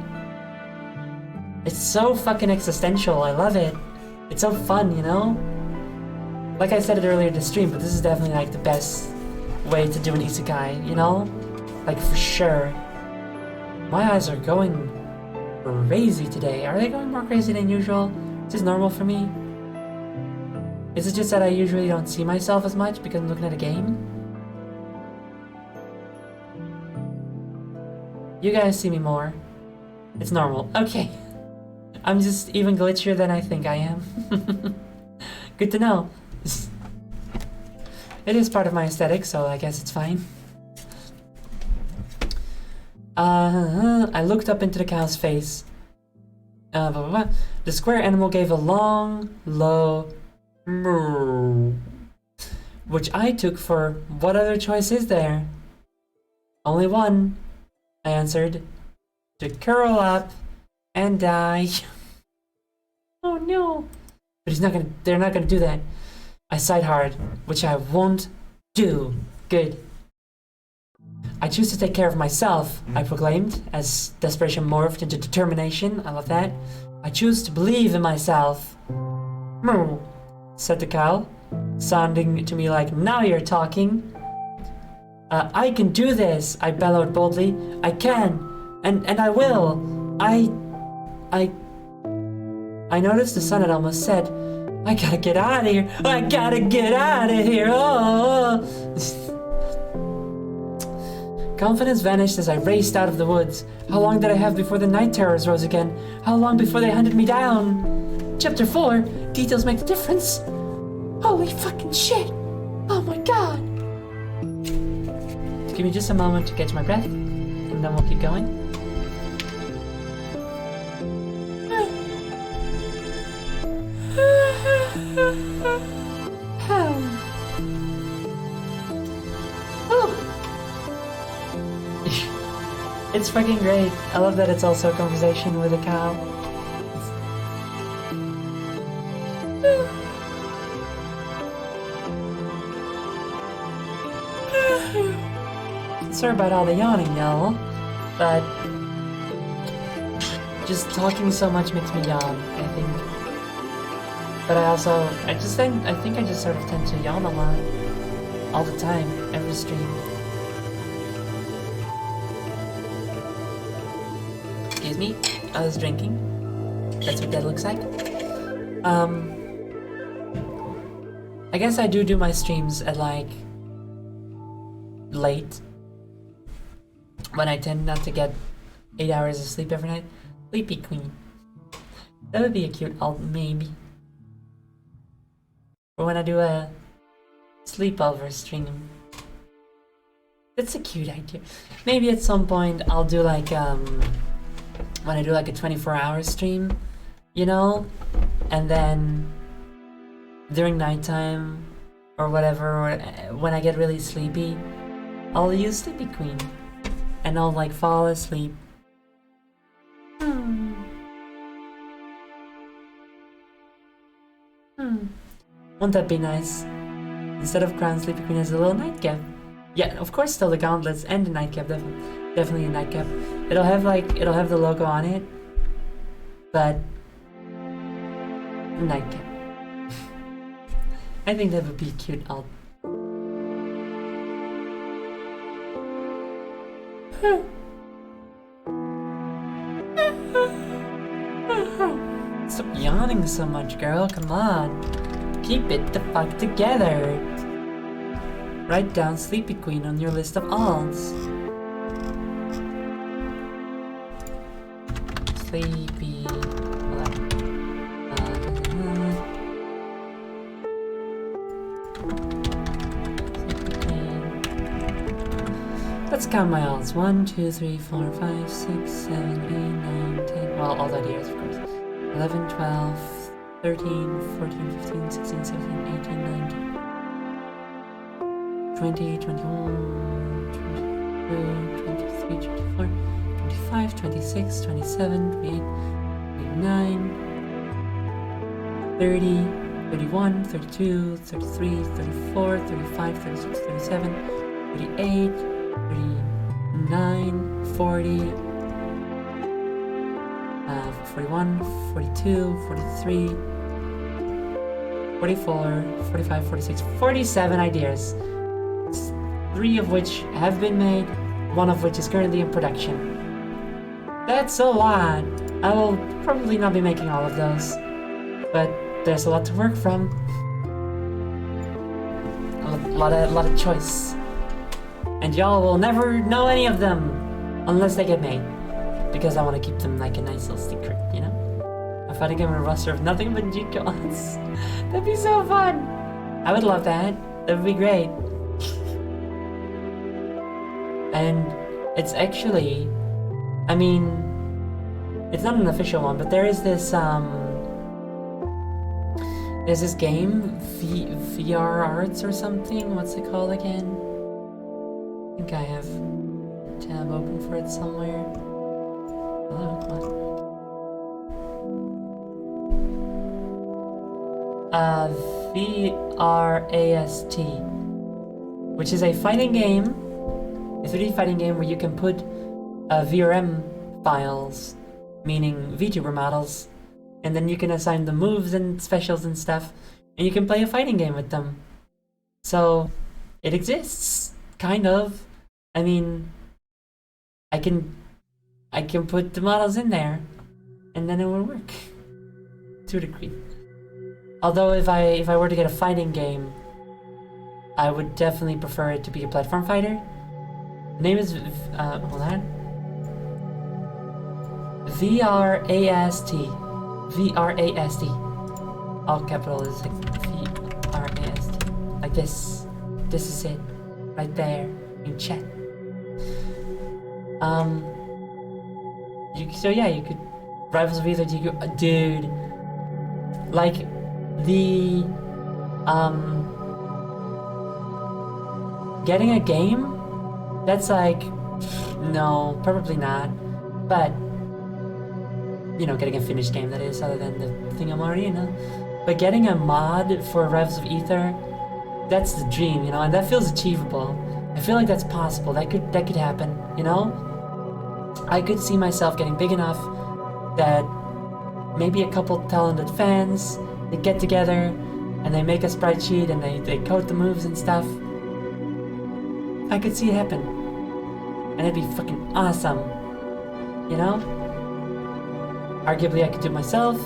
It's so fucking existential, I love it. It's so fun, you know? Like I said it earlier in the stream, but this is definitely like the best way to do an isekai, you know? Like for sure. My eyes are going crazy today. Are they going more crazy than usual? Is this normal for me? Is it just that I usually don't see myself as much because I'm looking at a game? You guys see me more. It's normal. Okay. I'm just even glitchier than I think I am. Good to know. It is part of my aesthetic, so I guess it's fine. I looked up into the cow's face. The square animal gave a long, low moo, which I took for, what other choice is there? Only one, I answered. To curl up and die. Oh no. But they're not gonna do that. I sighed hard, which I won't do. Good. I choose to take care of myself, I proclaimed, as desperation morphed into determination. I love that. I choose to believe in myself. Moo, said the cow, sounding to me like, now you're talking. I can do this, I bellowed boldly. I can, and I will. I noticed the sun had almost set. I gotta get out of here. I gotta get out of here. Oh. Confidence vanished as I raced out of the woods. How long did I have before the night terrors rose again? How long before they hunted me down? Chapter 4. Details make the difference. Holy fucking shit. Oh my god. Give me just a moment to catch my breath, and then we'll keep going. It's fucking great. I love that it's also a conversation with a cow. Sorry about all the yawning, y'all, but just talking so much makes me yawn, I think. But I think I just sort of tend to yawn a lot, all the time, every stream. Excuse me, I was drinking. That's what that looks like. I guess I do my streams at like late, when I tend not to get 8 hours of sleep every night. Sleepy queen. That would be a cute alt, maybe. Or when I do a sleepover stream. That's a cute idea. Maybe at some point I'll do like when I do like a 24-hour stream, you know, and then during nighttime or whatever, or when I get really sleepy, I'll use Sleepy Queen and I'll like fall asleep. Won't that be nice? Instead of crown, Sleepy Queen has a little nightcap. Yeah, of course, still the gauntlets and the nightcap. Definitely a nightcap. It'll have the logo on it, but nightcap. I think that would be cute. Stop yawning so much, girl. Come on. Keep it the fuck together. Write down Sleepy Queen on your list of alls. Sleepy. Let's count my alls. 1, 2, 3, 4, 5, 6, 7, 8, 9, 10. Well, all that years, of course. 11, 12, 13, 14, 15, 16, 17, 18, 19. 20, 21, 22, 23, 24, 25, 26, 27, 28, 29, 30, 31, 32, 33, 34, 35, 36, 37, 38, 39, 40, 41, 42, 43, 44, 45, 46, 47 ideas. 3 of which have been made, 1 of which is currently in production. That's a lot. I will probably not be making all of those, but there's a lot to work from. A lot of choice. And y'all will never know any of them unless they get made, because I want to keep them like a nice little secret, you know? I'm fighting him in a roster of nothing but G-Cons. That'd be so fun. I would love that. That would be great. And it's actually, I mean, it's not an official one, but there is this, there's this game, VR Arts or something. What's it called again? I think I have a tab open for it somewhere. Hello, VRAST, which is a fighting game, a 3D fighting game where you can put VRM files, meaning VTuber models, and then you can assign the moves and specials and stuff, and you can play a fighting game with them. So it exists, kind of. I mean, I can put the models in there, and then it will work to a degree. Although if I were to get a fighting game, I would definitely prefer it to be a platform fighter. The name is hold on. VRAST. VRAST. All capital is like VRAST. Like this. This is it. Right there. In chat. You could Rivals of Ether, dude. Like the getting a game, that's like, no, probably not. But you know, getting a finished game, that is, other than the thing I'm already in. But getting a mod for Rivals of Ether, that's the dream, you know, and that feels achievable. I feel like that's possible. That could happen, you know? I could see myself getting big enough that maybe a couple talented fans, they get together and they make a sprite sheet and they code the moves and stuff. I could see it happen. And it'd be fucking awesome. You know? Arguably I could do it myself.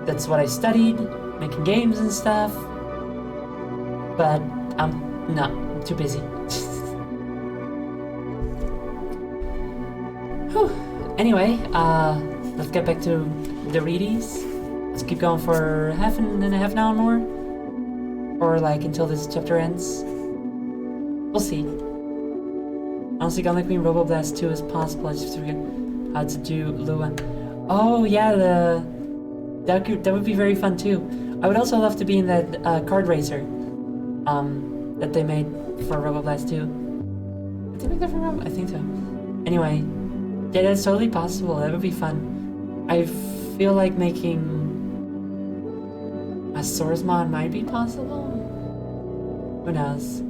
That's what I studied, making games and stuff. But I'm too busy. Whew. Anyway, let's get back to the readies. Let's keep going for half an hour more. Or like until this chapter ends. We'll see. Honestly, Gauntlet Queen Robo Blast 2 is possible. I just forget. how to do Lua. Oh yeah, that would be very fun too. I would also love to be in that card racer that they made for Roboblast 2. Did they make that for Robo? I think so. Anyway, yeah, that's totally possible. That would be fun. I feel like making a Source mod might be possible. Who knows?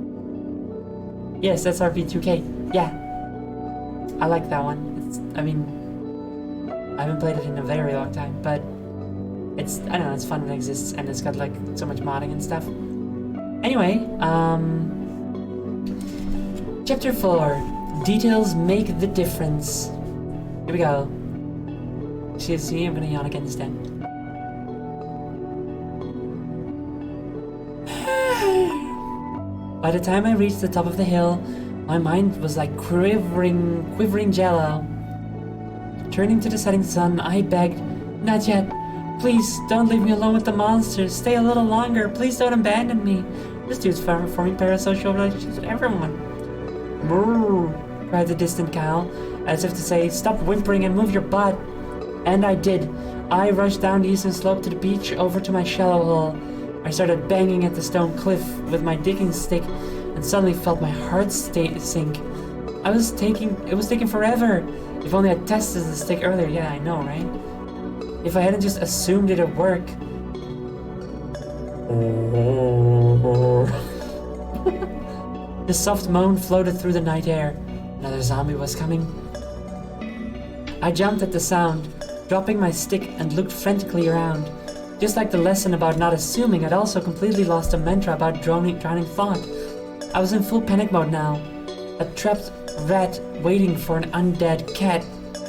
Yes, that's RP2K. Yeah, I like that one. I mean, I haven't played it in a very long time, but I don't know, it's fun when it exists, and it's got like so much modding and stuff. Anyway, Chapter 4, Details Make the Difference. Here we go. Excuse me, I'm gonna yawn again instead. By the time I reached the top of the hill, my mind was like quivering jello. Turning to the setting sun, I begged, "Not yet. Please, don't leave me alone with the monsters. Stay a little longer. Please don't abandon me." This dude's forming parasocial relationships with everyone. "Moo!" cried the distant cow, as if to say, "Stop whimpering and move your butt." And I did. I rushed down the eastern slope to the beach over to my shallow hole. I started banging at the stone cliff with my digging stick and suddenly felt my heart sink. It was taking forever. If only I tested the stick earlier. Yeah, I know, right? If I hadn't just assumed it'd work. The soft moan floated through the night air. Another zombie was coming. I jumped at the sound, dropping my stick and looked frantically around. Just like the lesson about not assuming, I'd also completely lost a mantra about drowning thought. I was in full panic mode now. A trapped rat waiting for an undead cat.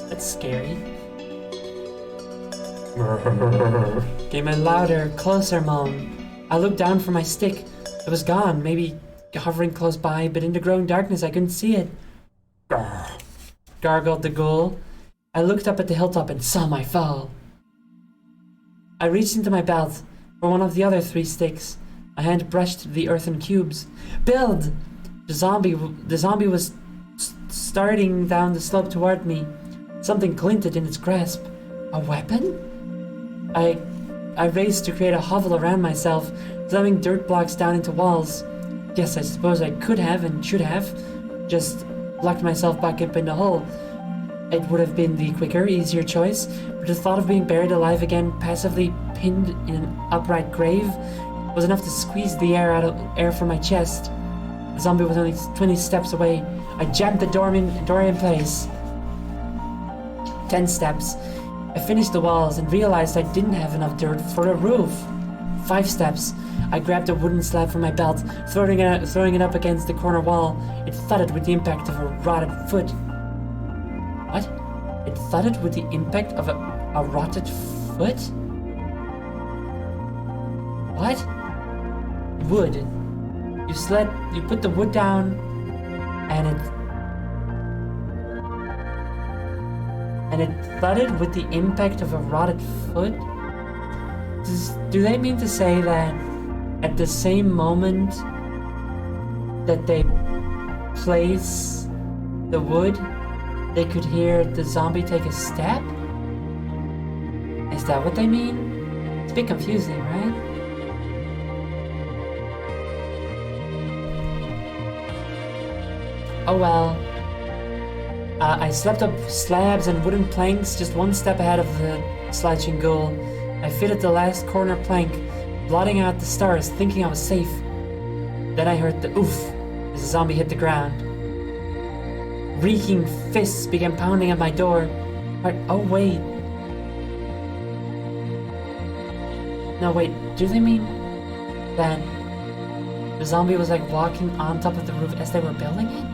That's scary. Came a louder, closer moan. I looked down for my stick. It was gone, maybe hovering close by, but in the growing darkness I couldn't see it. Gargled the ghoul. I looked up at the hilltop and saw my foe. I reached into my belt for one of the other 3 sticks. My hand brushed the earthen cubes. Build! The zombie was starting down the slope toward me. Something glinted in its grasp. A weapon? I raced to create a hovel around myself, slamming dirt blocks down into walls. Yes, I suppose I could have and should have just locked myself back up in the hole. It would have been the quicker, easier choice, but the thought of being buried alive again, passively pinned in an upright grave, was enough to squeeze the air from my chest. The zombie was only 20 steps away. I jammed the door in place. 10 steps. I finished the walls and realized I didn't have enough dirt for a roof. 5 steps. I grabbed a wooden slab from my belt, throwing it up against the corner wall. It thudded with the impact of a rotted foot. What? It thudded with the impact of a rotted foot? What? Wood. You put the wood down, and it thudded with the impact of a rotted foot? Do they mean to say that at the same moment that they place the wood, they could hear the zombie take a step? Is that what they mean? It's a bit confusing, right? Oh well. I slept up slabs and wooden planks just one step ahead of the slouching ghoul. I fitted the last corner plank, blotting out the stars, thinking I was safe. Then I heard the oof as the zombie hit the ground. Reeking fists began pounding at my door. Oh wait. No wait, do they mean that the zombie was like walking on top of the roof as they were building it?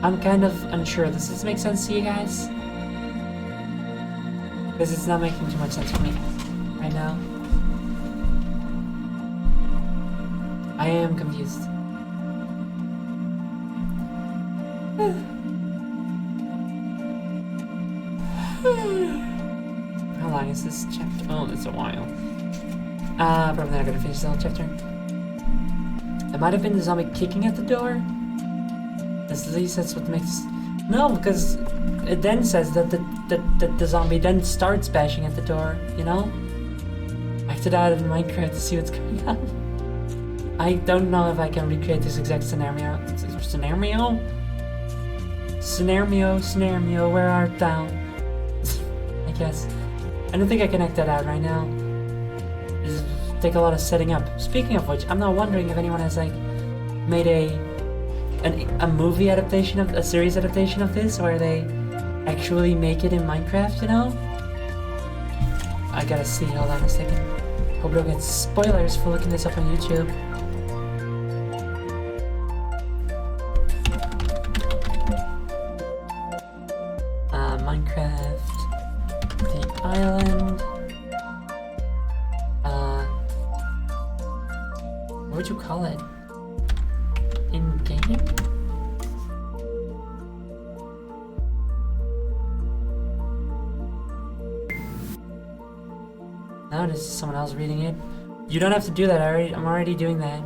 I'm kind of unsure. Does this make sense to you guys? Because it's not making too much sense for me right now. I am confused. How long is this chapter? Oh, it's a while. Probably not gonna finish the whole chapter. It might have been the zombie kicking at the door. At least that's what makes No, because it then says that the zombie then starts bashing at the door, you know? I have to dial in Minecraft to see what's going on. I don't know if I can recreate this exact scenario. Scenario, where art thou? I guess. I don't think I can act that out right now. It'll take a lot of setting up. Speaking of which, I'm now wondering if anyone has like made a movie adaptation of a series adaptation of this where they actually make it in Minecraft, you know? I gotta see, hold on a second. Hope we don't get spoilers for looking this up on YouTube. Minecraft, the island. What would you call it? In game? Now this is someone else reading it. You don't have to do that. I'm already doing that.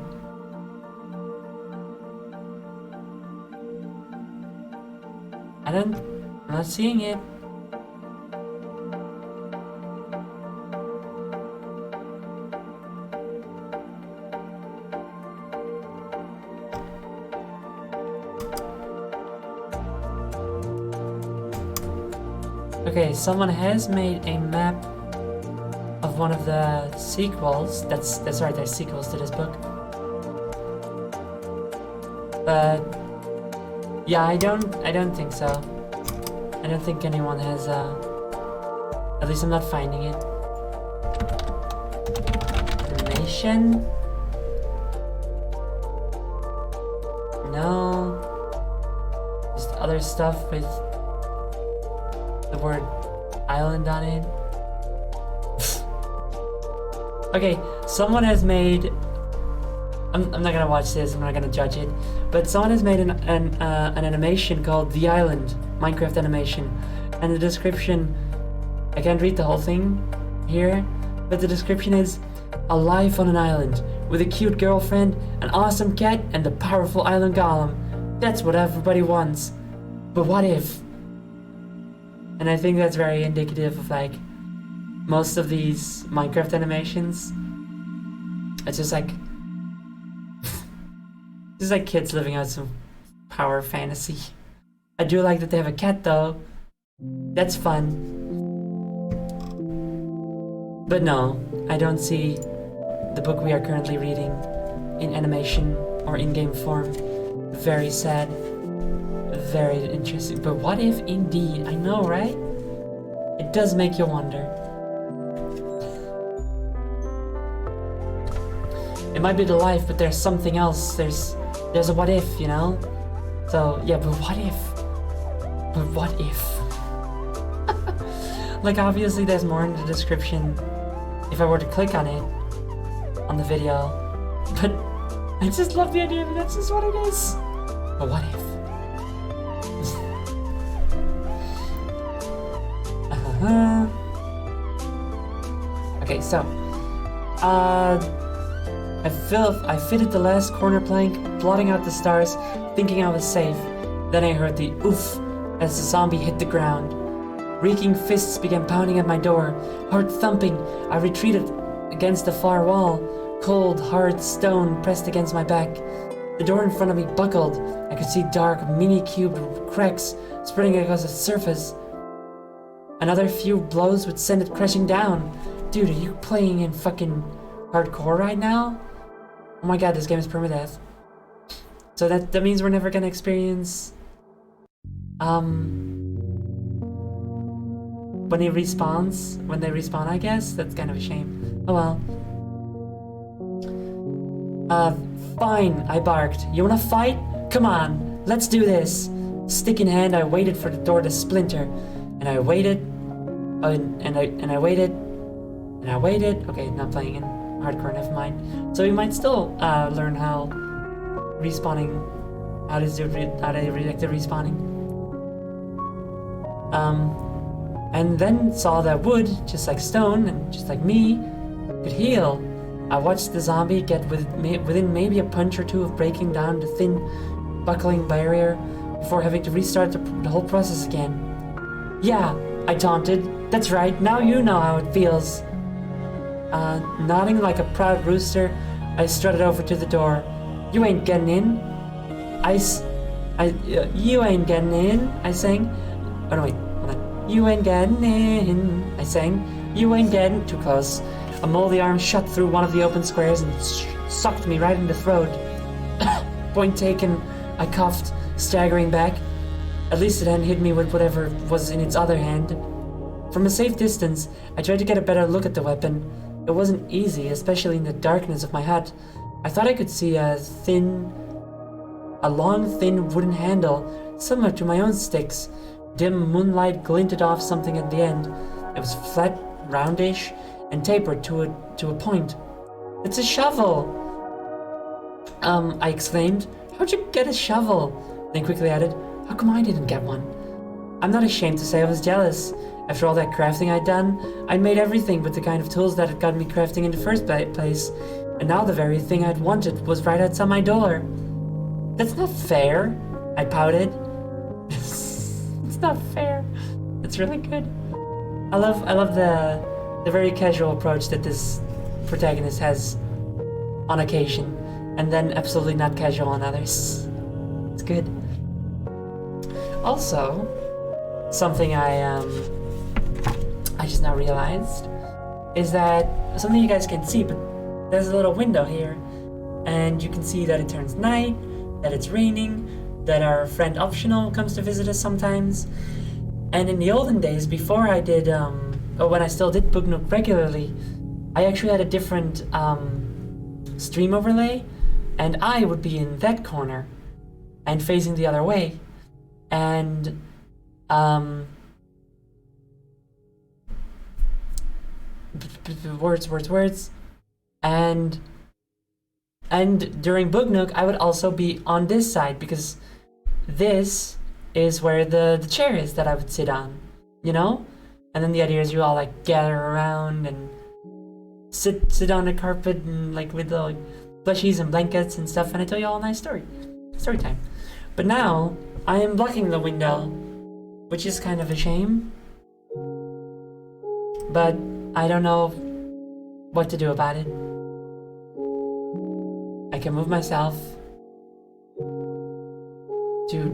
I'm not seeing it. Okay, someone has made a map of one of the sequels. That's right, there's sequels to this book. But yeah, I don't think so. I don't think anyone has at least I'm not finding it. Animation? No. Just other stuff with the word island on it. Okay, someone has made. I'm not gonna watch this. I'm not gonna judge it. But someone has made an animation called The Island, Minecraft animation, and the description. I can't read the whole thing here, but the description is: a life on an island with a cute girlfriend, an awesome cat, and a powerful island golem. That's what everybody wants. But what if? And I think that's very indicative of like most of these Minecraft animations. It's just like just like kids living out some power fantasy. I do like that they have a cat though. That's fun. But no, I don't see the book we are currently reading in animation or in-game form. Very sad. Very interesting. But what if indeed? I know, right? It does make you wonder. It might be the life, but there's something else. There's a what if, you know? So yeah, but what if? But what if? Like obviously there's more in the description if I were to click on it on the video. But I just love the idea that that's just what it is. But what if? Okay, so I fitted the last corner plank, blotting out the stars, thinking I was safe. Then I heard the oof as the zombie hit the ground. Reeking fists began pounding at my door, heart thumping. I retreated against the far wall, cold, hard stone pressed against my back. The door in front of me buckled. I could see dark, mini-cubed cracks spreading across the surface. Another few blows would send it crashing down. Dude, are you playing in fucking hardcore right now? Oh my god, this game is permadeath. So that means we're never gonna experience when he respawns, when they respawn, I guess? That's kind of a shame. Oh well. Fine, I barked. You wanna fight? Come on, let's do this. Stick in hand, I waited for the door to splinter. And I waited, and I waited, and I waited. Okay, not playing in hardcore, never mind. So we might still learn how respawning, how they react to respawning. And then saw that wood, just like stone, and just like me, could heal. I watched the zombie get within maybe a punch or two of breaking down the thin, buckling barrier before having to restart the whole process again. Yeah, I taunted. That's right, now you know how it feels. Nodding like a proud rooster, I strutted over to the door. You ain't getting in. You ain't getting in, I sang. Oh no, wait, hold on. You ain't getting in, I sang. You ain't getting too close. A moldy arm shot through one of the open squares and sucked me right in the throat. Point taken, I coughed, staggering back. At least it hadn't hit me with whatever was in its other hand. From a safe distance, I tried to get a better look at the weapon. It wasn't easy, especially in the darkness of my hut. I thought I could see a long, thin wooden handle, similar to my own sticks. Dim moonlight glinted off something at the end. It was flat, roundish, and tapered to a point. It's a shovel! I exclaimed. How'd you get a shovel? Then quickly added, how come I didn't get one? I'm not ashamed to say I was jealous. After all that crafting I'd done, I'd made everything with the kind of tools that had gotten me crafting in the first place, and now the very thing I'd wanted was right outside my door. That's not fair, I pouted. It's not fair. It's really good. I love the very casual approach that this protagonist has on occasion, and then absolutely not casual on others. It's good. Also, something I just now realized is that something you guys can see, but there's a little window here, and you can see that it turns night, that it's raining, that our friend Optional comes to visit us sometimes. And in the olden days, before I did, or when I still did Book Nook regularly, I actually had a different stream overlay, and I would be in that corner and facing the other way. And words. And during Book Nook, I would also be on this side, because this is where the chair is that I would sit on, you know? And then the idea is you all like gather around and sit on the carpet and like with the like, plushies and blankets and stuff, and I tell you all a nice story time. But now I am blocking the window, which is kind of a shame, but I don't know what to do about it. I can move myself to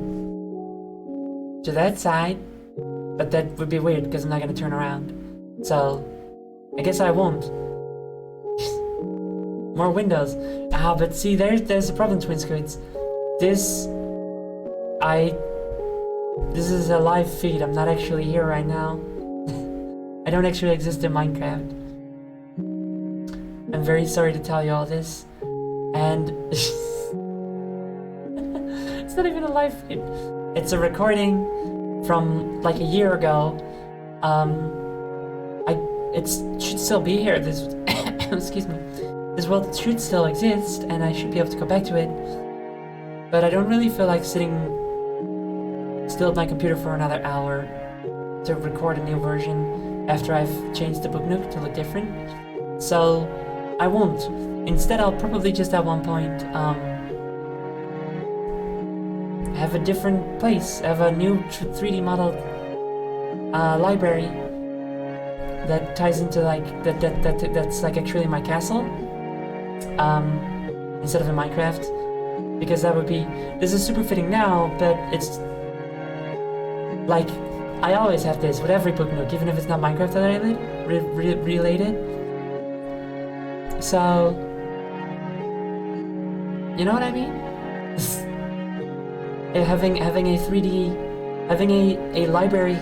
that side, but that would be weird because I'm not gonna turn around. So I guess I won't. More windows. But see, there's the problem, Twin Squids. This is a live feed. I'm not actually here right now. I don't actually exist in Minecraft. I'm very sorry to tell you all this. And it's not even a live feed. It's a recording from like a year ago. It should still be here. This excuse me. This world should still exist, and I should be able to go back to it. But I don't really feel like sitting still at my computer for another hour to record a new version after I've changed the Book Nook to look different. So I won't. Instead, I'll probably just at one point have a different place, have a new 3D modeled library that ties into like that's like actually my castle, instead of in Minecraft, because that would be, this is super fitting now, but it's like I always have this with every Book Nook, even if it's not Minecraft related. So you know what I mean? having a 3D, having a library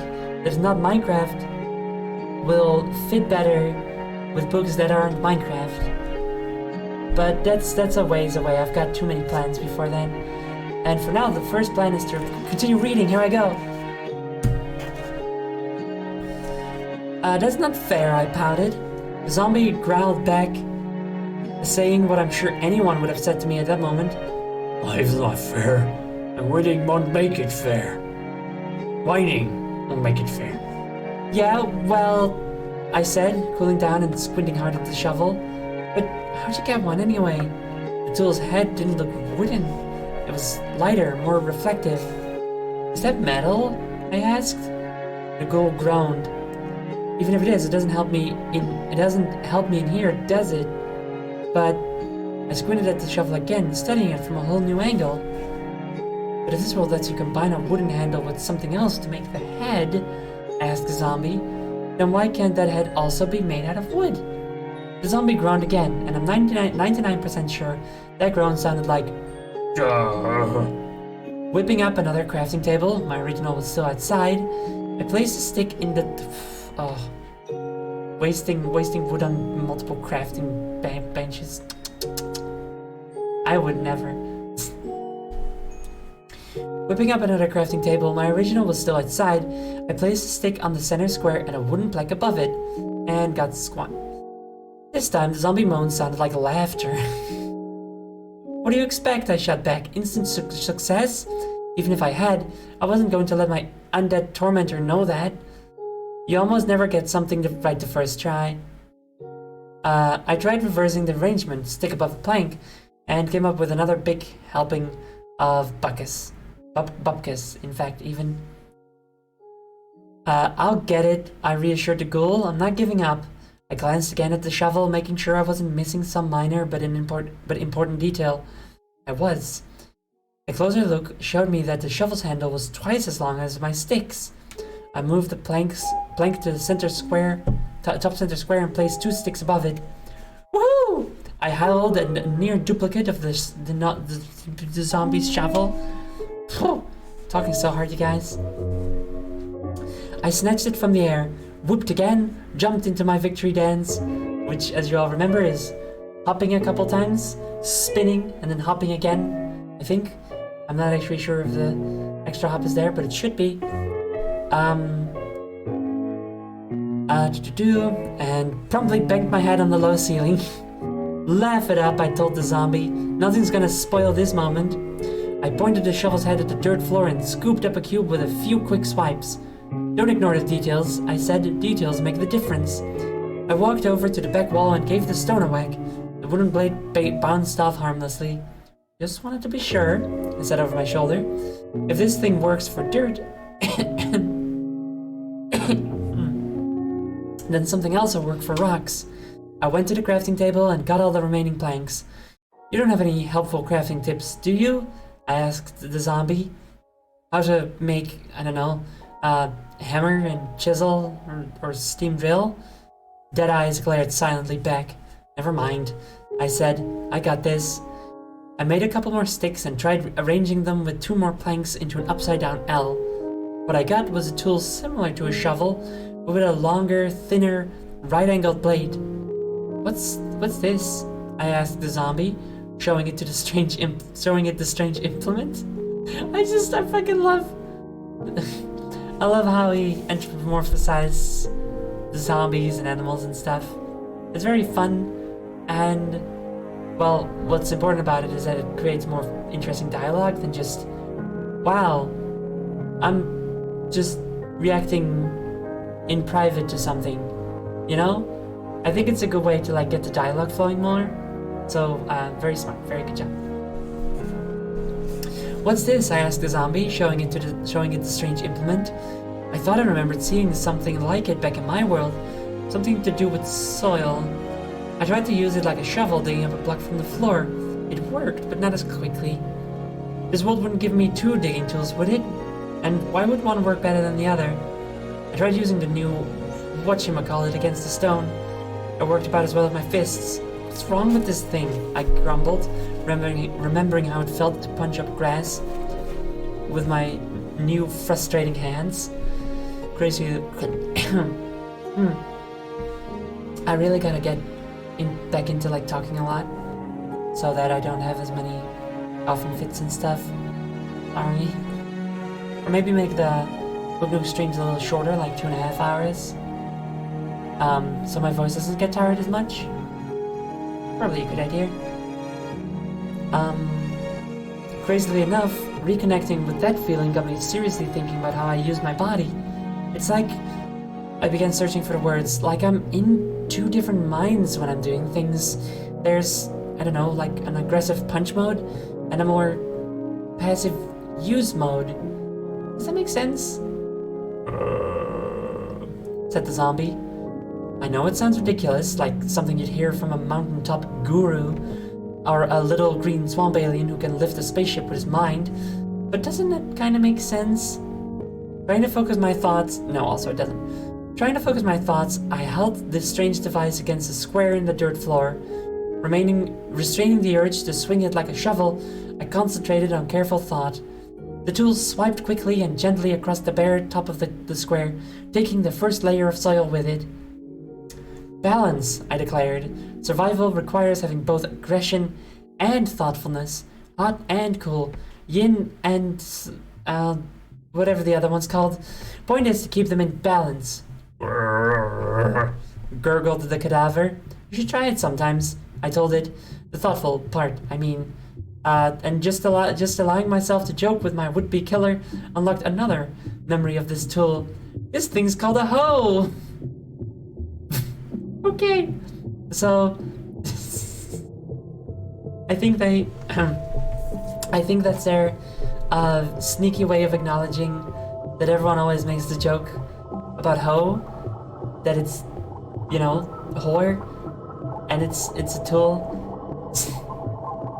that's not Minecraft will fit better with books that aren't Minecraft. But that's a ways away. I've got too many plans before then. And for now, the first plan is to continue reading. Here I go. That's not fair, I pouted. The zombie growled back, saying what I'm sure anyone would have said to me at that moment. Life's not fair, and winning won't make it fair. Whining won't make it fair. Yeah, well, I said, cooling down and squinting hard at the shovel. But how'd you get one anyway? The tool's head didn't look wooden. It was lighter, more reflective. Is that metal? I asked. The ghoul groaned. Even if it is, it doesn't help me in here, does it? But I squinted at the shovel again, studying it from a whole new angle. But if this world lets you combine a wooden handle with something else to make the head, asked the zombie, then why can't that head also be made out of wood? The zombie groaned again, and I'm 99% sure that groan sounded like duh. Whipping up another crafting table, my original was still outside, I placed a stick in the... wasting wood on multiple crafting benches. I would never. Whipping up another crafting table, my original was still outside. I placed a stick on the center square and a wooden plank above it, and got squat. This time, the zombie moan sounded like laughter. What do you expect? I shot back. Instant success? Even if I had, I wasn't going to let my undead tormentor know that. You almost never get something right the first try. I tried reversing the arrangement, stick above the plank, and came up with another big helping of bupkis, in fact, even. I'll get it, I reassured the ghoul. I'm not giving up. I glanced again at the shovel, making sure I wasn't missing some minor but important detail. I was. A closer look showed me that the shovel's handle was twice as long as my sticks. I moved the plank to the center square, top center square, and placed 2 sticks above it. Woohoo! I howled at a near duplicate of the zombie's shovel. Talking so hard, you guys. I snatched it from the air, whooped again, jumped into my victory dance, which, as you all remember, is hopping a couple times, spinning, and then hopping again, I think. I'm not actually sure if the extra hop is there, but it should be. And promptly banged my head on the low ceiling. Laugh it up, I told the zombie. Nothing's gonna spoil this moment. I pointed the shovel's head at the dirt floor and scooped up a cube with a few quick swipes. Don't ignore the details, I said. Details make the difference. I walked over to the back wall and gave the stone a whack. The wooden blade bounced off harmlessly. Just wanted to be sure, I said over my shoulder. If this thing works for dirt, then something else will work for rocks. I went to the crafting table and got all the remaining planks. You don't have any helpful crafting tips, do you? I asked the zombie. How to make, I don't know, hammer and chisel or steam drill? Dead eyes glared silently back. Never mind, I said. I got this. I made a couple more sticks and tried arranging them with 2 more planks into an upside-down L. What I got was a tool similar to a shovel, but with a longer, thinner, right-angled blade. What's this? I asked the zombie, showing it the strange implement. I fucking love. I love how he anthropomorphizes the zombies and animals and stuff. It's very fun, and well, what's important about it is that it creates more interesting dialogue than just, wow, I'm just reacting in private to something, you know? I think it's a good way to like get the dialogue flowing more. So, very smart, very good job. What's this? I asked the zombie, showing it the strange implement. I thought I remembered seeing something like it back in my world, something to do with soil. I tried to use it like a shovel, digging up a block from the floor. It worked, but not as quickly. This world wouldn't give me 2 digging tools, would it? And why would one work better than the other? I tried using the new whatchamacallit against the stone. It worked about as well as my fists. What's wrong with this thing? I grumbled, remembering how it felt to punch up grass with my new frustrating hands. Crazy. I really gotta get back into like talking a lot, so that I don't have as many often fits and stuff. Sorry. Or maybe make the Book streams a little shorter, like 2.5 hours. So my voice doesn't get tired as much. Probably a good idea. Crazily enough, reconnecting with that feeling got me seriously thinking about how I use my body. It's like I began searching for the words, like I'm in 2 different minds when I'm doing things. There's, I don't know, like an aggressive punch mode and a more passive use mode. Does that make sense? Said the zombie. I know it sounds ridiculous, like something you'd hear from a mountaintop guru or a little green swamp alien who can lift a spaceship with his mind, but doesn't it kind of make sense? Trying to focus my thoughts... No, also it doesn't. Trying to focus my thoughts, I held this strange device against a square in the dirt floor. Restraining the urge to swing it like a shovel, I concentrated on careful thought. The tool swiped quickly and gently across the bare top of the square, taking the first layer of soil with it. Balance, I declared. Survival requires having both aggression and thoughtfulness. Hot and cool. Yin and... whatever the other one's called. Point is to keep them in balance. Gurgled the cadaver. You should try it sometimes, I told it. The thoughtful part, I mean. And just allowing myself to joke with my would-be killer unlocked another memory of this tool. This thing's called a hoe! Okay. So... I think they... I think that's their sneaky way of acknowledging that everyone always makes the joke about hoe, that it's, you know, whore, and it's a tool.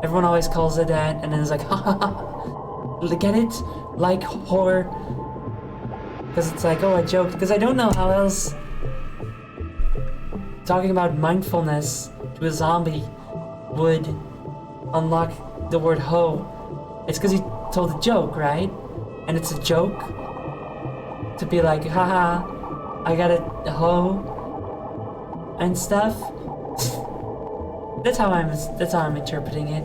Everyone always calls it that, and then it's like, ha ha ha, get it? Like whore. Because it's like, oh, I joked, because I don't know how else talking about mindfulness to a zombie would unlock the word hoe. It's because he told a joke, right? And it's a joke to be like, haha, I got a hoe and stuff. That's how I'm interpreting it.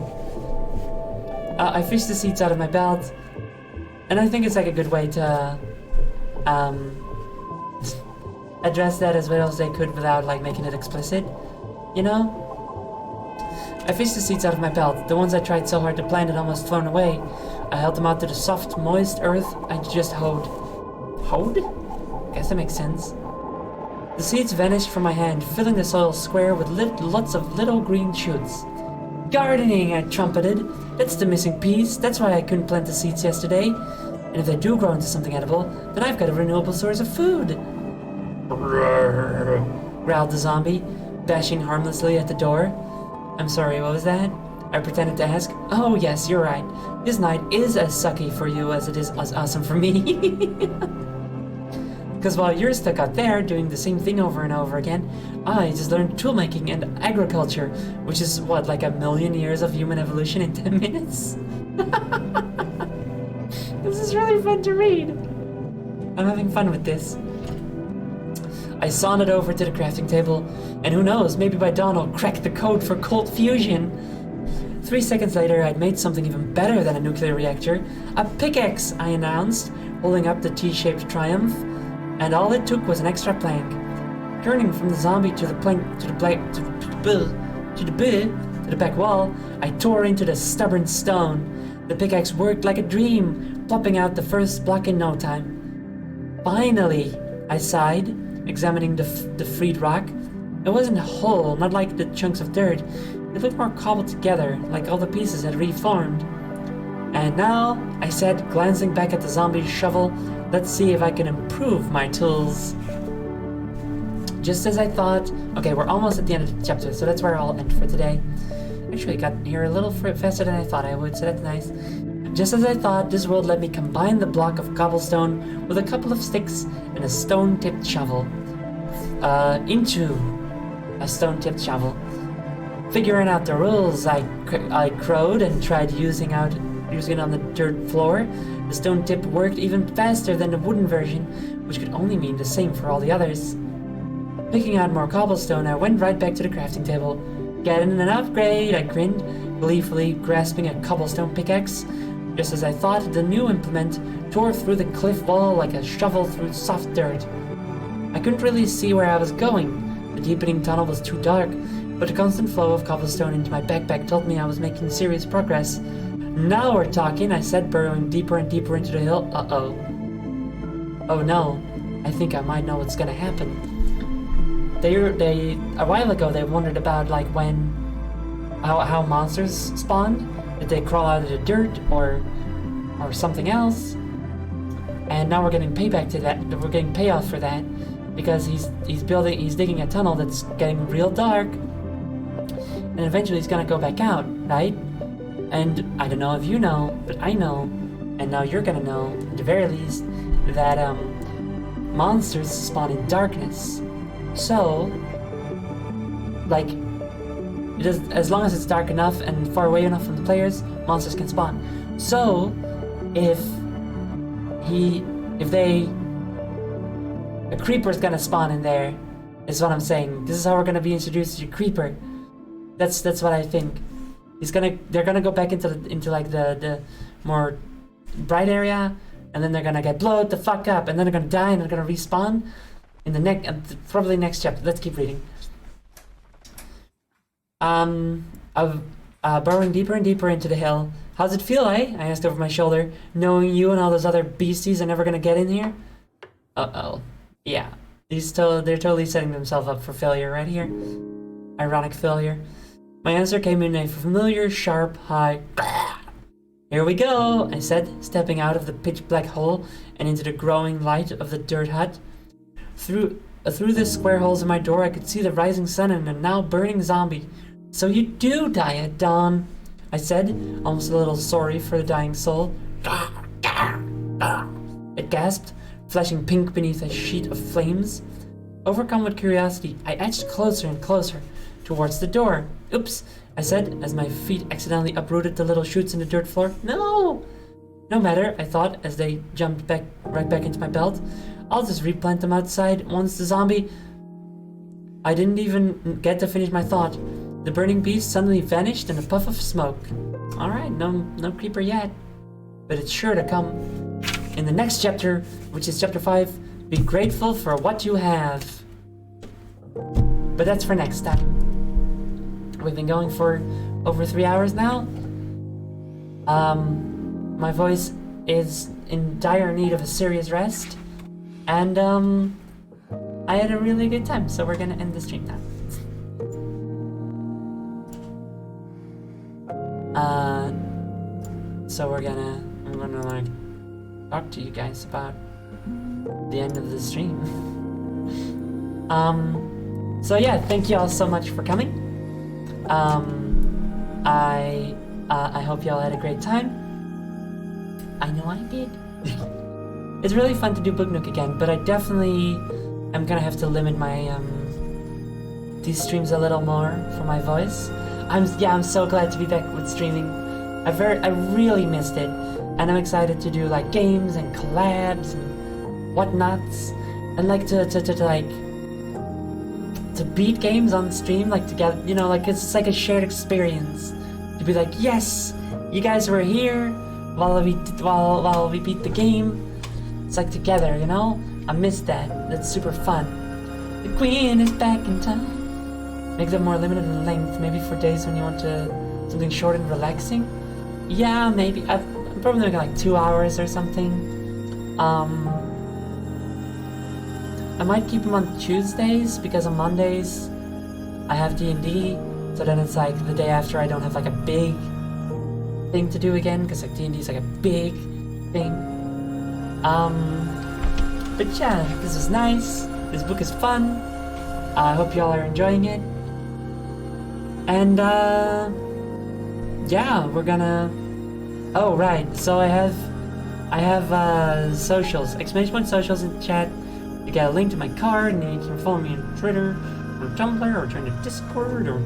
I fished the seeds out of my belt, and I think it's like a good way to address that as well as they could without like making it explicit, you know? I fished the seeds out of my belt, the ones I tried so hard to plant and almost thrown away. I held them out to the soft, moist earth I just hoed. Hoed? Guess that makes sense. The seeds vanished from my hand, filling the soil square with lots of little green shoots. Gardening, I trumpeted. That's the missing piece. That's why I couldn't plant the seeds yesterday. And if they do grow into something edible, then I've got a renewable source of food. Growled the zombie, bashing harmlessly at the door. I'm sorry, what was that? I pretended to ask. Oh yes, you're right. This night is as sucky for you as it is as awesome for me. Because while you're stuck out there doing the same thing over and over again, I just learned toolmaking and agriculture, which is what, like 1,000,000 years of human evolution in 10 minutes? This is really fun to read. I'm having fun with this. I sauntered over to the crafting table, and who knows, maybe by dawn I'll crack the code for cold fusion. 3 seconds later, I'd made something even better than a nuclear reactor. A pickaxe, I announced, holding up the T-shaped triumph, and all it took was an extra plank. Turning from the zombie to the plank to the back wall, I tore into the stubborn stone. The pickaxe worked like a dream, plopping out the first block in no time. Finally, I sighed, examining the freed rock. It wasn't whole, not like the chunks of dirt. It looked more cobbled together, like all the pieces had reformed. And now, I said, glancing back at the zombie's shovel, let's see if I can improve my tools. Just as I thought... Okay, we're almost at the end of the chapter, so that's where I'll end for today. Actually, I got here a little faster than I thought I would, so that's nice. Just as I thought, this world let me combine the block of cobblestone with a couple of sticks and a stone-tipped shovel. Into a stone-tipped shovel. Figuring out the rules, I crowed and tried using it on the dirt floor. The stone tip worked even faster than the wooden version, which could only mean the same for all the others. Picking out more cobblestone, I went right back to the crafting table. Getting an upgrade, I grinned, gleefully grasping a cobblestone pickaxe. Just as I thought, the new implement tore through the cliff wall like a shovel through soft dirt. I couldn't really see where I was going. The deepening tunnel was too dark, but the constant flow of cobblestone into my backpack told me I was making serious progress. Now we're talking, I said, burrowing deeper and deeper into the hill. Uh-oh. Oh no, I think I might know what's gonna happen. A while ago, they wondered about, like, how monsters spawned. Did they crawl out of the dirt, or something else? and now we're getting payback to that. We're getting payoff for that because he's digging a tunnel that's getting real dark, and eventually he's gonna go back out, right? And I don't know if you know, but I know, and now you're gonna know at the very least that monsters spawn in darkness. So, like, as long as it's dark enough and far away enough from the players, monsters can spawn. So, if a creeper's gonna spawn in there, is what I'm saying. This is how we're gonna be introduced to a creeper. That's what I think. They're gonna go back into like the more bright area, and then they're gonna get blowed the fuck up, and then they're gonna die, and they're gonna respawn in the probably next chapter. Let's keep reading. Burrowing deeper and deeper into the hill. How's it feel, eh? I asked over my shoulder, knowing you and all those other beasties are never gonna get in here. Uh-oh. Yeah. They're totally setting themselves up for failure right here. Ironic failure. My answer came in a familiar, sharp, high... Here we go, I said, stepping out of the pitch-black hole and into the growing light of the dirt hut. Through the square holes in my door, I could see the rising sun and a now burning zombie. So you do die at dawn, I said, almost a little sorry for the dying soul. It gasped, flashing pink beneath a sheet of flames. Overcome with curiosity, I edged closer and closer towards the door. Oops, I said, as my feet accidentally uprooted the little shoots in the dirt floor. No! No matter, I thought, as they jumped right back into my belt. I'll just replant them outside once the zombie... I didn't even get to finish my thought. The burning beast suddenly vanished in a puff of smoke. Alright, no creeper yet. But it's sure to come. In the next chapter, which is chapter 5, be grateful for what you have. But that's for next time. We've been going for over 3 hours now. My voice is in dire need of a serious rest. And I had a really good time, so we're gonna end the stream now. So I'm gonna like talk to you guys about the end of the stream. So yeah, thank you all so much for coming. I hope y'all had a great time. I know I did. It's really fun to do Book Nook again, but I definitely am gonna have to limit my these streams a little more for my voice. I'm so glad to be back with streaming. I really missed it, and I'm excited to do like games and collabs and whatnots, and like to beat games on stream, like together, you know, like it's like a shared experience. To be like, yes, you guys were here while we beat the game. It's like together, you know. I missed that. That's super fun. The Queen is back in town. Make them more limited in length, maybe for days when you want something short and relaxing. Yeah, maybe. I'm probably making like 2 hours or something. I might keep them on Tuesdays because on Mondays I have D&D, so then it's like the day after I don't have like a big thing to do again, because like D&D is like a big thing. But yeah, this is nice. This book is fun. I hope y'all are enjoying it. And yeah, we're gonna... Oh right, so I have socials, exclamation point socials in the chat. You got a link to my card, and you can follow me on Twitter, or Tumblr, or join the Discord, or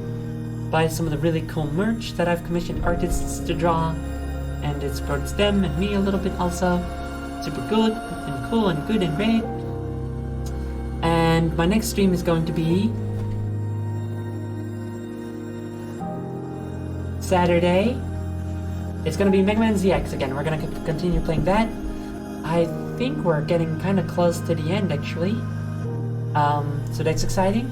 buy some of the really cool merch that I've commissioned artists to draw, and it supports them and me a little bit also. Super good and cool and good and great. And my next stream is going to be Saturday. It's going to be Mega Man ZX again. We're going to continue playing that. I think we're getting kind of close to the end, actually. So that's exciting.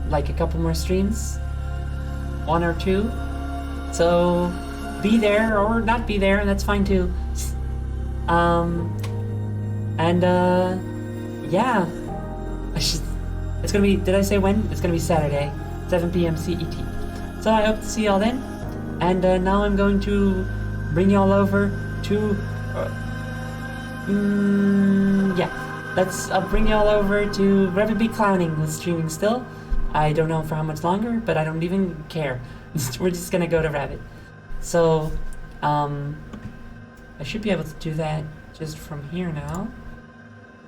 Like a couple more streams. 1 or 2. So be there or not be there, that's fine too. Yeah. It's gonna be, did I say when? It's gonna be Saturday, 7 p.m. CET. So I hope to see y'all then. And now I'm going to bring y'all over to Yeah. I'll bring y'all over to Rabbit Be Clowning, who's streaming still. I don't know for how much longer, but I don't even care. We're just gonna go to Rabbit. So, I should be able to do that just from here now.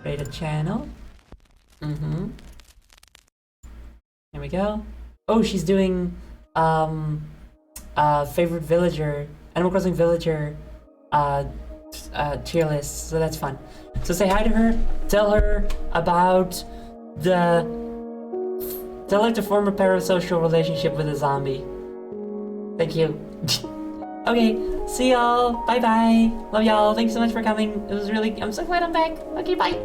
Create a channel. Here we go. Oh, she's doing, favorite villager, Animal Crossing villager, tier list, so that's fun. So say hi to her, tell her about tell her to form a parasocial relationship with a zombie. Thank you. Okay, see y'all, bye bye, love y'all, thanks so much for coming, it was really, I'm so glad I'm back, okay, bye.